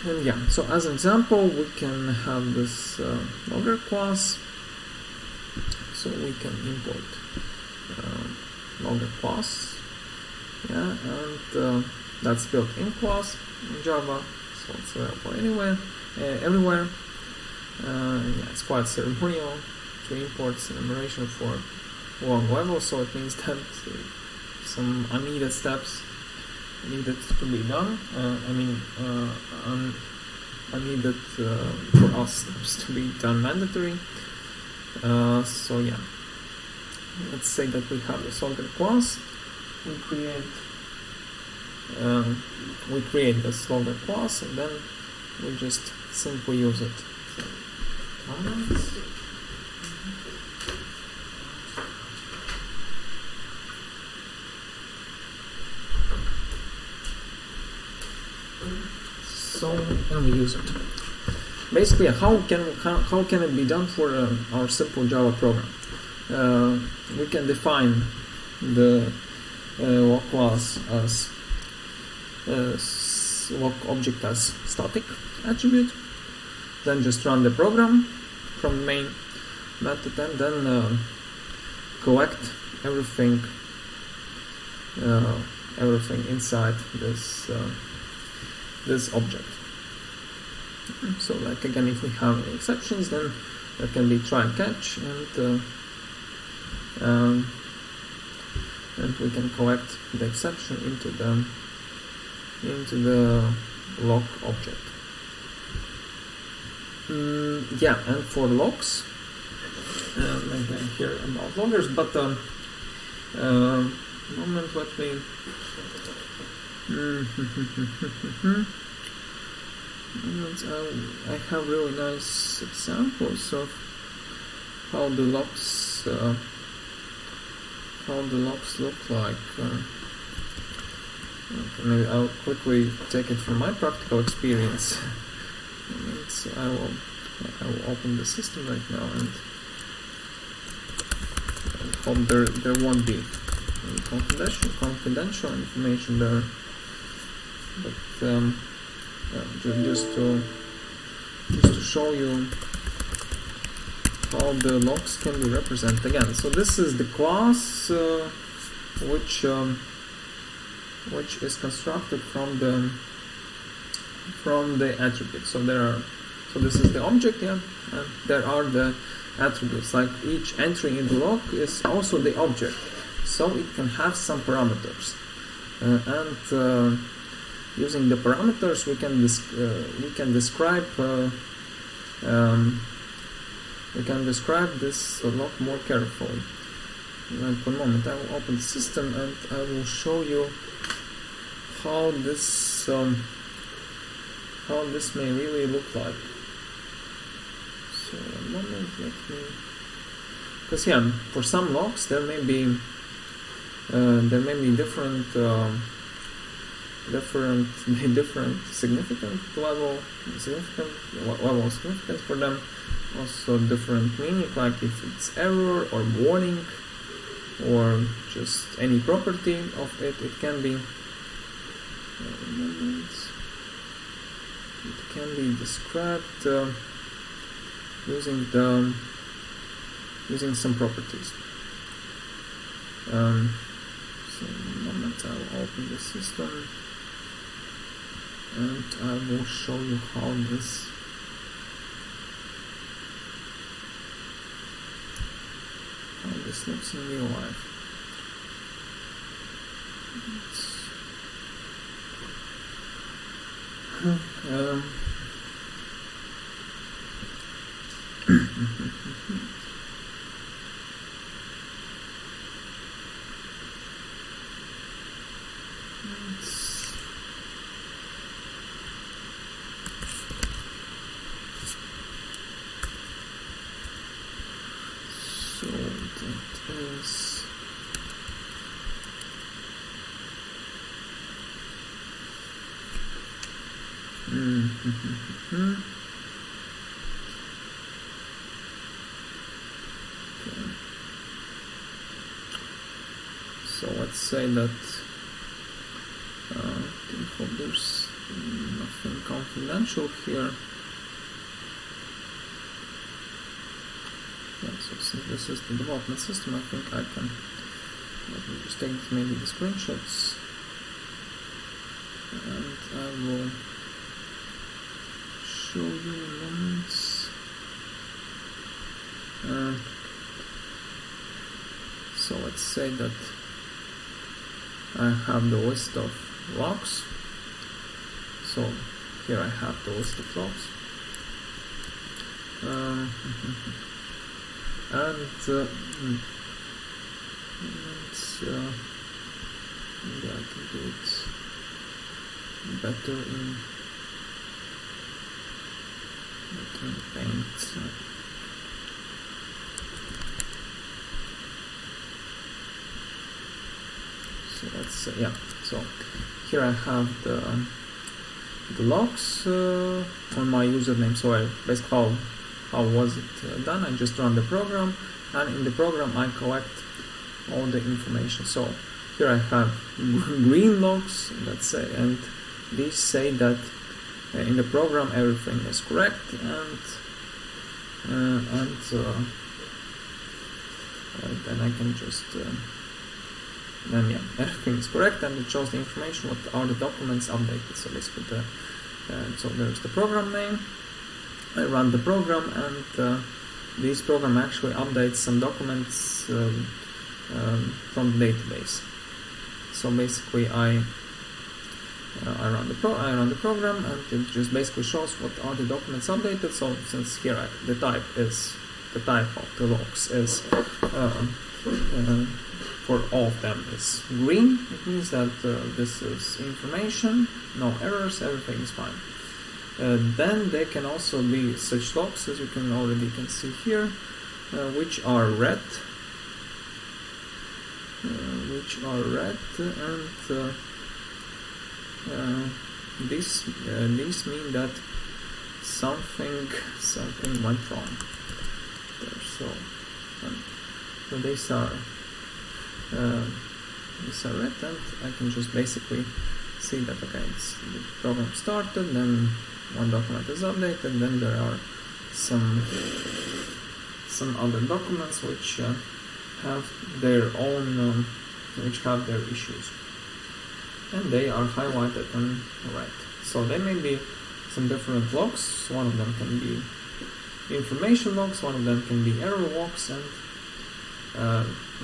And yeah, so as an example, we can have this logger class. So we can import logger class, and that's built-in class in Java, so it's available everywhere. It's quite ceremonial to import enumeration for long level, so it means that some unneeded steps needed to be done. Unneeded for us steps to be done mandatory. So yeah, let's say that we have this logger class. We create this logger class, and then we just simply use it. So can we use it? Basically, how can it be done for our simple Java program? We can define the log class as log object as static attribute, then just run the program from the main method, and then collect everything inside this object. So like again, if we have any exceptions, then that can be try and catch, and we can collect the exception into the log object. And for logs, maybe I hear about loggers, but moment, let me. I have really nice examples of how the logs look like. Okay, maybe I'll quickly take it from my practical experience. So I will open the system right now, and hope there won't be any confidential information there. But just to show you how the logs can be represented again. So this is the class which is constructed from the attributes. So this is the object, yeah, and there are the attributes. Like each entry in the log is also the object, so it can have some parameters, and using the parameters we can describe this a lot more carefully. Like, one moment, I will open the system and I will show you how this may really look like. So one moment, because yeah, for some logs there may be different significant level of significance for them. Also different meaning, like if it's error or warning or just any property of it. It can be described using some properties. So one moment, I will open the system and I will show you how this looks in real life. So that is okay. So let's say that I hope there's nothing confidential here. Yeah, so since this is the development system, I think I can just take maybe the screenshots and I will show you in moments. So let's say that I have the list of logs. So here I have the list of logs. Maybe I can do it better in Paint. So let's say, yeah. So here I have the logs on my username. So I basically how was it done? I just run the program, and in the program I collect all the information. So here I have green logs, let's say, and these say that in the program everything is correct, and then I can just then yeah, everything is correct, and it shows the information what are the documents updated. So basically so there's the program name. I run the program, and this program actually updates some documents from the database. So basically I run the program, and it just basically shows what are the documents updated. So since here the type of the logs is for all of them is green, it means that this is information, no errors, everything is fine. Then there can also be such logs, as you can see here, which are red, and these mean that something went wrong there. So these are red, and I can just basically see that okay, the program started, then one document is updated, then there are some some other documents which have their own, which have their issues, and they are highlighted in red. So there may be some different logs. One of them can be information logs, one of them can be error logs, and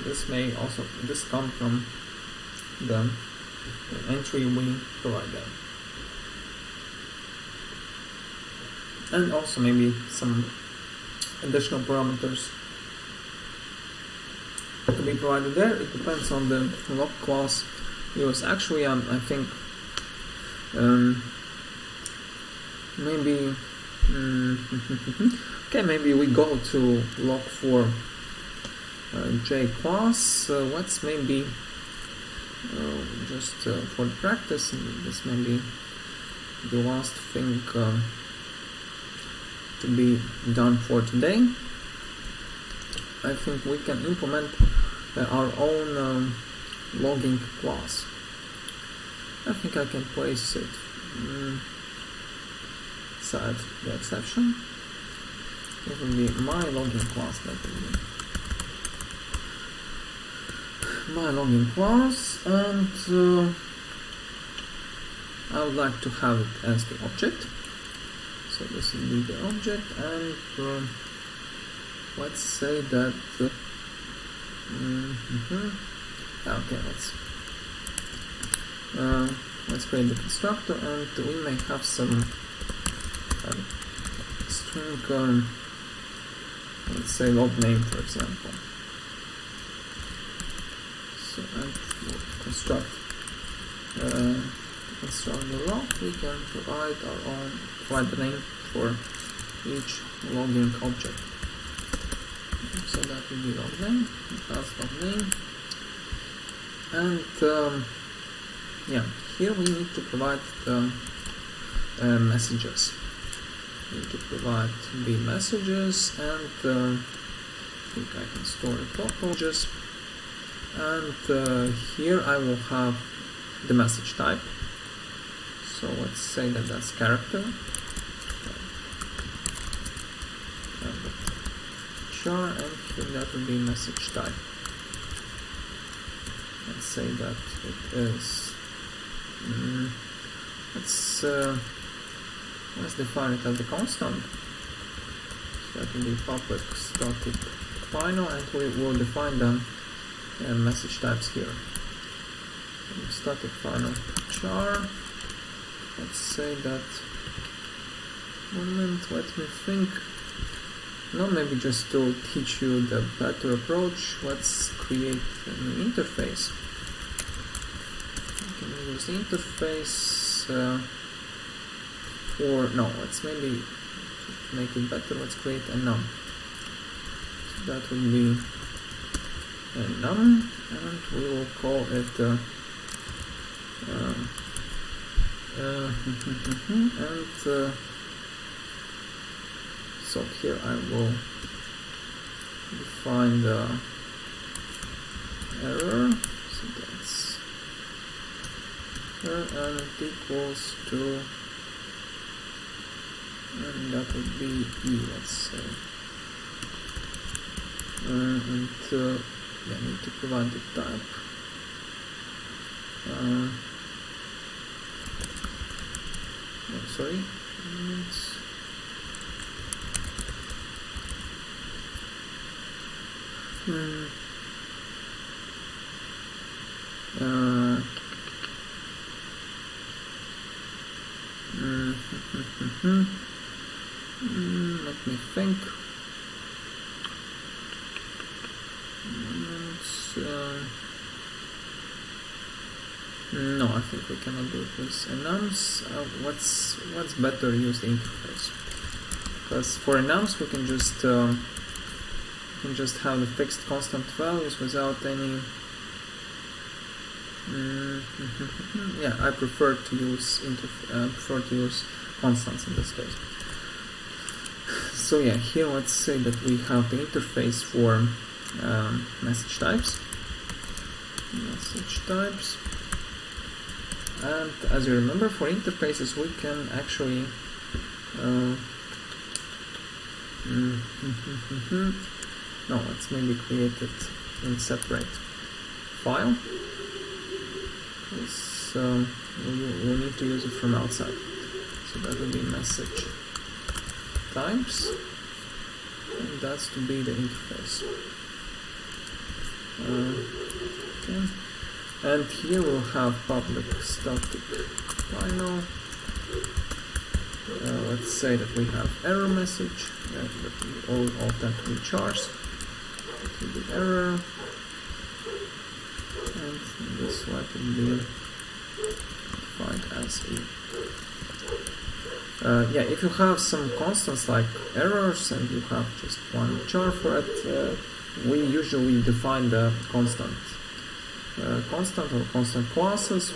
this come from the entry we provide them. And also maybe some additional parameters to be provided there. It depends on the log class used. Actually, I think maybe okay, maybe we go to log for J class. Let's maybe just for practice, this may be the last thing to be done for today. I think we can implement our own logging class. I think I can place it inside the exception. It will be my logging class. That will be my logging class, and I would like to have it as the object. So this will be the object, and let's say that okay, let's create the constructor, and we may have some string, let's say log name, for example. So, and we'll construct the log. We can provide the name for each logging object. So that will be log name, class log name, and yeah, here we need to provide the messages. We need to provide the messages, and I think I can store it messages. And here I will have the message type. So let's say that that's character. And here that will be message type. Let's say that it is. Let's define it as a constant. So that will be public static final, and we will define them message types here. Static final char. Let's say that. Moment, let me think. No, maybe just to teach you the better approach, let's create a new interface. Okay, maybe use the interface, or no, let's maybe make it better. Let's create a num. So that will be a num, and we will call it and so here I will define the error. So that's error, and it equals to, and that would be E, let's say. And yeah, I need to provide the type. No, sorry. Let me think. No, I think we cannot do it with enums. What's better? Use the interface, because for enums we can just have the fixed constant values without any. Yeah, I prefer to use constants in this case. So yeah, here let's say that we have the interface for message types. And as you remember, for interfaces we can actually no, let's maybe create it in separate file. We'll need to use it from outside. So that will be message types, and that's to be the interface. Okay. And here we'll have public static final. Let's say that we have error message, that all of that will be chars. It will be error, and this one will be defined as yeah, if you have some constants like errors and you have just one char for it, we usually define the constant or constant classes,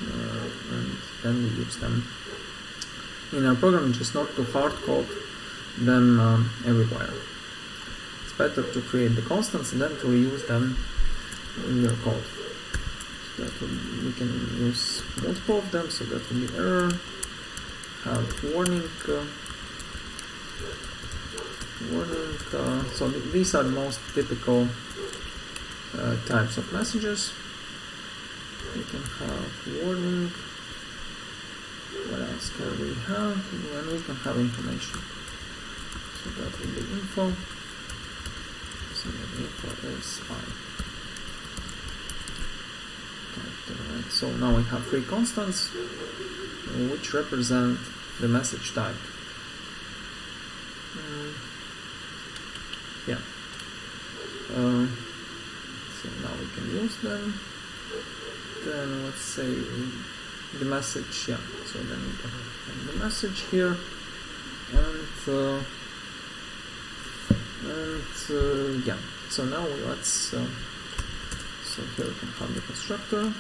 and then we use them in our program, just not to hard code them everywhere. It's better to create the constants and then to reuse them in your code. So that we can use multiple of them, so that will be error, have warning, so these are the most typical types of messages. We can have warning. What else can we have? And we can have information. So that will be info. So the info is Right. So now we have three constants which represent the message type. Yeah. So now we can use them. Then let's say the message, yeah. So then we can have the message here, and yeah. So now let's. So here we can have the constructor.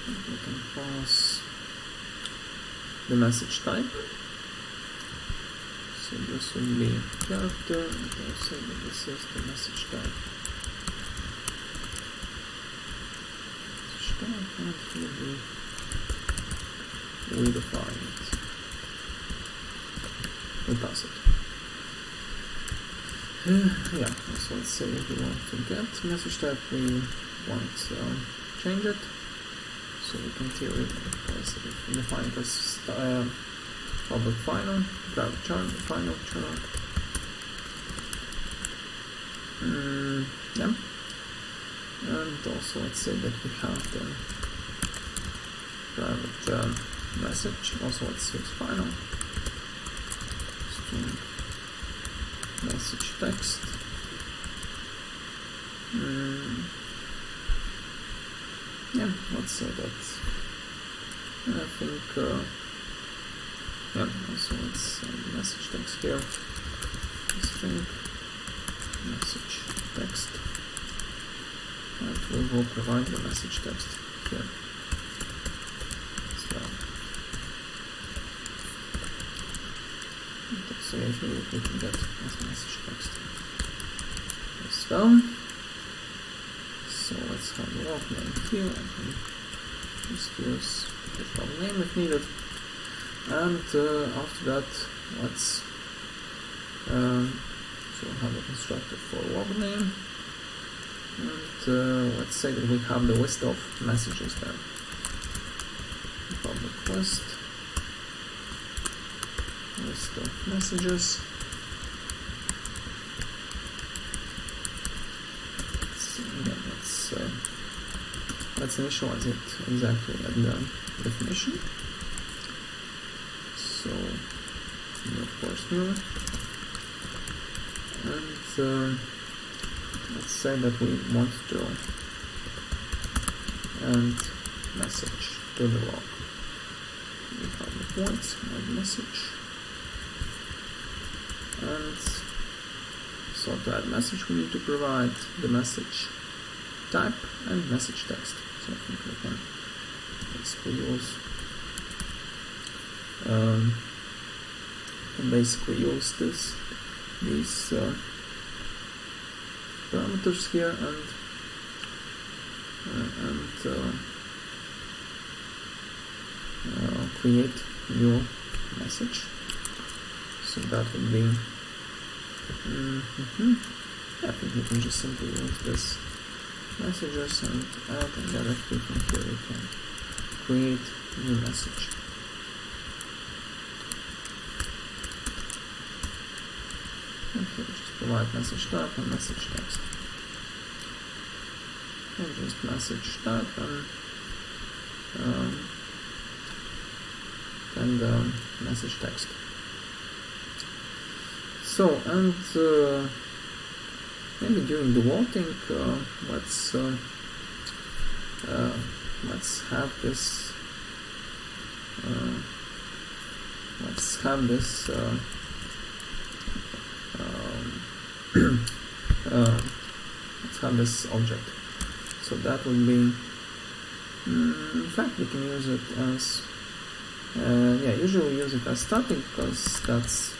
And we can pass the message type. So this will be character, and I'll say that this is the message type. And here we define it. We pass it. Yeah, so let's say if we want to get message type, we want to change it. So we can define it as public final, private char, final char. Yeah. And also let's say that we have the private message. Also let's use final string message text. Yeah, let's say that. I think yeah, also let's say message text here. String message text. And we will provide the message text here as well. So if we can get this message text as well. So let's have the log name here. I can just use the log name if needed. And after that, let's so have a constructor for log name. And let's say that we have the list of messages there. Public list of messages. Let's initialize it exactly at the definition. So of course new. And let's say that we want to end message to the log. We have the points, add message. And so to add message we need to provide the message type and message text. So I think we can basically use these parameters here and create new message. So that would be I think we can just simply use this messages and add, and directly from here we can create new message. And here just provide message type and message text. And just message type and message text. So, and maybe during the voting, let's have this. Let's have this object. So that would be. In fact, we can use it as. Usually use it as static because that's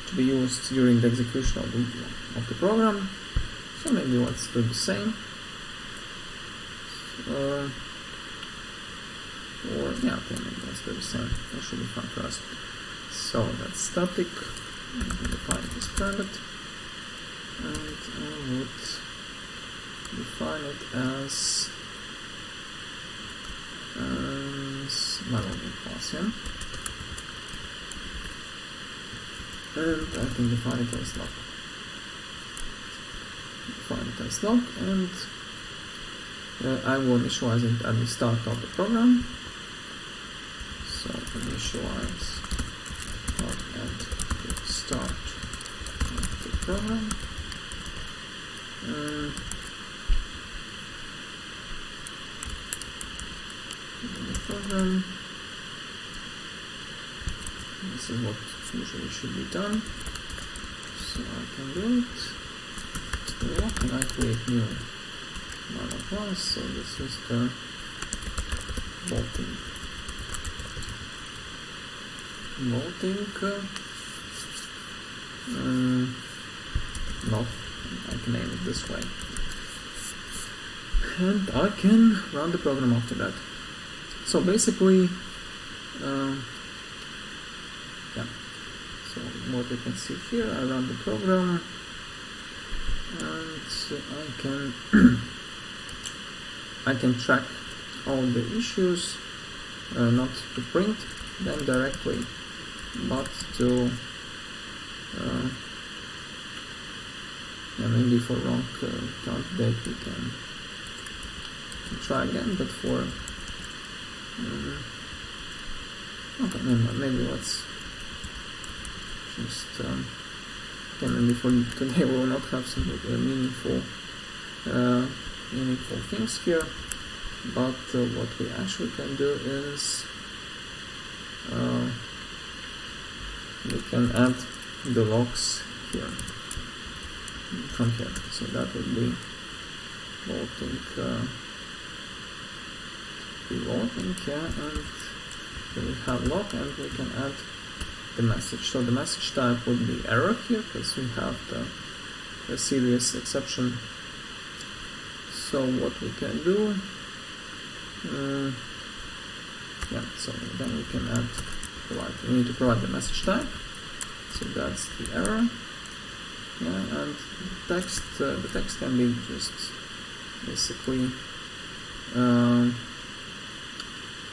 to be used during the execution of the program. So maybe let's do the same. Maybe let's do the same. That should be fun for us. So that's static. I'm going to define it as private, and I would define it as class, yeah? And I can define it as lock. And I will initialize it at the start of the program. So initialize lock at the start of the program. This is what usually should be done. So I can do it. Lock, and I create new class. So this is the voting. No, I can name it this way. And I can run the program after that. So basically, so what you can see here, I run the program, and I can track all the issues, not to print them directly, but to maybe for wrong count date we can try again, but for maybe let's just maybe for today we will not have some meaningful things here, but what we actually can do is we can add the logs here from here. So that would be voting and here we have log, and we can add the message. So the message type would be error here because we have the serious exception. So what we can do, so then we can we need to provide the message type. So that's the error. And the text can be just basically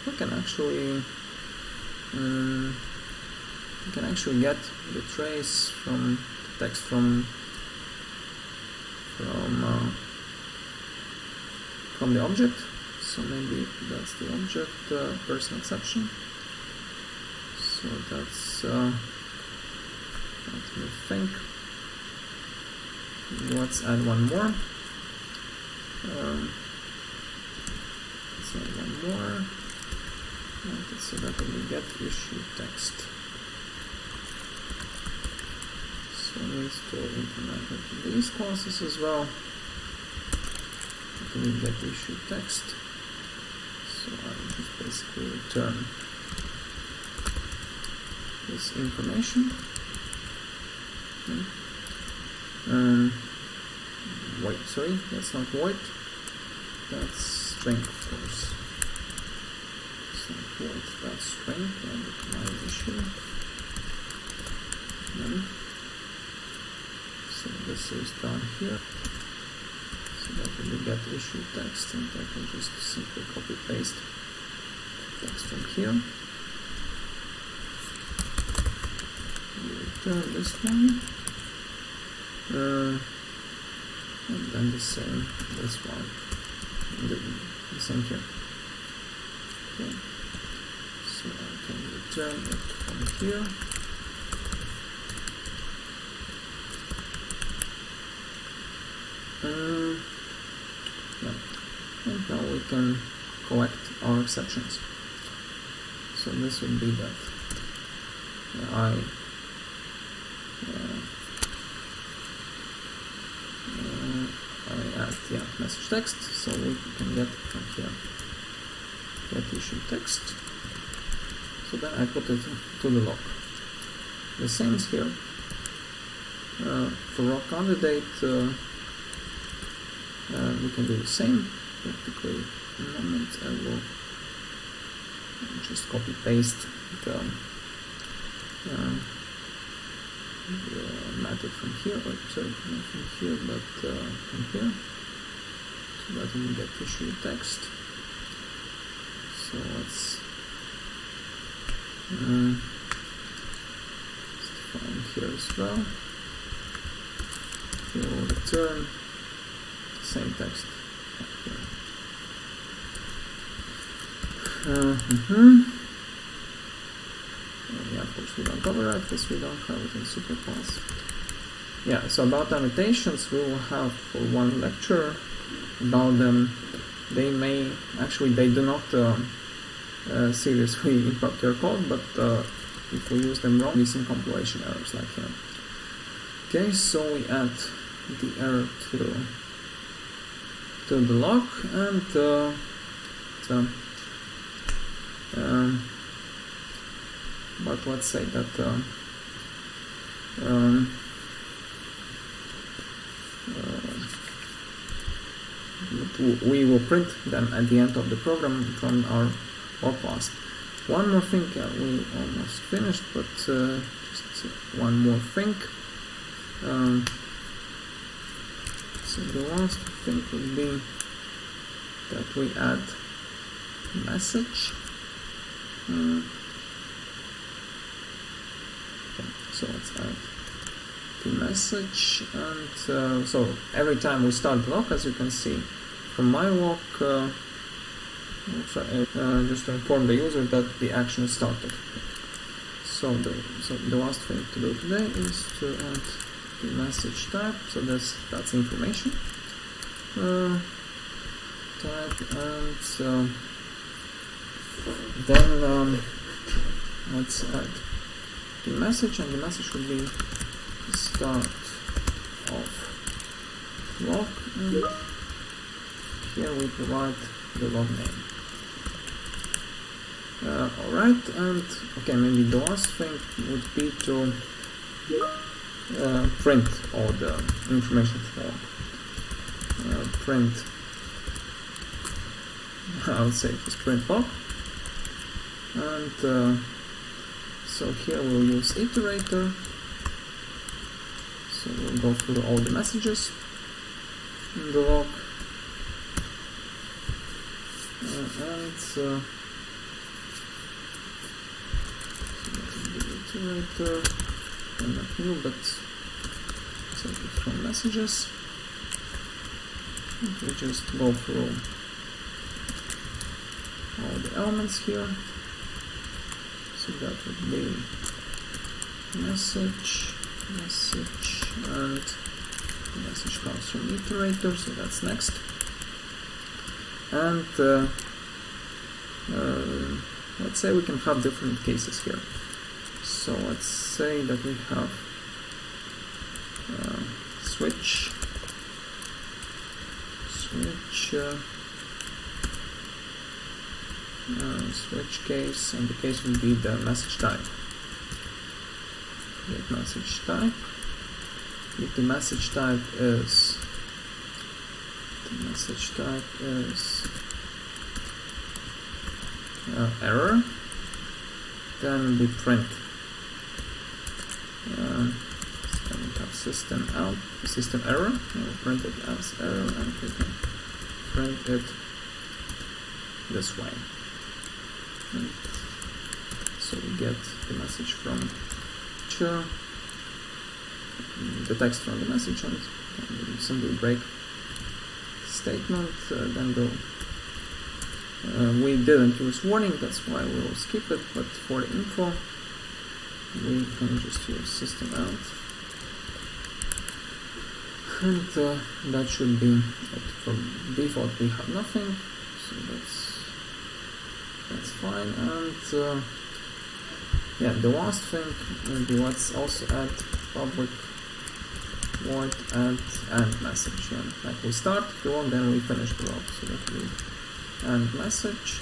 we can actually get the trace from the text from the object. So maybe that's the object person exception. So that's let me think. Let's add one more. So that will be get issue text. So it needs to implement it in these classes as well. That will get issue text. So I will just basically return this information. Wait, sorry, that's not void. That's string, of course. It's not void, that's string, and my issue. this is done here. So that will be get issue text, and I can just simply copy paste text from here. Return this one, and then the same this one, and the same here. Okay, so I can return it from here. And now we can collect our exceptions. So this would be that I add message text, so we can get from here get issue text. So then I put it to the log. The same is here. For raw candidate, we can do the same. Practically, in a moment I will just copy paste the method from here, or sorry, not from here, but from here, so that we get issue text. So let's define here as well. We will return the same text here. Yeah, of course we don't override this, we don't have it in superclass. Yeah, so about annotations, we will have for one lecture about them. They may, actually they do not seriously impact your code, but if we use them wrong, we see compilation errors like here. Okay, so we add the error to the log, and but let's say that we will print them at the end of the program from our log class. One more thing, we almost finished, but just one more thing. So the last thing would be that we add message. Okay, so let's add the message, and so every time we start the log, as you can see from my log, just to inform the user that the action is started. So the last thing to do today is to add the message type. So that's information type, and then let's add the message, and the message would be the start of log, and here we provide the log name. Alright, and okay, maybe the last thing would be to print all the information from print, I would say just print log, and so here we'll use iterator, so we'll go through all the messages in the log, and so iterator, and not new, but simply from messages, and we just go through all the elements here. So that would be message, and the message comes from iterator, so that's next. And let's say we can have different cases here. So let's say that we have switch case, and the case will be the message type. Get message type. If the message type is error, then we print have system out, system error. We'll print it as error, and we can print it this way. And so we get the message from teacher, the text from the message, and simply break statement. Then go. We didn't use warning, that's why we will skip it. But for the info, we can just use system out, and that should be it. For default we have nothing, so that's fine. And yeah, the last thing, maybe let's also add public void and message. Yeah, like we start the log, then we finish the log, so that we and message.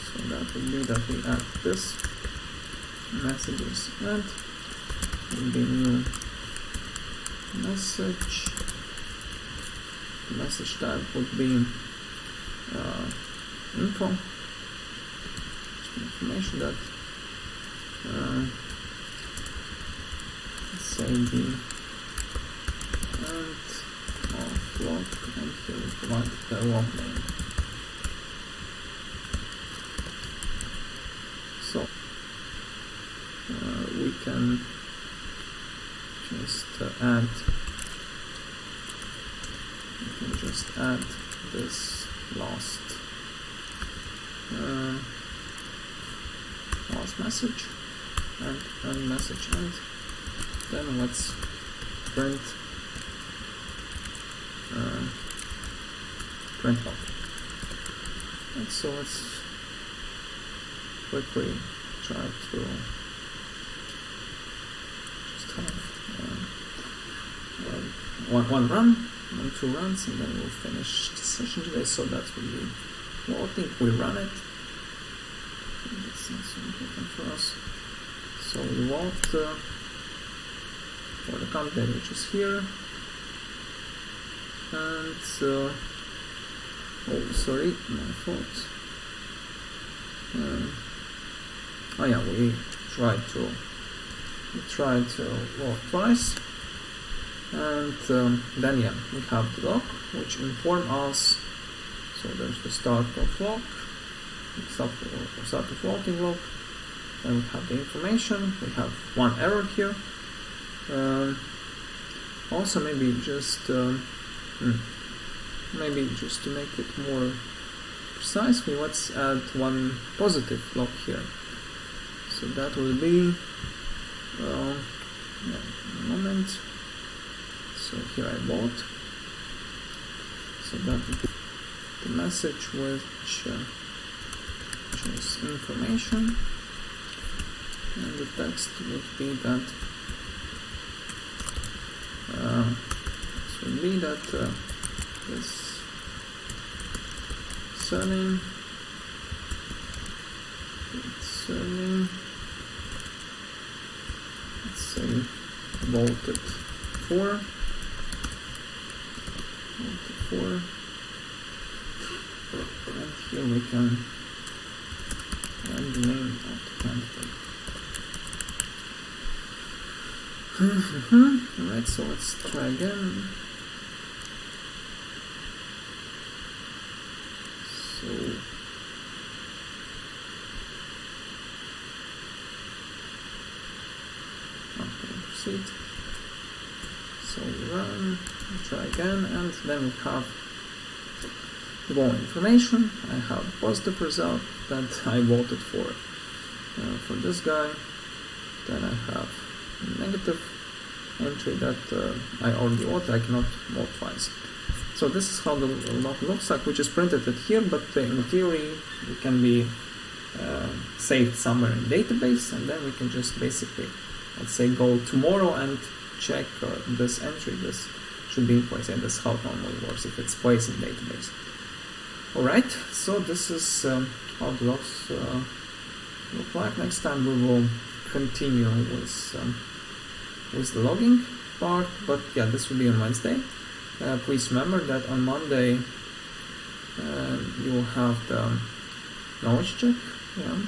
So that would be that we add this messages, and will be new message. The message type would be info, information that let's say the end of log, and here we provide the log name. So we can just add this last message and message, and then let's print log. And so let's quickly try to just have one run, 2 runs, and then we'll finish the session today. So that will be loading. We run it. That's not so important for us. So we load for the candidate which is here, and oh, sorry, my fault. Oh yeah, we tried to log twice, and then yeah, we have the log which inform us. So there's the start of log, start of logging log. Then we have the information. We have one error here. Also, maybe just to make it more precise, let's add one positive log here. So that will be, well, yeah, a moment. So here I bought. So that the message which is information, and the text would be that this surname, let's say vaulted 4, and here we can add the name of the candidate. Alright, so let's try again. So okay, proceed. So run, try again, and then we have the wrong information. I have a positive result that I voted for this guy. Then I have a negative entry that I already voted. I cannot vote twice. So this is how the log looks like, which is printed at here, but in theory it can be saved somewhere in the database, and then we can just basically, let's say, go tomorrow and check this entry. This should be in place, and this is how it normally works if it's placed in the database. Alright, so this is how the logs look like. Next time we will continue with the logging part, but yeah, this will be on Wednesday. Please remember that on Monday you will have the knowledge check. Yeah.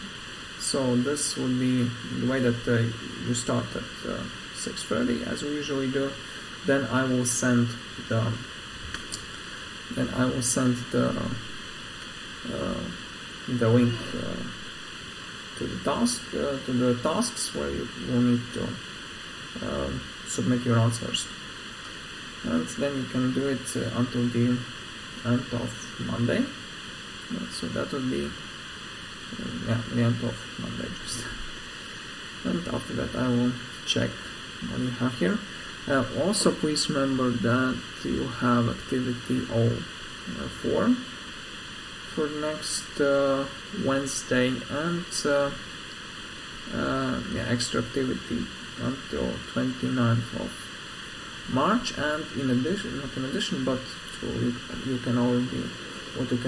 So this will be the way that you start at 6:30 as we usually do. Then I will send the link to the tasks where you will need to submit your answers, and then you can do it until the end of Monday. So that would be the end of Monday just. And after that I will check what you have here. Also please remember that you have activity 04 for next Wednesday, and extra activity until 29th of March. And in addition, not in addition, but you can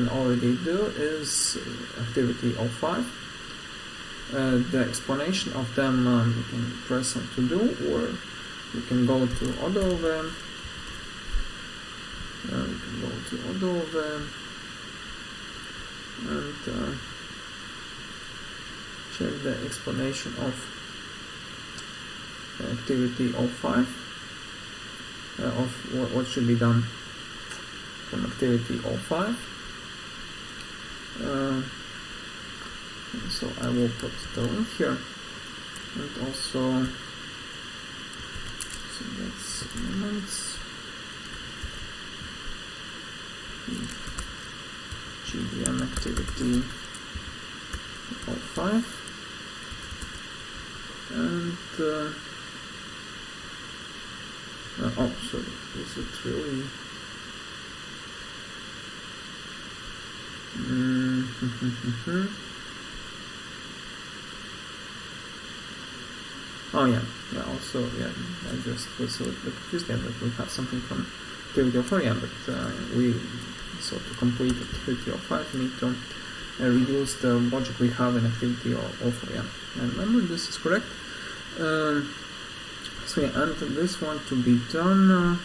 already do is activity 05. The explanation of them you can press on to do, or you can go to Odove. And check the explanation of activity 05 of what should be done from activity 05. So I will put the link here, and also so that's moments GDM activity 05, and sorry, is it really oh yeah, also, I just was a little bit confused there, but we have something from activity 04, but so to complete activity 05, we need to reduce the logic we have in activity 04, and remember this is correct. So and this one to be done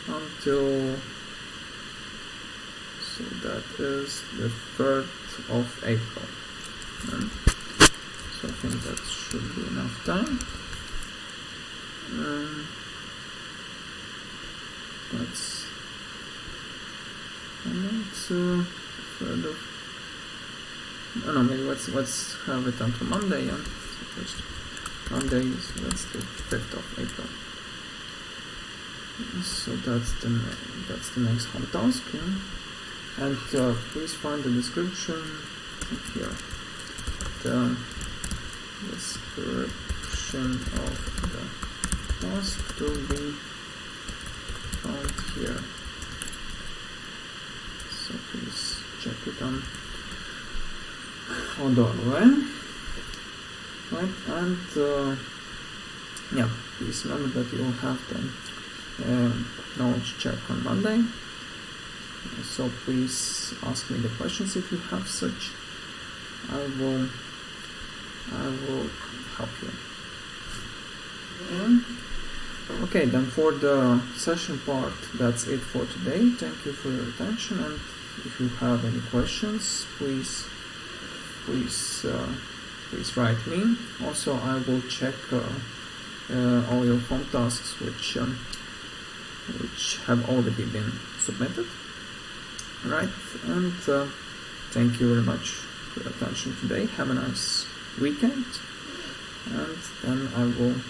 until, so that is the 3rd of April. And so I think that should be enough time. That's 3rd of, no, maybe let's have it until Monday. So first Monday is, that's the 5th of April. So that's the next home task. And please find the description here. The description of the task to be found here. So please check it on Odove. Right, and please remember that you will have the knowledge check on Monday. So please ask me the questions if you have such. I will help you. Okay, then for the session part, that's it for today. Thank you for your attention, and if you have any questions, please write me. Also, I will check all your home tasks which have already been submitted. Right, and thank you very much for your attention today. Have a nice weekend, and then I will